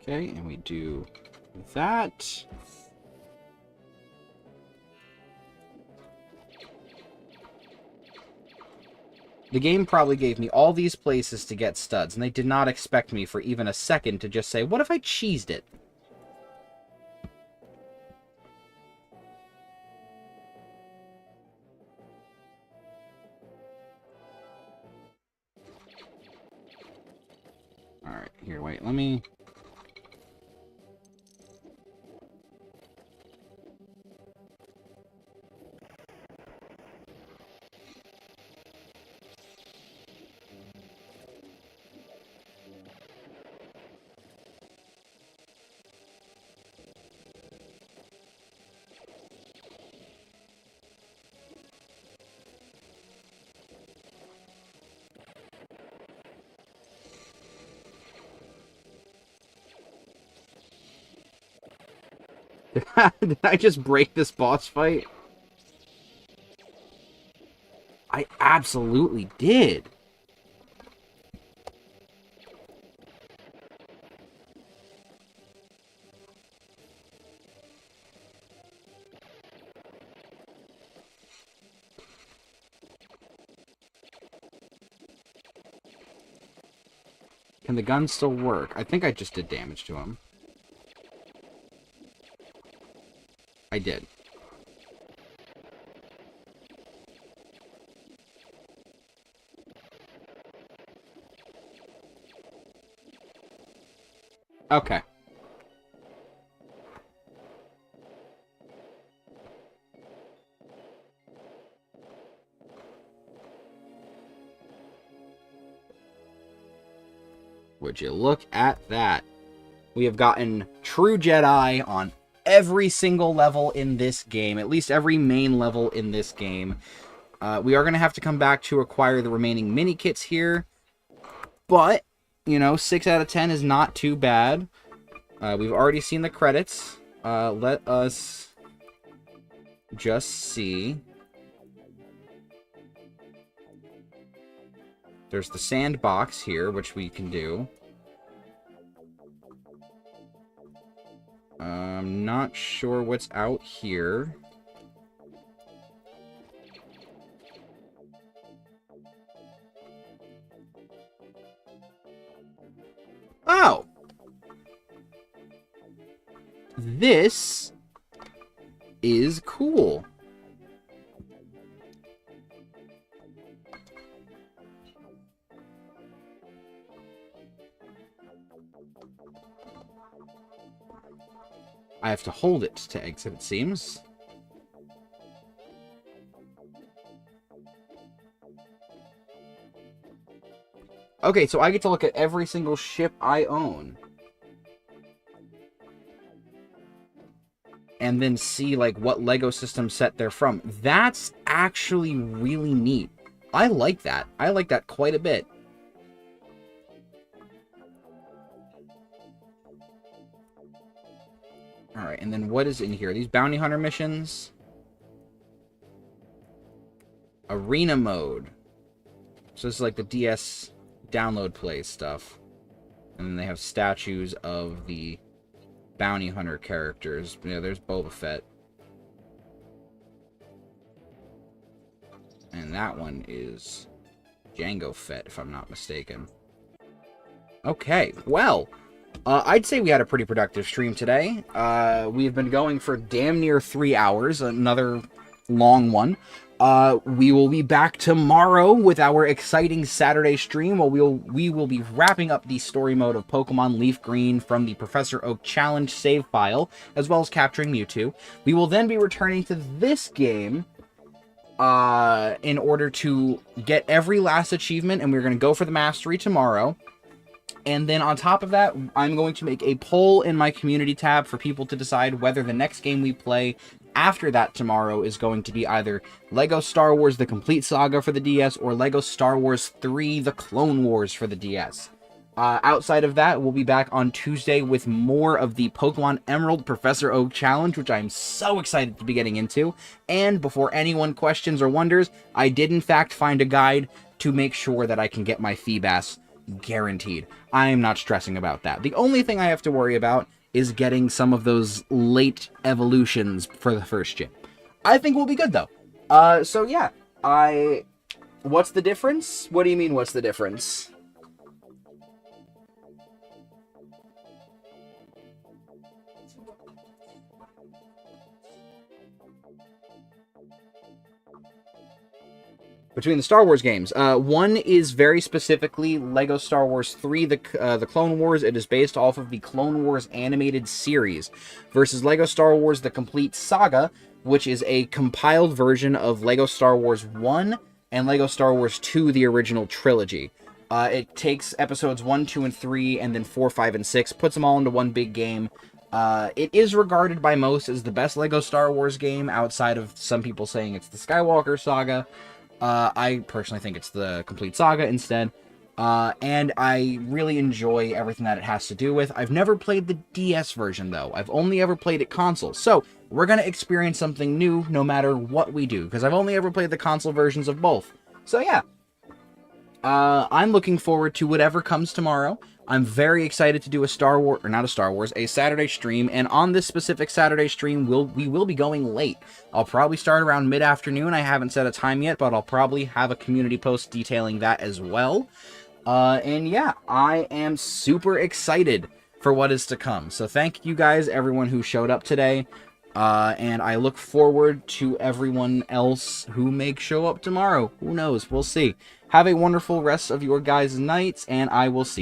Okay, and we do that. The game probably gave me all these places to get studs, and they did not expect me for even a second to just say, what if I cheesed it? Alright, here, wait, let me... Did I just break this boss fight? I absolutely did. Can the gun still work? I think I just did damage to him. I did. Okay. Would you look at that? We have gotten true Jedi on every single level in this game, at least every main level in this game. We are going to have to come back to acquire the remaining mini kits here, but, you know, 6 out of 10 is not too bad. We've already seen the credits. Let us just see. There's the sandbox here, which we can do. I'm not sure what's out here. Oh! This is cool. I have to hold it to exit, it seems. Okay, so I get to look at every single ship I own. And then see, like, what LEGO system set they're from. That's actually really neat. I like that. I like that quite a bit. Alright, and then what is in here? These bounty hunter missions? Arena mode. So this is like the DS download play stuff. And then they have statues of the bounty hunter characters. Yeah, there's Boba Fett. And that one is Jango Fett, if I'm not mistaken. Okay, well, I'd say we had a pretty productive stream today. We've been going for damn near 3 hours, another long one. We will be back tomorrow with our exciting Saturday stream, where we will be wrapping up the story mode of Pokemon Leaf Green from the Professor Oak Challenge save file, as well as capturing Mewtwo. We will then be returning to this game in order to get every last achievement, and we're going to go for the Mastery tomorrow. And then on top of that, I'm going to make a poll in my community tab for people to decide whether the next game we play after that tomorrow is going to be either LEGO Star Wars The Complete Saga for the DS or LEGO Star Wars 3 The Clone Wars for the DS. Outside of that, we'll be back on Tuesday with more of the Pokemon Emerald Professor Oak Challenge, which I'm so excited to be getting into. And before anyone questions or wonders, I did in fact find a guide to make sure that I can get my Feebas guaranteed. I am not stressing about that. The only thing I have to worry about is getting some of those late evolutions for the first gym. I think we'll be good though. So yeah, what's the difference? What do you mean, what's the difference? Between the Star Wars games. One is very specifically LEGO Star Wars 3, the Clone Wars. It is based off of the Clone Wars animated series, versus LEGO Star Wars The Complete Saga, which is a compiled version of LEGO Star Wars 1 and LEGO Star Wars 2, the original trilogy. It takes episodes 1, 2, and 3, and then 4, 5, and 6, puts them all into one big game. It is regarded by most as the best LEGO Star Wars game, outside of some people saying it's the Skywalker Saga. I personally think it's the Complete Saga instead. And I really enjoy everything that it has to do with. I've never played the DS version, though. I've only ever played it console. So, we're going to experience something new no matter what we do, because I've only ever played the console versions of both. So, yeah. I'm looking forward to whatever comes tomorrow. I'm very excited to do a Saturday stream, and on this specific Saturday stream, we will be going late. I'll probably start around mid-afternoon. I haven't set a time yet, but I'll probably have a community post detailing that as well. And yeah, I am super excited for what is to come. So thank you guys, everyone who showed up today. And I look forward to everyone else who may show up tomorrow. Who knows? We'll see. Have a wonderful rest of your guys' nights, and I will see you